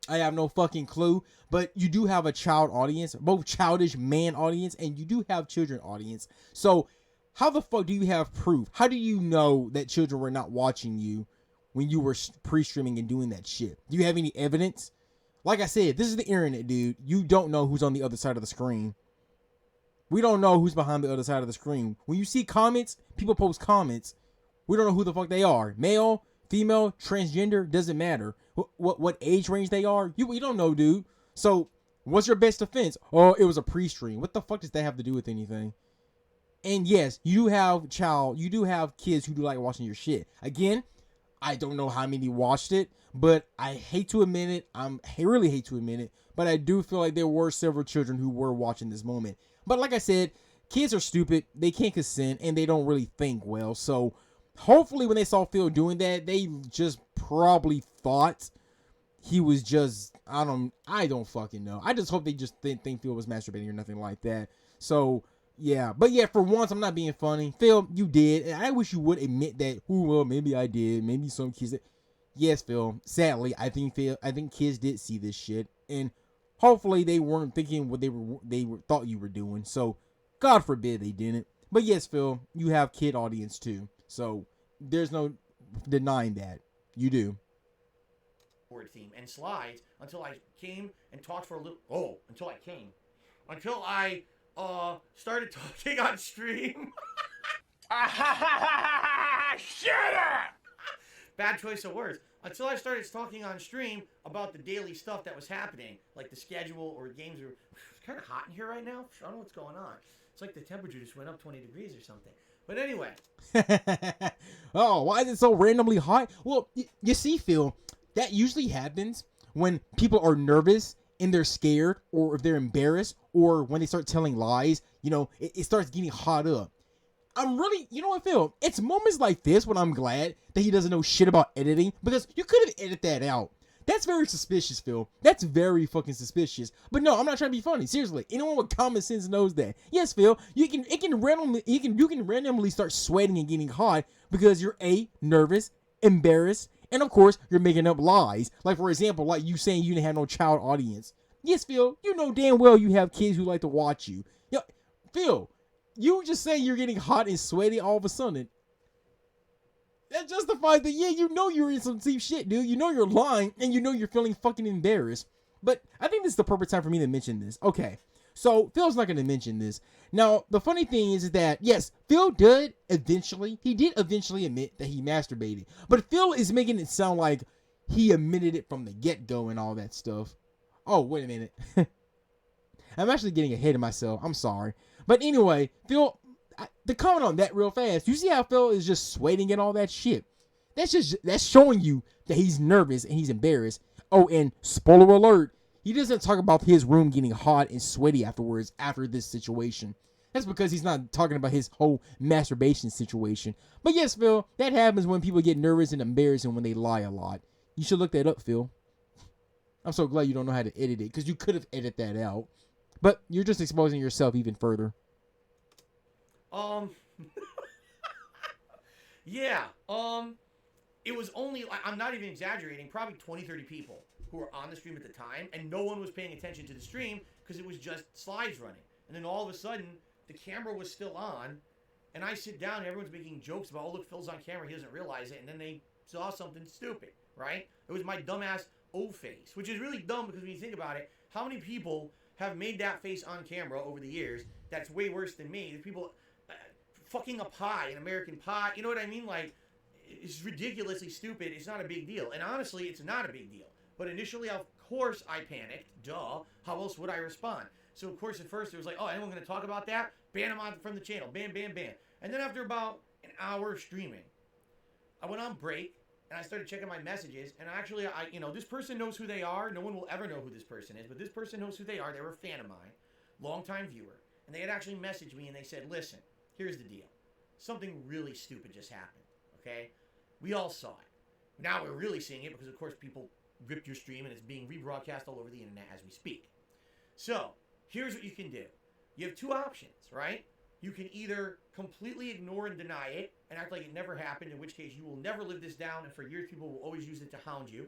I have no fucking clue, but you do have a child audience, both childish man audience, and you do have children audience. So how the fuck do you have proof? How do you know that children were not watching you when you were pre-streaming and doing that shit? Do you have any evidence? Like I said, this is the internet, dude. You don't know who's on the other side of the screen. We don't know who's behind the other side of the screen. When you see comments, people post comments. We don't know who the fuck they are. Male, female, transgender, doesn't matter. What age range they are, you don't know, dude. So, what's your best defense? Oh, it was a pre-stream. What the fuck does that have to do with anything? And yes, you do have kids who do like watching your shit. Again, I don't know how many watched it, but I hate to admit it. I really hate to admit it, but I do feel like there were several children who were watching this moment. But like I said, kids are stupid. They can't consent, and they don't really think well. So hopefully when they saw Phil doing that, they just probably thought he was just, I don't fucking know. I just hope they just didn't think Phil was masturbating or nothing like that. So yeah, but yeah, for once, I'm not being funny. Phil, you did, and I wish you would admit that. Oh, well, maybe I did. Maybe some kids did. Yes, Phil. Sadly, I think kids did see this shit, and hopefully they weren't thinking what they thought you were doing. So, God forbid they didn't. But yes, Phil, you have kid audience too. So there's no denying that you do. Theme and slides until I came and talked for a little. Oh, until I started talking on stream. Shut up! Bad choice of words. Until I started talking on stream about the daily stuff that was happening, like the schedule or games. It's kind of hot in here right now. I don't know what's going on. It's like the temperature just went up 20 degrees or something. But anyway. Oh, why is it so randomly hot? Well, you see, Phil, that usually happens when people are nervous and they're scared, or if they're embarrassed, or when they start telling lies. You know, it starts getting hot up. You know what, Phil? It's moments like this when I'm glad that he doesn't know shit about editing, because you could have edited that out. That's very suspicious, Phil. That's very fucking suspicious. But no, I'm not trying to be funny. Seriously, anyone with common sense knows that. Yes, Phil, you can randomly start sweating and getting hot because you're nervous, embarrassed, and of course you're making up lies. Like, for example, like you saying you didn't have no child audience. Yes, Phil, you know damn well you have kids who like to watch you. Yo, Phil, you just saying you're getting hot and sweaty all of a sudden. That justifies that, yeah, you know you're in some deep shit, dude. You know you're lying, and you know you're feeling fucking embarrassed. But I think this is the perfect time for me to mention this. Okay, so Phil's not going to mention this. Now, the funny thing is that, yes, Phil did eventually admit that he masturbated. But Phil is making it sound like he admitted it from the get-go and all that stuff. Oh, wait a minute. I'm actually getting ahead of myself. I'm sorry. But anyway, Phil, to comment on that real fast, you see how Phil is just sweating and all that shit? That's showing you that he's nervous and he's embarrassed. Oh, and spoiler alert, he doesn't talk about his room getting hot and sweaty afterwards after this situation. That's because he's not talking about his whole masturbation situation. But yes, Phil, that happens when people get nervous and embarrassed and when they lie a lot. You should look that up, Phil. I'm so glad you don't know how to edit it, because you could have edited that out. But you're just exposing yourself even further. Yeah, it was only, I'm not even exaggerating, probably 20, 30 people who were on the stream at the time, and no one was paying attention to the stream because it was just slides running. And then all of a sudden, the camera was still on, and I sit down and everyone's making jokes about, oh, look, Phil's on camera, he doesn't realize it, and then they saw something stupid, right? It was my dumbass O face, which is really dumb because when you think about it, how many people have made that face on camera over the years that's way worse than me? There's people fucking a pie, an American pie, you know what I mean? Like, it's ridiculously stupid. It's not a big deal. And honestly, it's not a big deal. But initially, I've course I panicked. Duh. How else would I respond? So of course at first it was like, oh, anyone gonna talk about that? Ban him from the channel. Ban, ban, ban. And then after about an hour of streaming, I went on break and I started checking my messages. And actually, this person knows who they are. No one will ever know who this person is, but this person knows who they are. They were a fan of mine, longtime viewer, and they had actually messaged me and they said, "Listen, here's the deal. Something really stupid just happened. Okay, we all saw it. Now we're really seeing it because, of course, people ripped your stream and it's being rebroadcast all over the internet as we speak. So here's what you can do. You have two options, right? You can either completely ignore and deny it and act like it never happened, in which case you will never live this down and for years people will always use it to hound you.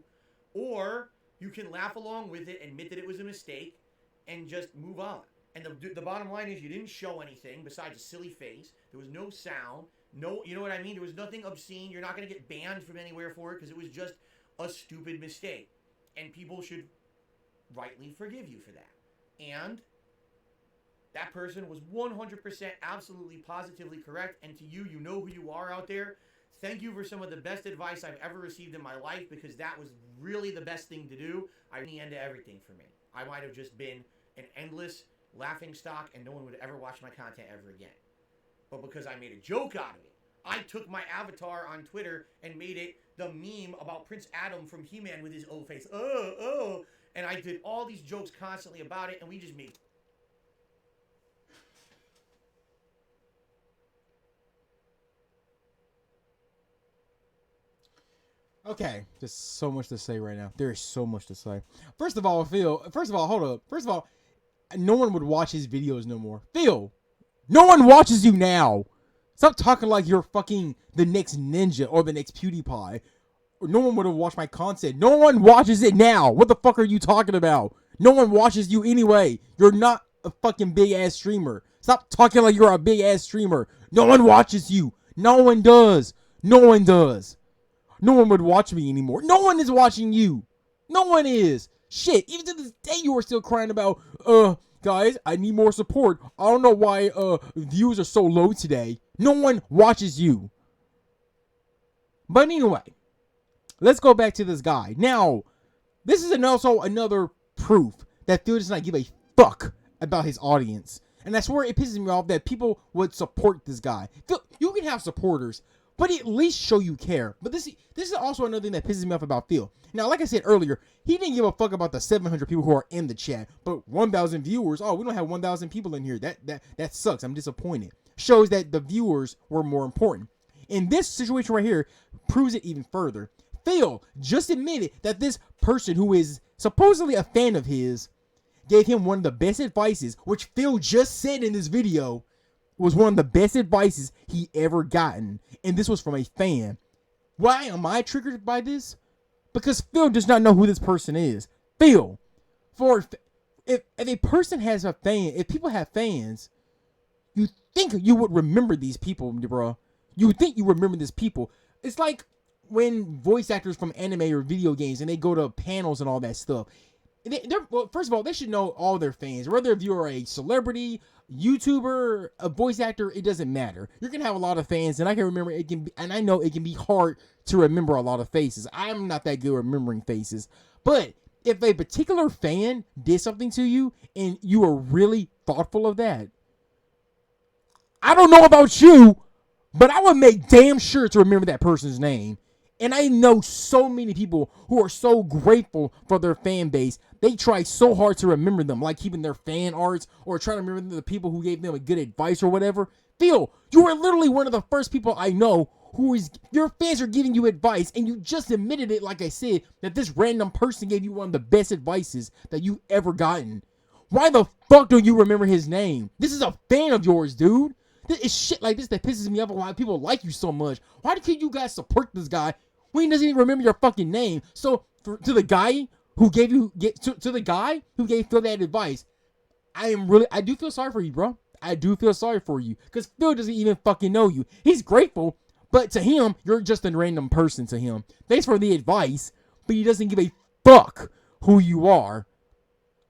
Or you can laugh along with it, admit that it was a mistake, and just move on. And the bottom line is you didn't show anything besides a silly face. There was no sound. No, you know what I mean? There was nothing obscene. You're not going to get banned from anywhere for it because it was just a stupid mistake. And people should rightly forgive you for that. And that person was 100% absolutely positively correct. And to you, you know who you are out there. Thank you for some of the best advice I've ever received in my life, because that was really the best thing to do. I the end of everything for me. I might have just been an endless laughing stock and no one would ever watch my content ever again. But because I made a joke out of it, I took my avatar on Twitter and made it the meme about Prince Adam from He-Man with his old face. Oh. And I did all these jokes constantly about it, and we just made... Okay, there's so much to say right now. There is so much to say. First of all, Phil, hold up. First of all, no one would watch his videos no more. Phil, no one watches you now. Stop talking like you're fucking the next Ninja or the next PewDiePie. Or no one would have watched my content. No one watches it now. What the fuck are you talking about? No one watches you anyway. You're not a fucking big ass streamer. Stop talking like you're a big ass streamer. No one watches you. No one does. No one does. No one would watch me anymore. No one is watching you. No one is. Shit, even to this day you are still crying about, guys, I need more support. I don't know why, views are so low today. No one watches you. But anyway, let's go back to this guy. Now, this is also another proof that Phil does not give a fuck about his audience. And that's where it pisses me off that people would support this guy. Phil, you can have supporters, but at least show you care. But this is also another thing that pisses me off about Phil. Now, like I said earlier, he didn't give a fuck about the 700 people who are in the chat. But 1,000 viewers, oh, we don't have 1,000 people in here. That sucks. I'm disappointed. Shows that the viewers were more important. In this situation right here, proves it even further. Phil just admitted that this person who is supposedly a fan of his gave him one of the best advices, which Phil just said in this video was one of the best advices he ever gotten. And this was from a fan. Why am I triggered by this? Because Phil does not know who this person is. Phil, if a person has a fan, if people have fans, you think you would remember these people, bro. You would think you remember these people. It's like when voice actors from anime or video games and they go to panels and all that stuff. Well, first of all, they should know all their fans. Whether if you're a celebrity, YouTuber, a voice actor, it doesn't matter. You're gonna have a lot of fans, and I can remember it can be, and I know it can be hard to remember a lot of faces. I'm not that good at remembering faces, but if a particular fan did something to you and you were really thoughtful of that, I don't know about you, but I would make damn sure to remember that person's name. And I know so many people who are so grateful for their fan base. They try so hard to remember them, like keeping their fan arts or trying to remember the people who gave them a good advice or whatever. Phil, you are literally one of the first people I know who is, your fans are giving you advice, and you just admitted it, like I said, that this random person gave you one of the best advices that you ever gotten. Why the fuck don't you remember his name? This is a fan of yours, dude. It's shit like this that pisses me off why people like you so much. Why can't you guys support this guy when he doesn't even remember your fucking name? So to the guy who gave you to the guy who gave Phil that advice, I do feel sorry for you, bro. I do feel sorry for you because Phil doesn't even fucking know you. He's grateful, but to him, you're just a random person to him. Thanks for the advice, but he doesn't give a fuck who you are.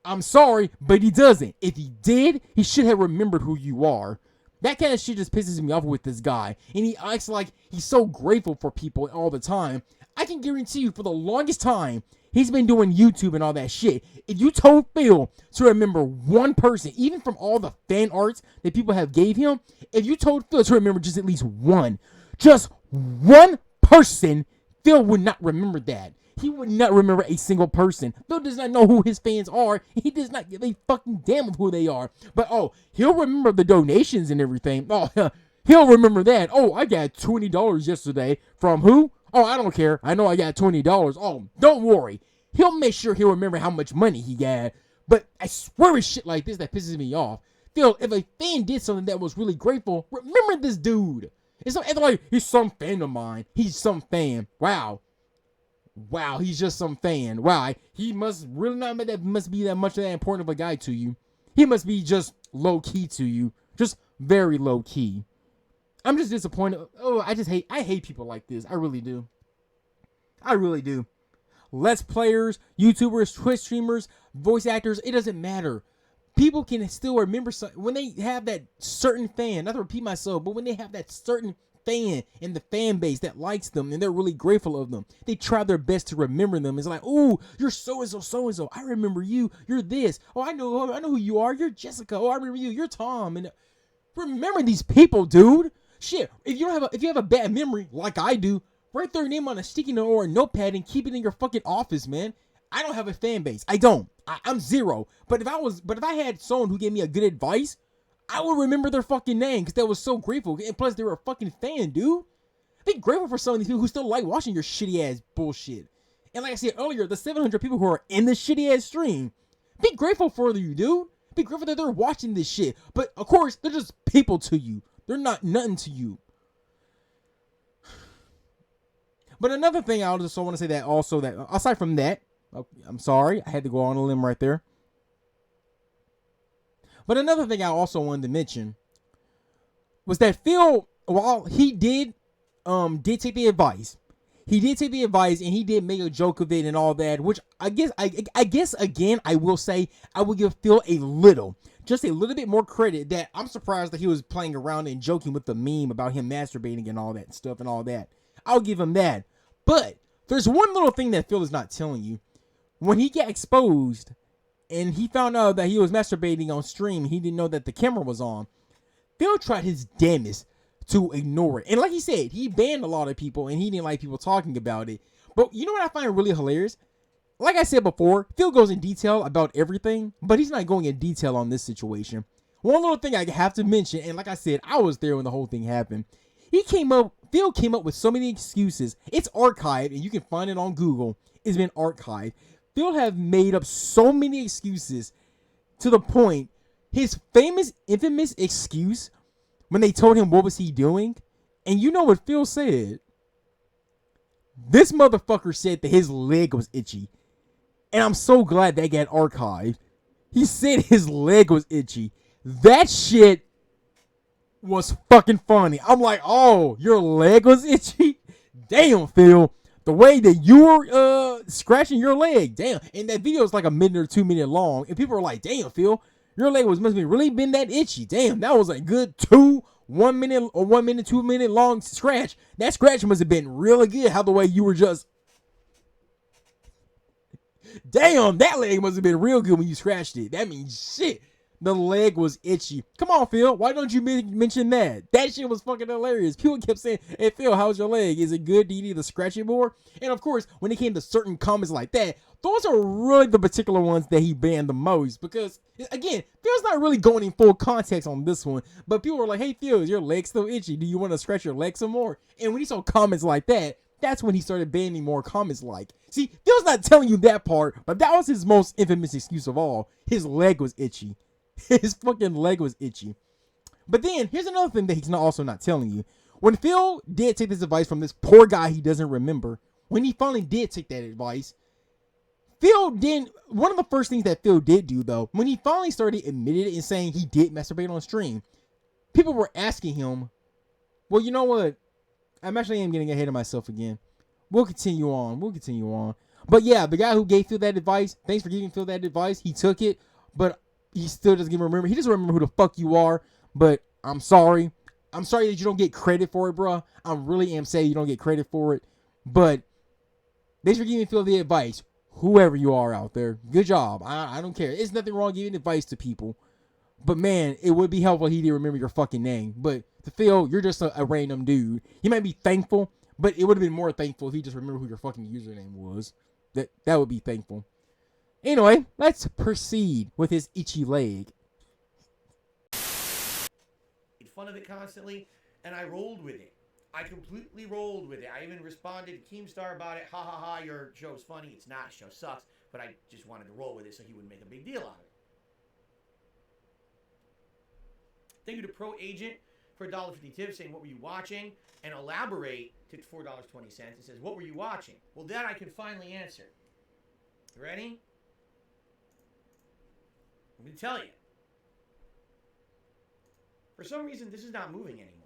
I'm sorry, but he doesn't. If he did, he should have remembered who you are. That kind of shit just pisses me off with this guy. And he acts like he's so grateful for people all the time. I can guarantee you for the longest time, he's been doing YouTube and all that shit. If you told Phil to remember one person, even from all the fan arts that people have gave him, if you told Phil to remember just at least one person, Phil would not remember that. He would not remember a single person. Phil does not know who his fans are. He does not give a fucking damn of who they are. But, he'll remember the donations and everything. He'll remember that. I got $20 yesterday. From who? I don't care. I know I got $20. Don't worry. He'll make sure he'll remember how much money he got. But I swear it's shit like this that pisses me off. Phil, if a fan did something that was really grateful, remember this dude. It's like, he's some fan of mine. He's some fan. Wow, he's just some fan. Wow, he must really not must be that much of that important of a guy to you. He must be just low key to you. Just very low key. I'm just disappointed. I hate people like this. I really do. Let's players, YouTubers, Twitch streamers, voice actors, it doesn't matter. People can still remember when they have that certain fan, not to repeat myself, but when they have that certain fan in the fan base that likes them and they're really grateful of them, they try their best to remember them. It's like, you're so-and-so. I remember you. You're this. I know who you are. You're Jessica. I remember you. You're Tom. And remember these people, dude. Shit, if you have a bad memory like I do, write their name on a sticky note or a notepad and keep it in your fucking office, man. I don't have a fan base. I don't. I'm zero. But if I had someone who gave me a good advice, I would remember their fucking name because that was so grateful. And plus, they were a fucking fan, dude. Be grateful for some of these people who still like watching your shitty ass bullshit. And like I said earlier, the 700 people who are in this shitty ass stream, be grateful for you, dude. Be grateful that they're watching this shit. But of course, they're just people to you. They're not nothing to you. But another thing I also want to say that aside from that, I'm sorry, I had to go on a limb right there. But another thing I also wanted to mention was that Phil, while he did take the advice, and he did make a joke of it and all that, which I guess again, I will say I will give Phil just a little bit more credit that I'm surprised that he was playing around and joking with the meme about him masturbating and all that stuff and all that. I'll give him that. But there's one little thing that Phil is not telling you. When he got exposed and he found out that he was masturbating on stream, he didn't know that the camera was on. Phil tried his damnest to ignore it. And like he said, he banned a lot of people and he didn't like people talking about it. But you know what I find really hilarious? Like I said before, Phil goes in detail about everything, but he's not going in detail on this situation. One little thing I have to mention, and like I said, I was there when the whole thing happened. Phil came up with so many excuses. It's archived, and you can find it on Google. It's been archived. Phil have made up so many excuses to the point, his infamous excuse when they told him what was he doing, and you know what Phil said? This motherfucker said that his leg was itchy. And I'm so glad that got archived. He said his leg was itchy. That shit was fucking funny. I'm like, your leg was itchy? Damn, Phil. The way that you were scratching your leg. Damn. And that video is like a minute or 2 minute long. And people are like, damn, Phil. Your leg must have really been that itchy. Damn, that was a good 1 minute or 1 minute, 2 minute long scratch. That scratch must have been really good. How the way you were just... Damn, that leg must have been real good when you scratched it. That means shit. The leg was itchy. Come on, Phil. Why don't you mention that? That shit was fucking hilarious. People kept saying, hey, Phil, how's your leg? Is it good? Do you need to scratch it more? And of course, when it came to certain comments like that, those are really the particular ones that he banned the most. Because, again, Phil's not really going in full context on this one. But people were like, hey, Phil, is your leg still itchy? Do you want to scratch your leg some more? And when he saw comments like that, that's when he started banning more comments like. See, Phil's not telling you that part, but that was his most infamous excuse of all. His leg was itchy. His fucking leg was itchy. But then, here's another thing that he's also not telling you. When Phil did take this advice from this poor guy he doesn't remember, when he finally did take that advice, one of the first things that Phil did do, though, when he finally started admitting it and saying he did masturbate on stream, people were asking him, well, you know what? I'm getting ahead of myself again. We'll continue on. But yeah, the guy who gave Phil that advice, thanks for giving Phil that advice. He took it, but he still doesn't even remember. He doesn't remember who the fuck you are, but I'm sorry. I'm sorry that you don't get credit for it, bro. I really am saying you don't get credit for it. But Thanks for giving Phil the advice. Whoever you are out there, good job. I don't care. It's nothing wrong giving advice to people. But man, it would be helpful if he didn't remember your fucking name. But to Phil, you're just a random dude. He might be thankful, but it would have been more thankful if he just remembered who your fucking username was. That would be thankful. Anyway, let's proceed with his itchy leg. Made fun of it constantly, and I rolled with it. I completely rolled with it. I even responded to Keemstar about it. Ha ha ha, your show's funny. It's not. Show sucks. But I just wanted to roll with it so he wouldn't make a big deal out of it. Thank you to Pro Agent for $1.50 tip saying, what were you watching? And elaborate to $4.20. It says, what were you watching? Well, that I can finally answer. You ready? I'm going to tell you. For some reason, this is not moving anymore.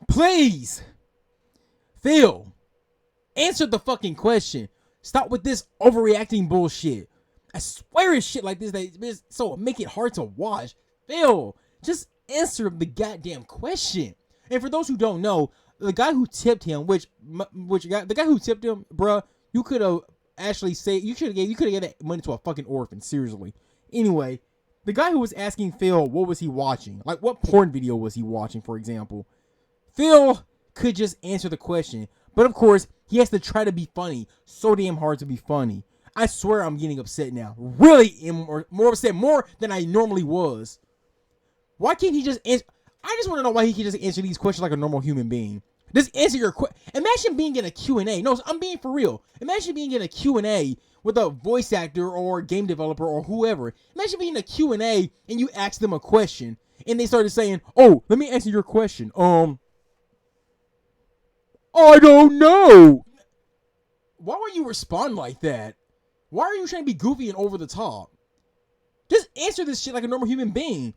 Please, Phil, answer the fucking question. Stop with this overreacting bullshit. I swear it's shit like this that so make it hard to watch. Phil, just answer the goddamn question. And for those who don't know, the guy who tipped him, the guy who tipped him, bruh, you could have actually you could have gave that money to a fucking orphan. Seriously. Anyway, the guy who was asking Phil what was he watching, like what porn video was he watching, for example. Phil could just answer the question, but of course, he has to try to be funny. So damn hard to be funny. I swear I'm getting upset now. Really more upset, more than I normally was. Why can't he just answer? I just want to know why he can just answer these questions like a normal human being. Just answer your question. Imagine being in a Q&A. No, I'm being for real. Imagine being in a Q&A with a voice actor or game developer or whoever. Imagine being in a Q&A and you ask them a question and they started saying, "Oh, let me answer your question. I don't know." Why would you respond like that? Why are you trying to be goofy and over the top? Just answer this shit like a normal human being.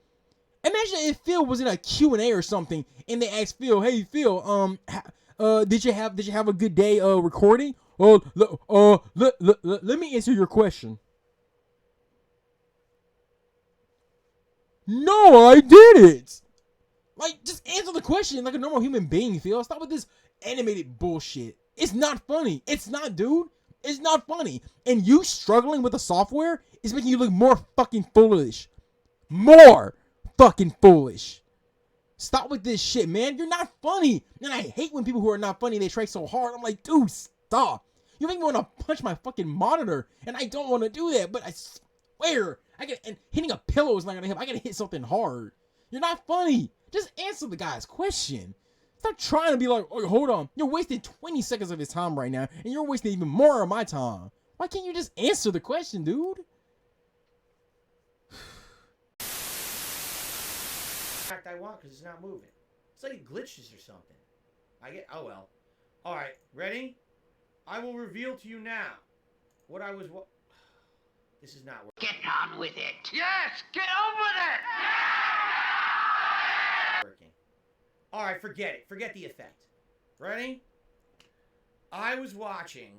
Imagine if Phil was in a Q&A or something and they asked Phil, "Hey Phil, did you have a good day recording? Let me answer your question." No, I didn't. Like, just answer the question like a normal human being, Phil. Stop with this animated bullshit. It's not funny. It's not, dude. It's not funny. And you struggling with the software is making you look more fucking foolish. More fucking foolish. Stop with this shit, man. You're not funny. And I hate when people who are not funny, they try so hard. I'm like, dude, stop. You make me want to punch my fucking monitor. And I don't want to do that. But I swear, and hitting a pillow is not going to help. I got to hit something hard. You're not funny. Just answer the guy's question. Stop trying to be like, "Oh, hold on. You're wasting 20 seconds of his time right now, and you're wasting even more of my time. Why can't you just answer the question, dude?" Fact I want because it's not moving. It's like it glitches or something. Oh well. All right, ready? I will reveal to you now what I was. This is not working. Get on with it. Yes, get on with it. Working. All right, forget it. Forget the effect. Ready? I was watching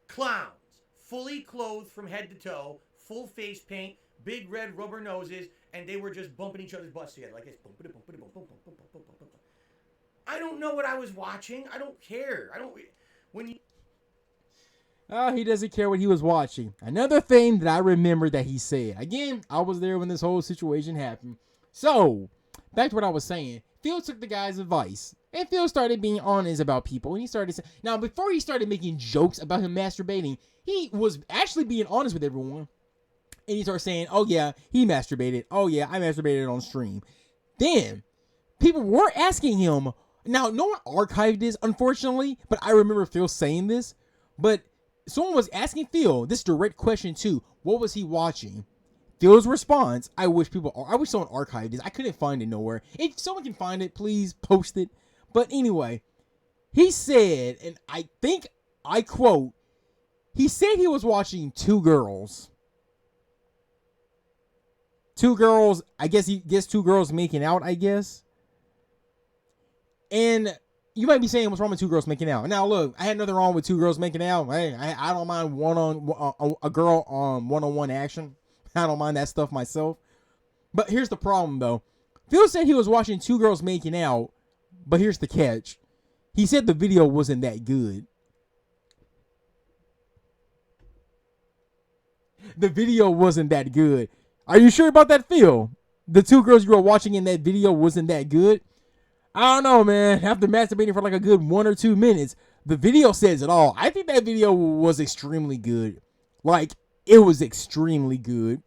clowns, fully clothed from head to toe, full face paint, big red rubber noses, and they were just bumping each other's butts together like this. I don't know what I was watching. I don't care. He doesn't care what he was watching. Another thing that I remember that he said. Again, I was there when this whole situation happened. So, back to what I was saying. Phil took the guy's advice. And Phil started being honest about people. And he started saying, now, before he started making jokes about him masturbating, he was actually being honest with everyone. And he started saying, "Oh yeah, he masturbated. Oh yeah, I masturbated on stream." Then, people were asking him. Now, no one archived this, unfortunately. But I remember Phil saying this. But someone was asking Phil this direct question too. What was he watching? Phil's response, I wish someone archived this. I couldn't find it nowhere. If someone can find it, please post it. But anyway, he said, and I think I quote, he said he was watching two girls. Two girls, I guess he gets two girls making out, I guess. And you might be saying, what's wrong with two girls making out? Now, look, I had nothing wrong with two girls making out. Hey, I don't mind a girl one-on-one action. I don't mind that stuff myself. But here's the problem, though. Phil said he was watching two girls making out, but here's the catch. He said the video wasn't that good. The video wasn't that good. Are you sure about that, Phil? The two girls you were watching in that video wasn't that good? I don't know, man. After masturbating for like a good 1 or 2 minutes, the video says it all. I think that video was extremely good. Like, it was extremely good.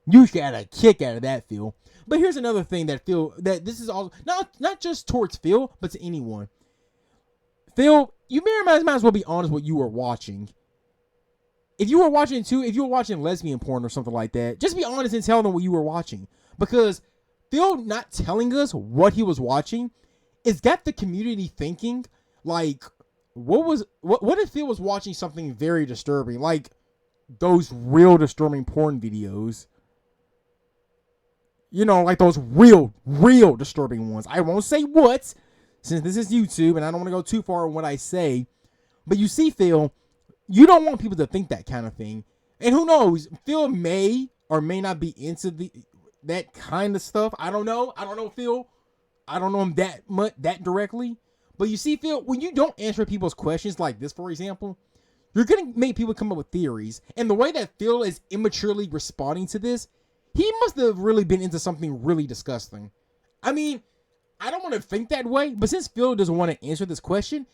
You got a kick out of that, Phil. But here's another thing that this is all, not just towards Phil, but to anyone. Phil, you might as well be honest what you were watching. If you were watching lesbian porn or something like that, just be honest and tell them what you were watching. Because Phil not telling us what he was watching is got the community thinking like, what if Phil was watching something very disturbing, like those real disturbing porn videos? You know, like those real disturbing ones. I won't say what, since this is YouTube and I don't want to go too far in what I say. But you see, Phil, you don't want people to think that kind of thing. And who knows, Phil may or may not be into that kind of stuff. I don't know, Phil. I don't know him that directly. But you see, Phil, when you don't answer people's questions like this, for example, you're going to make people come up with theories. And the way that Phil is immaturely responding to this, he must have really been into something really disgusting. I mean, I don't want to think that way, but since Phil doesn't want to answer this question,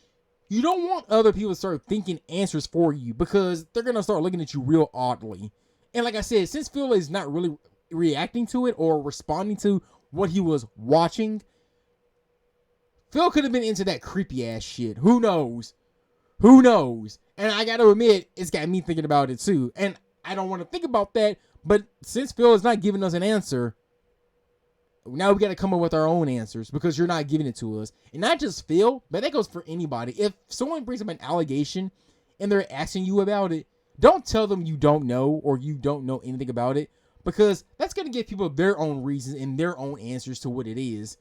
you don't want other people to start thinking answers for you, because they're going to start looking at you real oddly. And like I said, since Phil is not really reacting to it or responding to what he was watching, Phil could have been into that creepy ass shit. Who knows? And I got to admit, it's got me thinking about it too. And I don't want to think about that, but since Phil is not giving us an answer, now we got to come up with our own answers, because you're not giving it to us. And not just Phil, but that goes for anybody. If someone brings up an allegation and they're asking you about it, don't tell them you don't know or you don't know anything about it, because that's going to give people their own reasons and their own answers to what it is.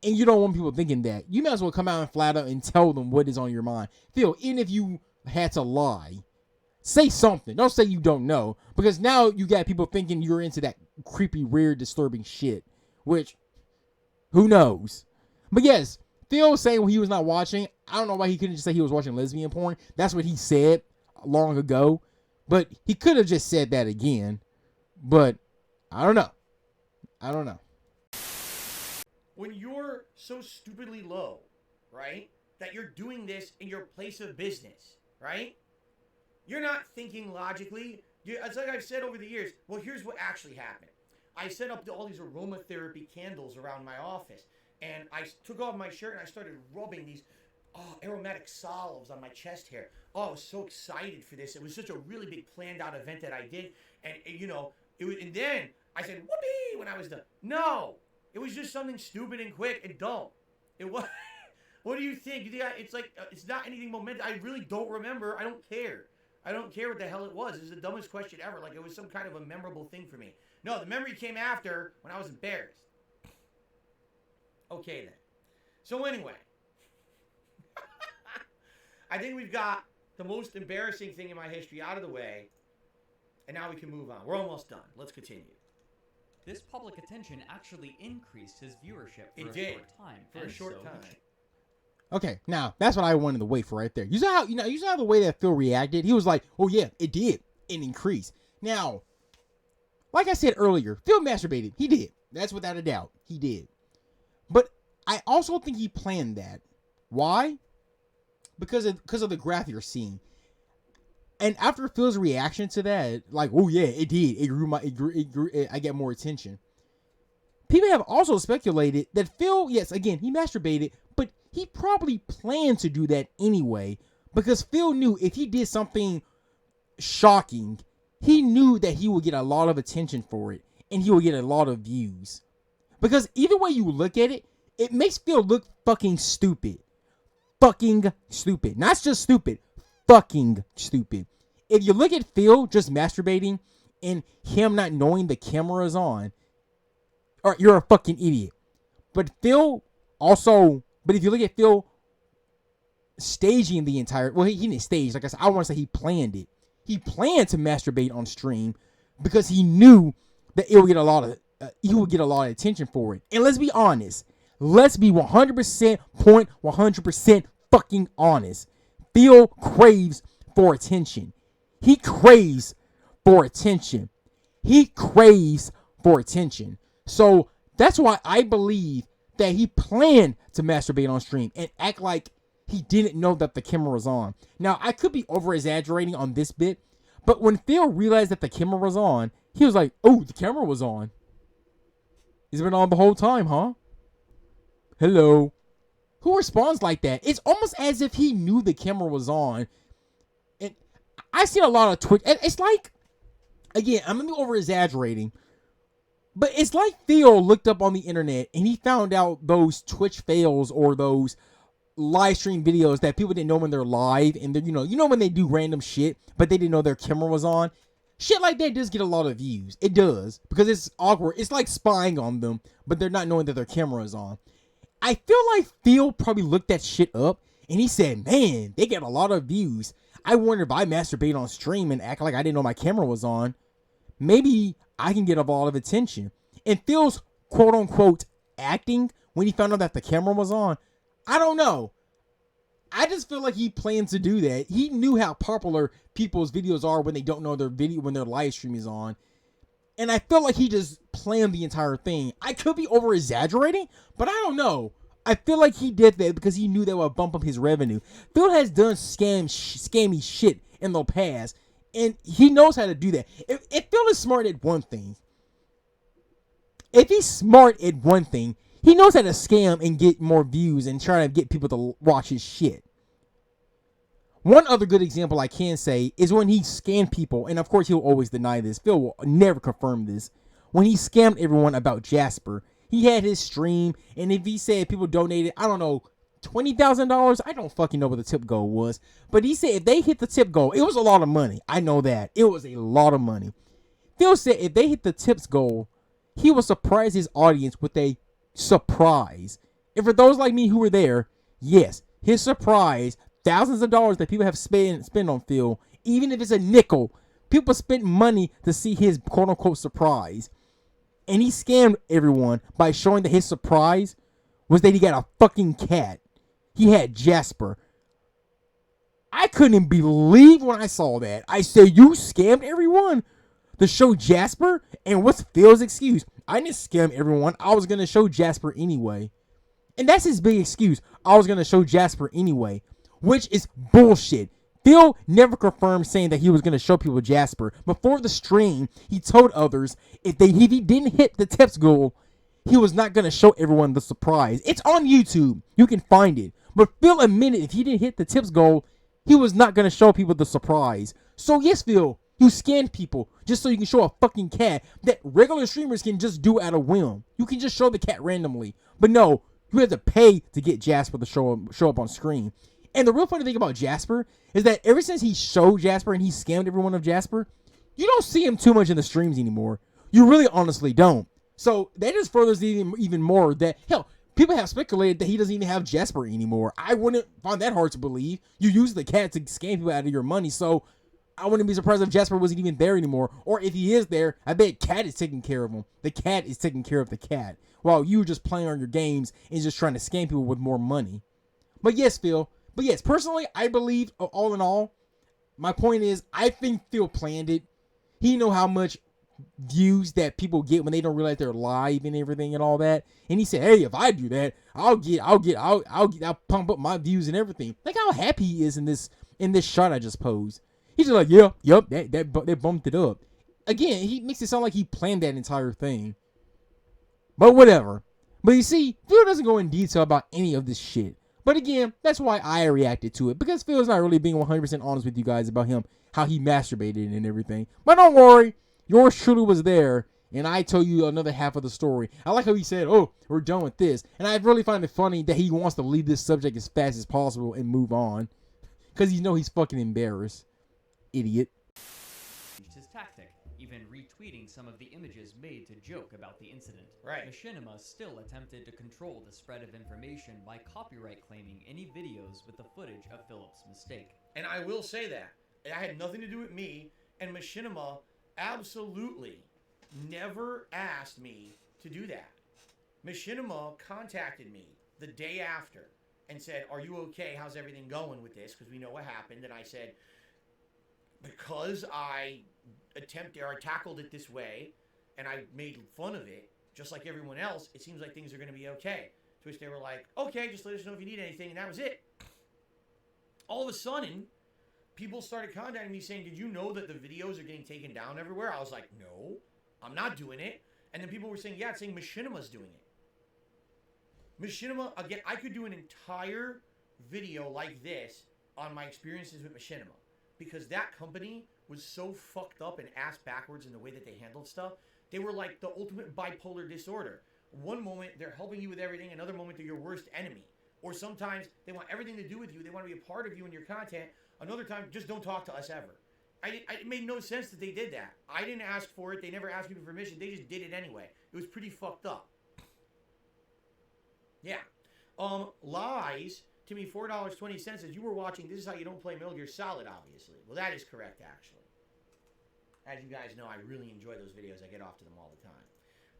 And you don't want people thinking that. You might as well come out and flat out and tell them what is on your mind. Phil, even if you had to lie, say something. Don't say you don't know, because now you got people thinking you're into that creepy, weird, disturbing shit, which, who knows? But yes, Phil was saying when he was not watching, I don't know why he couldn't just say he was watching lesbian porn. That's what he said long ago, but he could have just said that again. But I don't know. When you're so stupidly low, right, that you're doing this in your place of business, right? You're not thinking logically. It's like I've said over the years, well, here's what actually happened. I set up all these aromatherapy candles around my office, and I took off my shirt and I started rubbing these aromatic salves on my chest hair. Oh, I was so excited for this. It was such a really big planned out event that I did. And, you know, and then I said, whoopee, when I was done. No, it was just something stupid and quick and dumb. It was. What do you think? You think it's like, it's not anything momentous. I really don't remember. I don't care. I don't care what the hell it was. It was the dumbest question ever. Like, it was some kind of a memorable thing for me. No, the memory came after when I was embarrassed. Okay, then. So anyway, I think we've got the most embarrassing thing in my history out of the way, and now we can move on. We're almost done. Let's continue. This public attention actually increased his viewership for a short time. Okay, now that's what I wanted to wait for right there. You saw how the way that Phil reacted. He was like, "Oh yeah, it did. It increased." Now, like I said earlier, Phil masturbated. He did. That's without a doubt. He did. But I also think he planned that. Why? Because of the graph you're seeing. And after Phil's reaction to that, like, "Oh yeah, it did. It grew. I get more attention." People have also speculated that Phil, yes, again, he masturbated, but he probably planned to do that anyway, because Phil knew if he did something shocking, he knew that he would get a lot of attention for it, and he would get a lot of views. Because either way you look at it, it makes Phil look fucking stupid. Fucking stupid. Not just stupid, fucking stupid. If you look at Phil just masturbating and him not knowing the camera is on, or you're a fucking idiot. But Phil also But if you look at Phil staging the entire, well, he didn't stage. Like I said, I want to say he planned it. He planned to masturbate on stream because he knew that it would get a lot of, he would get a lot of attention for it. And let's be honest. Let's be 100% fucking honest. Phil craves for attention. He craves for attention. He craves for attention. So that's why I believe that he planned to masturbate on stream and act like he didn't know that the camera was on. Now, I could be over-exaggerating on this bit, but when Phil realized that the camera was on, he was like, oh, the camera was on. It's been on the whole time, huh? Hello. Who responds like that? It's almost as if he knew the camera was on. And I've seen a lot of Twitch. It's like, again, I'm going to be over-exaggerating, but it's like Phil looked up on the internet and he found out those Twitch fails or those live stream videos that people didn't know when they're live, and they're, you know when they do random shit, but they didn't know their camera was on. Shit like that does get a lot of views. It does, because it's awkward. It's like spying on them, but they're not knowing that their camera is on. I feel like Phil probably looked that shit up and he said, man, they get a lot of views. I wonder if I masturbate on stream and act like I didn't know my camera was on, maybe I can get a lot of attention. And Phil's quote unquote acting when he found out that the camera was on, I don't know. I just feel like he planned to do that. He knew how popular people's videos are when they don't know their video, when their live stream is on. And I feel like he just planned the entire thing. I could be over exaggerating, but I don't know. I feel like he did that because he knew that would bump up his revenue. Phil has done scammy shit in the past, and he knows how to do that. If Phil is smart at one thing, he knows how to scam and get more views and try to get people to watch his shit. One other good example I can say is when he scammed people, and of course he'll always deny this. Phil will never confirm this. When he scammed everyone about Jasper, he had his stream, and if he said people donated, I don't know, $20,000, I don't fucking know what the tip goal was, but he said if they hit the tip goal, it was a lot of money. I know that. It was a lot of money. Phil said if they hit the tips goal, he will surprise his audience with a surprise. And for those like me who were there, yes, his surprise, thousands of dollars that people have spent on Phil, even if it's a nickel, people spent money to see his quote-unquote surprise. And he scammed everyone by showing that his surprise was that he got a fucking cat. He had Jasper. I couldn't believe when I saw that. I said, you scammed everyone to show Jasper? And what's Phil's excuse? I didn't scam everyone. I was going to show Jasper anyway. And that's his big excuse. I was going to show Jasper anyway. Which is bullshit. Phil never confirmed saying that he was going to show people Jasper. Before the stream, he told others if he didn't hit the tips goal, he was not going to show everyone the surprise. It's on YouTube. You can find it. But Phil admitted if he didn't hit the tips goal, he was not going to show people the surprise. So yes, Phil, you scanned people just so you can show a fucking cat that regular streamers can just do at a whim. You can just show the cat randomly. But no, you have to pay to get Jasper to show up on screen. And the real funny thing about Jasper is that ever since he showed Jasper and he scammed everyone of Jasper, you don't see him too much in the streams anymore. You really honestly don't. So that just furthers even more that, hell, people have speculated that he doesn't even have Jasper anymore. I wouldn't find that hard to believe. You use the cat to scam people out of your money, so I wouldn't be surprised if Jasper wasn't even there anymore. Or if he is there, I bet Cat is taking care of him. The cat is taking care of the cat, while you just playing on your games and just trying to scam people with more money. But yes, Phil. But yes, personally, I believe, all in all, my point is, I think Phil planned it. He know how much views that people get when they don't realize they're live and everything and all that. And he said, hey, if I do that, I'll pump up my views and everything. Like how happy he is in this shot I just posed. He's just like, yep, they bumped it up. Again, he makes it sound like he planned that entire thing. But whatever. But you see, Phil doesn't go in detail about any of this shit. But again, that's why I reacted to it. Because Phil's not really being 100% honest with you guys about him, how he masturbated and everything. But don't worry, yours truly was there. And I told you another half of the story. I like how he said, oh, we're done with this. And I really find it funny that he wants to leave this subject as fast as possible and move on. Because he's fucking embarrassed. Idiot. His tactic, even retweeting some of the images made to joke about the incident. Right. Machinima still attempted to control the spread of information by copyright claiming any videos with the footage of Philip's mistake. And I will say that. It had nothing to do with me, and Machinima absolutely never asked me to do that. Machinima contacted me the day after and said, "Are you okay? How's everything going with this? Because we know what happened." And I said, "Because I tackled it this way, and I made fun of it, just like everyone else, it seems like things are going to be okay." To which they were like, "Okay, just let us know if you need anything," and that was it. All of a sudden, people started contacting me saying, "Did you know that the videos are getting taken down everywhere?" I was like, "No, I'm not doing it." And then people were saying, "Yeah, it's saying Machinima's doing it." Machinima, again, I could do an entire video like this on my experiences with Machinima, because that company was so fucked up and ass backwards in the way that they handled stuff. They were like the ultimate bipolar disorder. One moment, they're helping you with everything. Another moment, they're your worst enemy. Or sometimes, they want everything to do with you. They want to be a part of you and your content. Another time, just don't talk to us ever. It made no sense that they did that. I didn't ask for it. They never asked me for permission. They just did it anyway. It was pretty fucked up. Yeah. Lies to me, $4.20 says you were watching This Is How You Don't Play Metal Gear Solid, obviously. Well, that is correct, actually. As you guys know, I really enjoy those videos. I get off to them all the time.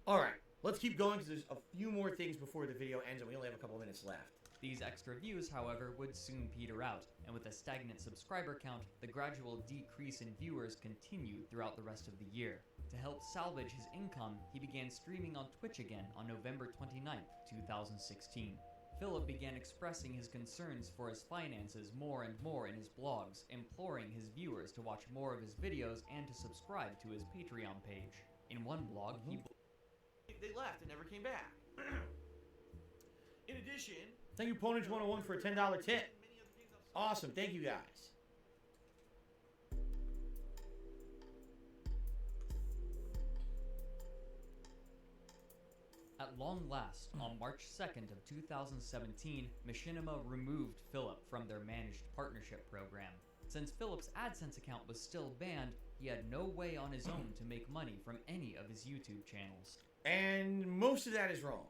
All right. Let's keep going because there's a few more things before the video ends, and we only have a couple minutes left. These extra views, however, would soon peter out, and with a stagnant subscriber count, the gradual decrease in viewers continued throughout the rest of the year. To help salvage his income, he began streaming on Twitch again on November 29, 2016. Philip began expressing his concerns for his finances more and more in his blogs, imploring his viewers to watch more of his videos and to subscribe to his Patreon page. In one blog, They left and never came back. In addition, thank you, Ponage101, for a $10 tip. Awesome. Thank you, guys. At long last, on March 2nd of 2017, Machinima removed Philip from their managed partnership program. Since Philip's AdSense account was still banned, he had no way on his own to make money from any of his YouTube channels. And most of that is wrong.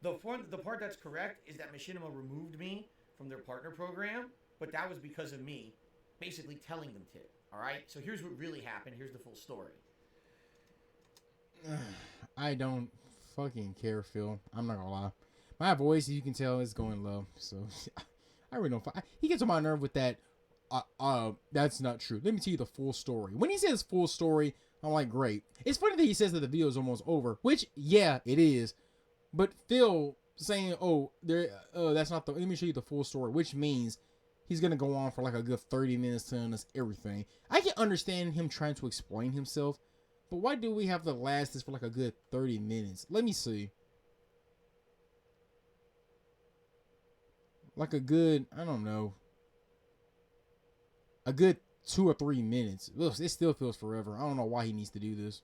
The part that's correct is that Machinima removed me from their partner program, but that was because of me basically telling them to. All right? So here's what really happened. Here's the full story. I don't fucking care, Phil. I'm not gonna lie. My voice, you can tell, is going low. So I really don't. He gets on my nerve with that. That's not true. Let me tell you the full story. When he says full story, I'm like, great. It's funny that he says that the video is almost over, which, yeah, it is. But Phil saying, oh, that's not the, let me show you the full story, which means he's going to go on for like a good 30 minutes telling us everything. I can understand him trying to explain himself, but why do we have to last this for like a good 30 minutes? Let me see. Like a good, I don't know, a good 2 or 3 minutes. Ugh, it still feels forever. I don't know why he needs to do this.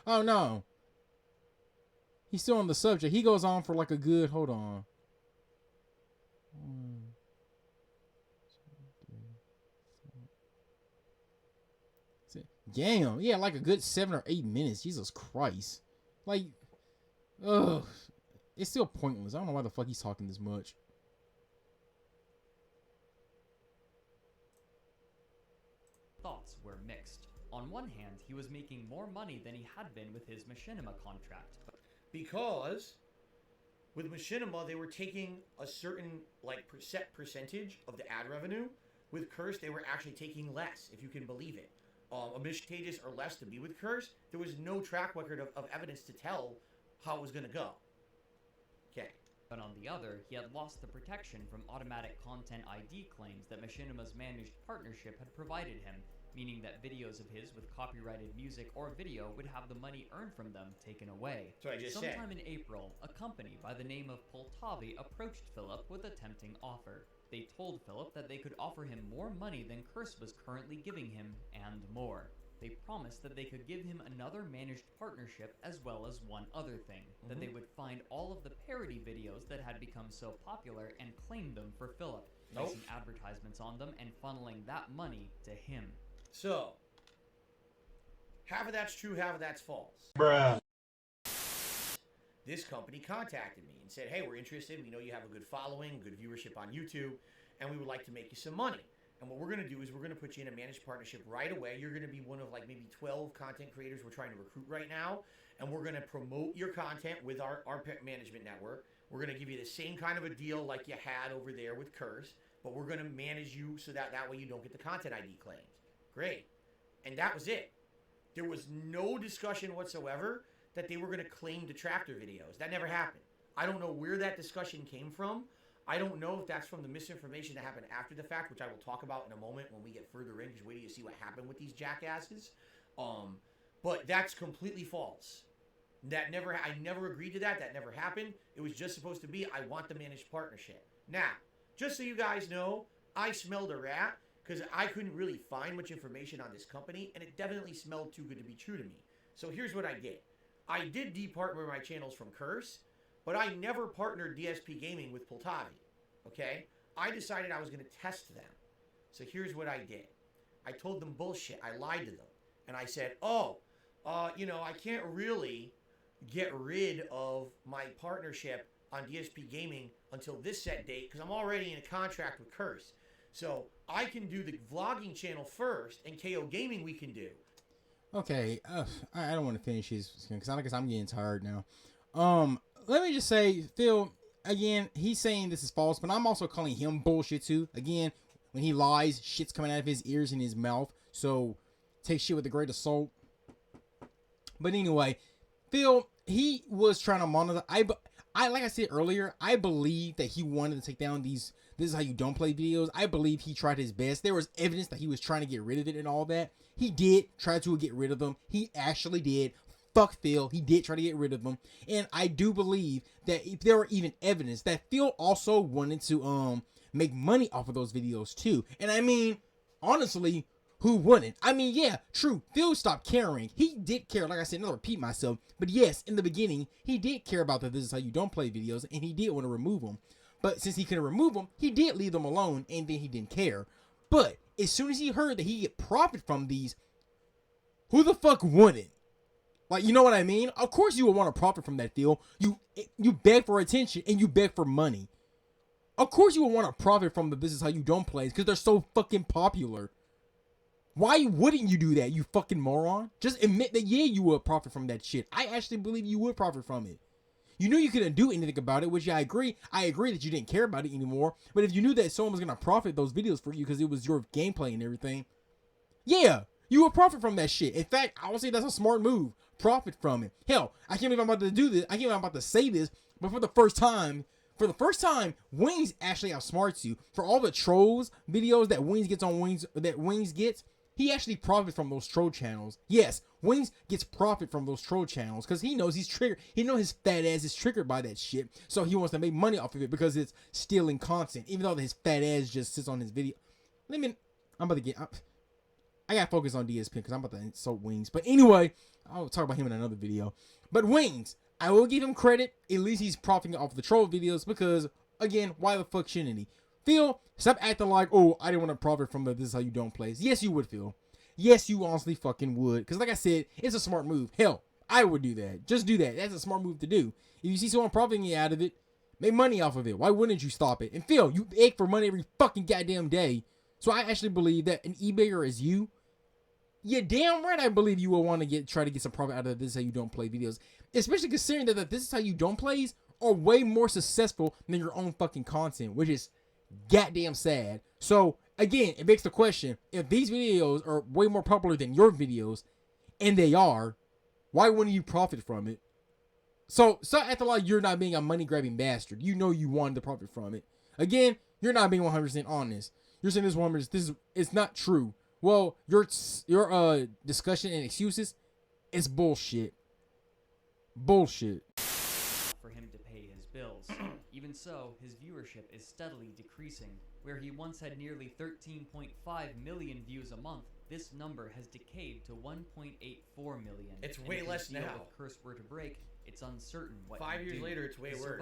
Oh no. He's still on the subject. He goes on for like a good, hold on. 1, 2, 3, 4. Damn. Yeah, like a good 7 or 8 minutes. Jesus Christ. Like, ugh. It's still pointless. I don't know why the fuck he's talking this much. Thoughts were mixed. On one hand, he was making more money than he had been with his Machinima contract. Because with Machinima, they were taking a certain like percentage of the ad revenue. With Curse, they were actually taking less, if you can believe it. A Contagious or less to be with Curse, there was no track record of evidence to tell how it was going to go. Okay. But on the other, he had lost the protection from automatic content ID claims that Machinima's managed partnership had provided him, meaning that videos of his with copyrighted music or video would have the money earned from them taken away. So I just said. Sometime in April, a company by the name of Poltavi approached Philip with a tempting offer. They told Philip that they could offer him more money than Curse was currently giving him, and more. They promised that they could give him another managed partnership as well as one other thing, that they would find all of the parody videos that had become so popular and claim them for Philip. placing advertisements on them and funneling that money to him. So, half of that's true, half of that's false. Bruh. This company contacted me and said, hey, we're interested. We know you have a good following, good viewership on YouTube, and we would like to make you some money. And what we're going to do is we're going to put you in a managed partnership right away. You're going to be one of like maybe 12 content creators we're trying to recruit right now. And we're going to promote your content with our management network. We're going to give you the same kind of a deal like you had over there with Curse, but we're going to manage you so that way you don't get the content ID claims. Great. And that was it. There was no discussion whatsoever that they were going to claim detractor videos. That never happened. I don't know where that discussion came from. I don't know if that's from the misinformation that happened after the fact, which I will talk about in a moment when we get further in, because wait till you see what happened with these jackasses. But that's completely false. I never agreed to that. That never happened. It was just supposed to be, I want the managed partnership. Now, just so you guys know, I smelled a rat because I couldn't really find much information on this company, and it definitely smelled too good to be true to me. So here's what I did. I did departner my channels from Curse, but I never partnered DSP Gaming with Poltavi, okay? I decided I was going to test them. So here's what I did. I told them bullshit. I lied to them. And I said, I can't really get rid of my partnership on DSP Gaming until this set date because I'm already in a contract with Curse. So I can do the vlogging channel first, and KO Gaming we can do. Okay, I don't want to finish his because I guess I'm getting tired now. Let me just say, Phil, again, he's saying this is false, but I'm also calling him bullshit too. Again, when he lies, shit's coming out of his ears and his mouth, so take shit with a great assault. But anyway, Phil, he was trying to monitor. I like I said earlier, I believe that he wanted to take down these "this is how you don't play" videos. I believe he tried his best. There was evidence that he was trying to get rid of it and all that. He did try to get rid of them. He actually did. Fuck Phil. He did try to get rid of them. And I do believe that if there were even evidence that Phil also wanted to make money off of those videos too. And I mean, honestly, who wouldn't? I mean, yeah, true. Phil stopped caring. He did care. Like I said, not to repeat myself. But yes, in the beginning, he did care about the "this is how you don't play" videos. And he did want to remove them. But since he couldn't remove them, he did leave them alone. And then he didn't care. But as soon as he heard that he get profit from these, who the fuck wouldn't? Like, you know what I mean? Of course you would want to profit from that, Phil. You beg for attention and you beg for money. Of course you would want to profit from the "this is how you don't play" because they're so fucking popular. Why wouldn't you do that, you fucking moron? Just admit that, yeah, you would profit from that shit. I actually believe you would profit from it. You knew you couldn't do anything about it, which I agree. I agree that you didn't care about it anymore. But if you knew that someone was going to profit those videos for you because it was your gameplay and everything, yeah, you would profit from that shit. In fact, I would say that's a smart move. Profit from it. Hell, I can't believe I'm about to do this. I can't believe I'm about to say this, but for the first time, Wings actually outsmarts you. For all the trolls videos that Wings gets, he actually profits from those troll channels. Yes, Wings gets profit from those troll channels because he knows he's triggered. He knows his fat ass is triggered by that shit, so he wants to make money off of it because it's stealing content. Even though his fat ass just sits on his video. I gotta focus on DSP because I'm about to insult Wings. But anyway, I'll talk about him in another video. But Wings, I will give him credit. At least he's profiting off the troll videos because, again, why the fuck shouldn't he? Phil, stop acting like, oh, I didn't want to profit from the "this is how you don't play." Yes, you would, Phil. Yes, you honestly fucking would. Because like I said, it's a smart move. Hell, I would do that. Just do that. That's a smart move to do. If you see someone profiting out of it, make money off of it. Why wouldn't you stop it? And Phil, you beg for money every fucking goddamn day. So I actually believe that an eBayer is you. Yeah, damn right I believe you will want to try to get some profit out of "this is how you don't play" videos. Especially considering that the "this is how you don't plays" are way more successful than your own fucking content, which is goddamn sad. So again, it begs the question, if these videos are way more popular than your videos, and they are, why wouldn't you profit from it? So acting like you're not being a money grabbing bastard. You know you wanted to profit from it. Again, you're not being 100% honest. You're saying it's not true. Well, your discussion and excuses is bullshit. Bullshit. For him to pay his bills. Even so, his viewership is steadily decreasing. Where he once had nearly 13.5 million views a month, this number has decayed to 1.84 million. It's way less now. If Curse were to break, it's uncertain what 5 years later, it's way worse.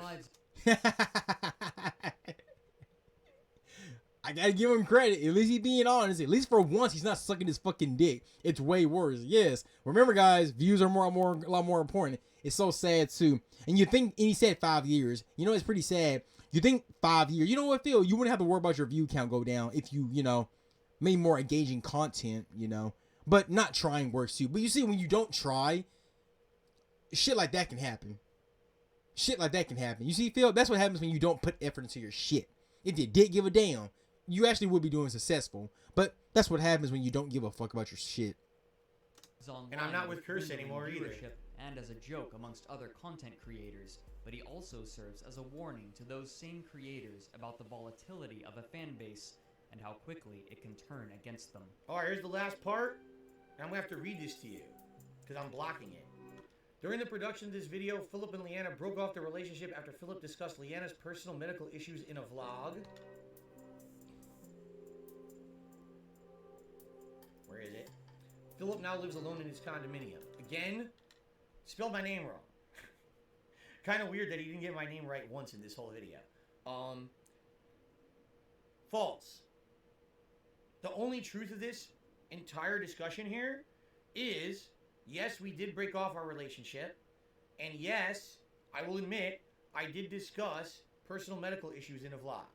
I gotta give him credit. At least he's being honest. At least for once, he's not sucking his fucking dick. It's way worse. Yes. Remember, guys, views are a lot more important. It's so sad too. And you think, and he said 5 years. You know, it's pretty sad. You think 5 years. You know what, Phil? You wouldn't have to worry about your view count go down if you made more engaging content, But not trying works too. But you see, when you don't try, shit like that can happen. Shit like that can happen. You see, Phil? That's what happens when you don't put effort into your shit. If you did give a damn, you actually would be doing successful. But that's what happens when you don't give a fuck about your shit. And I'm not with Curse anymore either. And as a joke amongst other content creators, but he also serves as a warning to those same creators about the volatility of a fan base and how quickly it can turn against them. Alright, here's the last part. I'm gonna have to read this to you, because I'm blocking it. During the production of this video, Philip and Leanna broke off their relationship after Philip discussed Leanna's personal medical issues in a vlog. Where is it? Philip now lives alone in his condominium. Again, spelled my name wrong. Kind of weird that he didn't get my name right once in this whole video. False. The only truth of this entire discussion here is, yes, we did break off our relationship. And yes, I will admit, I did discuss personal medical issues in a vlog.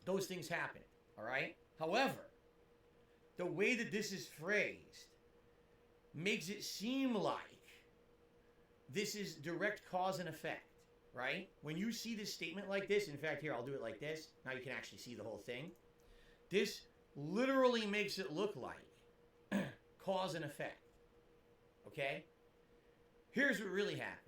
Those things happen, alright? However, the way that this is phrased makes it seem like this is direct cause and effect, right? When you see this statement like this, in fact, here, I'll do it like this. Now you can actually see the whole thing. This literally makes it look like cause and effect, okay? Here's what really happened.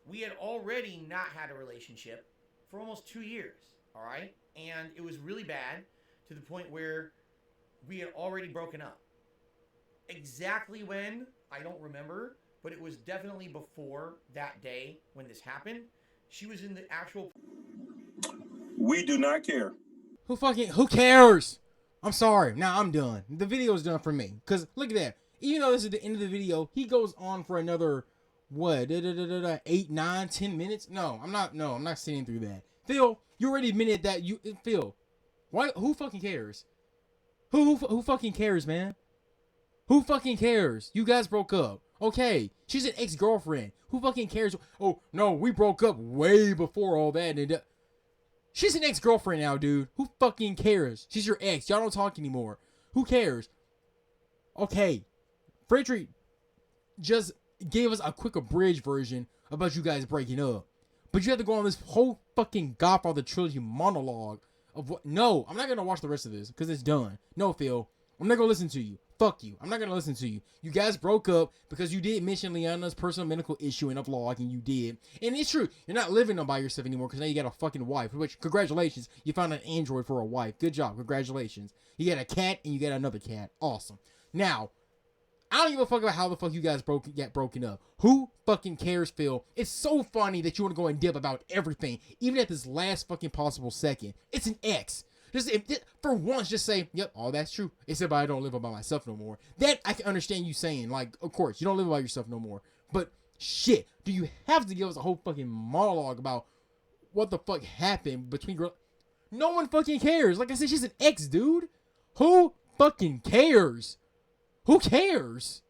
We had already not had a relationship for almost 2 years, all right? And it was really bad to the point where we had already broken up. Exactly when, I don't remember, but it was definitely before that day when this happened. She was in the actual... We do not care. Who cares? I'm sorry. Now I'm done. The video's done for me. Because look at that. Even though this is the end of the video, he goes on for another, what, 8, 9, 10 minutes? No, I'm not sitting through that. Phil, you already admitted that Phil, why, who fucking cares? Who fucking cares, man? Who fucking cares? You guys broke up. Okay, she's an ex-girlfriend. Who fucking cares? Oh, no, we broke up way before all that. And she's an ex-girlfriend now, dude. Who fucking cares? She's your ex. Y'all don't talk anymore. Who cares? Okay, Frederick just gave us a quick abridged version about you guys breaking up. But you have to go on this whole fucking Godfather trilogy monologue of what? No, I'm not going to watch the rest of this because it's done. No, Phil, I'm not going to listen to you. Fuck you. I'm not going to listen to you. You guys broke up because you did mention Leanna's personal medical issue in a vlog, and you did. And it's true. You're not living by yourself anymore because now you got a fucking wife, which, congratulations, you found an android for a wife. Good job. Congratulations. You got a cat, and you got another cat. Awesome. Now, I don't give a fuck about how the fuck you guys got broken up. Who fucking cares, Phil? It's so funny that you want to go and dip about everything, even at this last fucking possible second. It's an X. Just for once, just say, yep, all that's true. Except I don't live by myself no more. That I can understand you saying, like, of course, you don't live by yourself no more. But shit, do you have to give us a whole fucking monologue about what the fuck happened between girls? No one fucking cares. Like I said, she's an ex, dude. Who fucking cares? Who cares?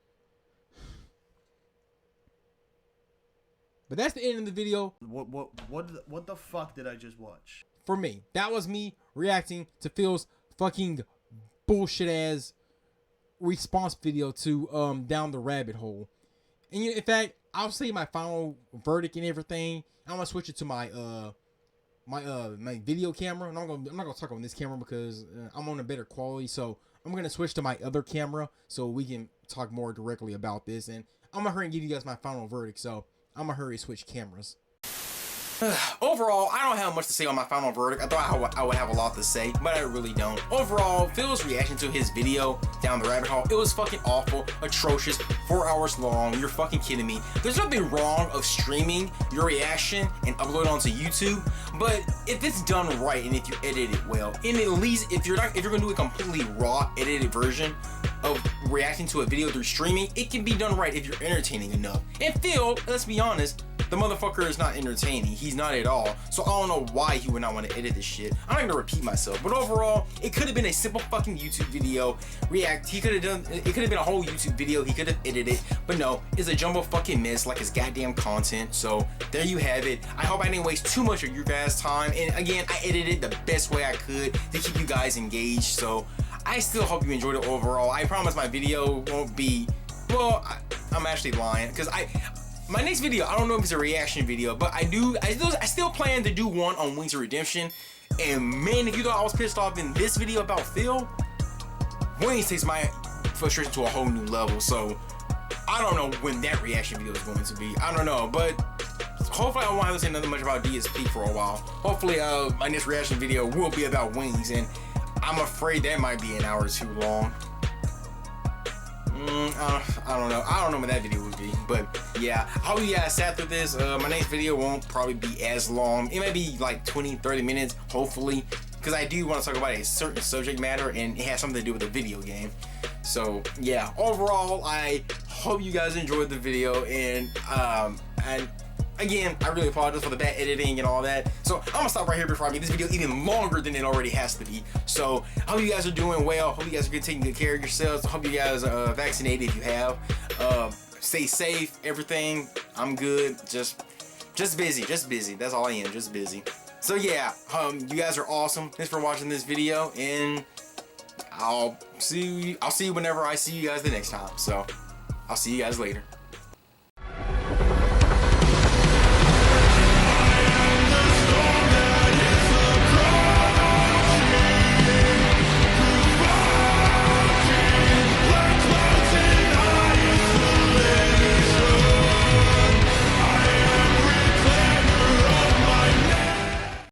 But that's the end of the video. What the fuck did I just watch? For me, that was me reacting to Phil's fucking bullshit ass response video to Down the Rabbit Hole. And in fact, I'll say my final verdict and everything. I'm gonna switch it to my my video camera. And I'm not gonna talk on this camera because I'm on a better quality. So I'm gonna switch to my other camera so we can talk more directly about this. And I'm gonna hurry and give you guys my final verdict. So I'm gonna hurry and switch cameras. Overall, I don't have much to say on my final verdict. I thought I would have a lot to say, but I really don't. Overall, Phil's reaction to his video, Down the Rabbit Hole, it was fucking awful, atrocious, 4 hours long. You're fucking kidding me. There's nothing wrong of streaming your reaction and upload it onto YouTube, but if it's done right and if you edit it well, and at least if you're gonna do a completely raw, edited version of reacting to a video through streaming, it can be done right if you're entertaining enough. And Phil, let's be honest, the motherfucker is not entertaining. He's not at all. So I don't know why he would not want to edit this shit. I'm not gonna repeat myself, but overall, it could have been a simple fucking YouTube video. He could have done, it could have been a whole YouTube video. He could have edited it, but no, it's a jumbo fucking mess like his goddamn content. So there you have it. I hope I didn't waste too much of your guys' time. And again, I edited the best way I could to keep you guys engaged. So I still hope you enjoyed it overall. I promise my video won't be, well, I'm actually lying, because my next video, I don't know if it's a reaction video, but I still plan to do one on Wings of Redemption. And man, if you thought I was pissed off in this video about Phil, Wings takes my frustration to a whole new level. So I don't know when that reaction video is going to be. I don't know, but hopefully I won't have to say nothing much about DSP for a while. Hopefully my next reaction video will be about Wings, and I'm afraid that might be an hour or two long. I don't know. I don't know what that video would be, but yeah. I hope you guys sat through this. My next video won't probably be as long. It might be like 20-30 minutes, hopefully, because I do want to talk about a certain subject matter, and it has something to do with a video game. So yeah, overall, I hope you guys enjoyed the video, and again, I really apologize for the bad editing and all that. So I'm gonna stop right here before I make this video even longer than it already has to be. So I hope you guys are doing well. Hope you guys are taking good care of yourselves. I hope you guys are vaccinated if you have. Stay safe, everything. I'm good. Just busy. That's all I am. Just busy. So yeah, you guys are awesome. Thanks for watching this video, and I'll see you whenever I see you guys the next time. So I'll see you guys later.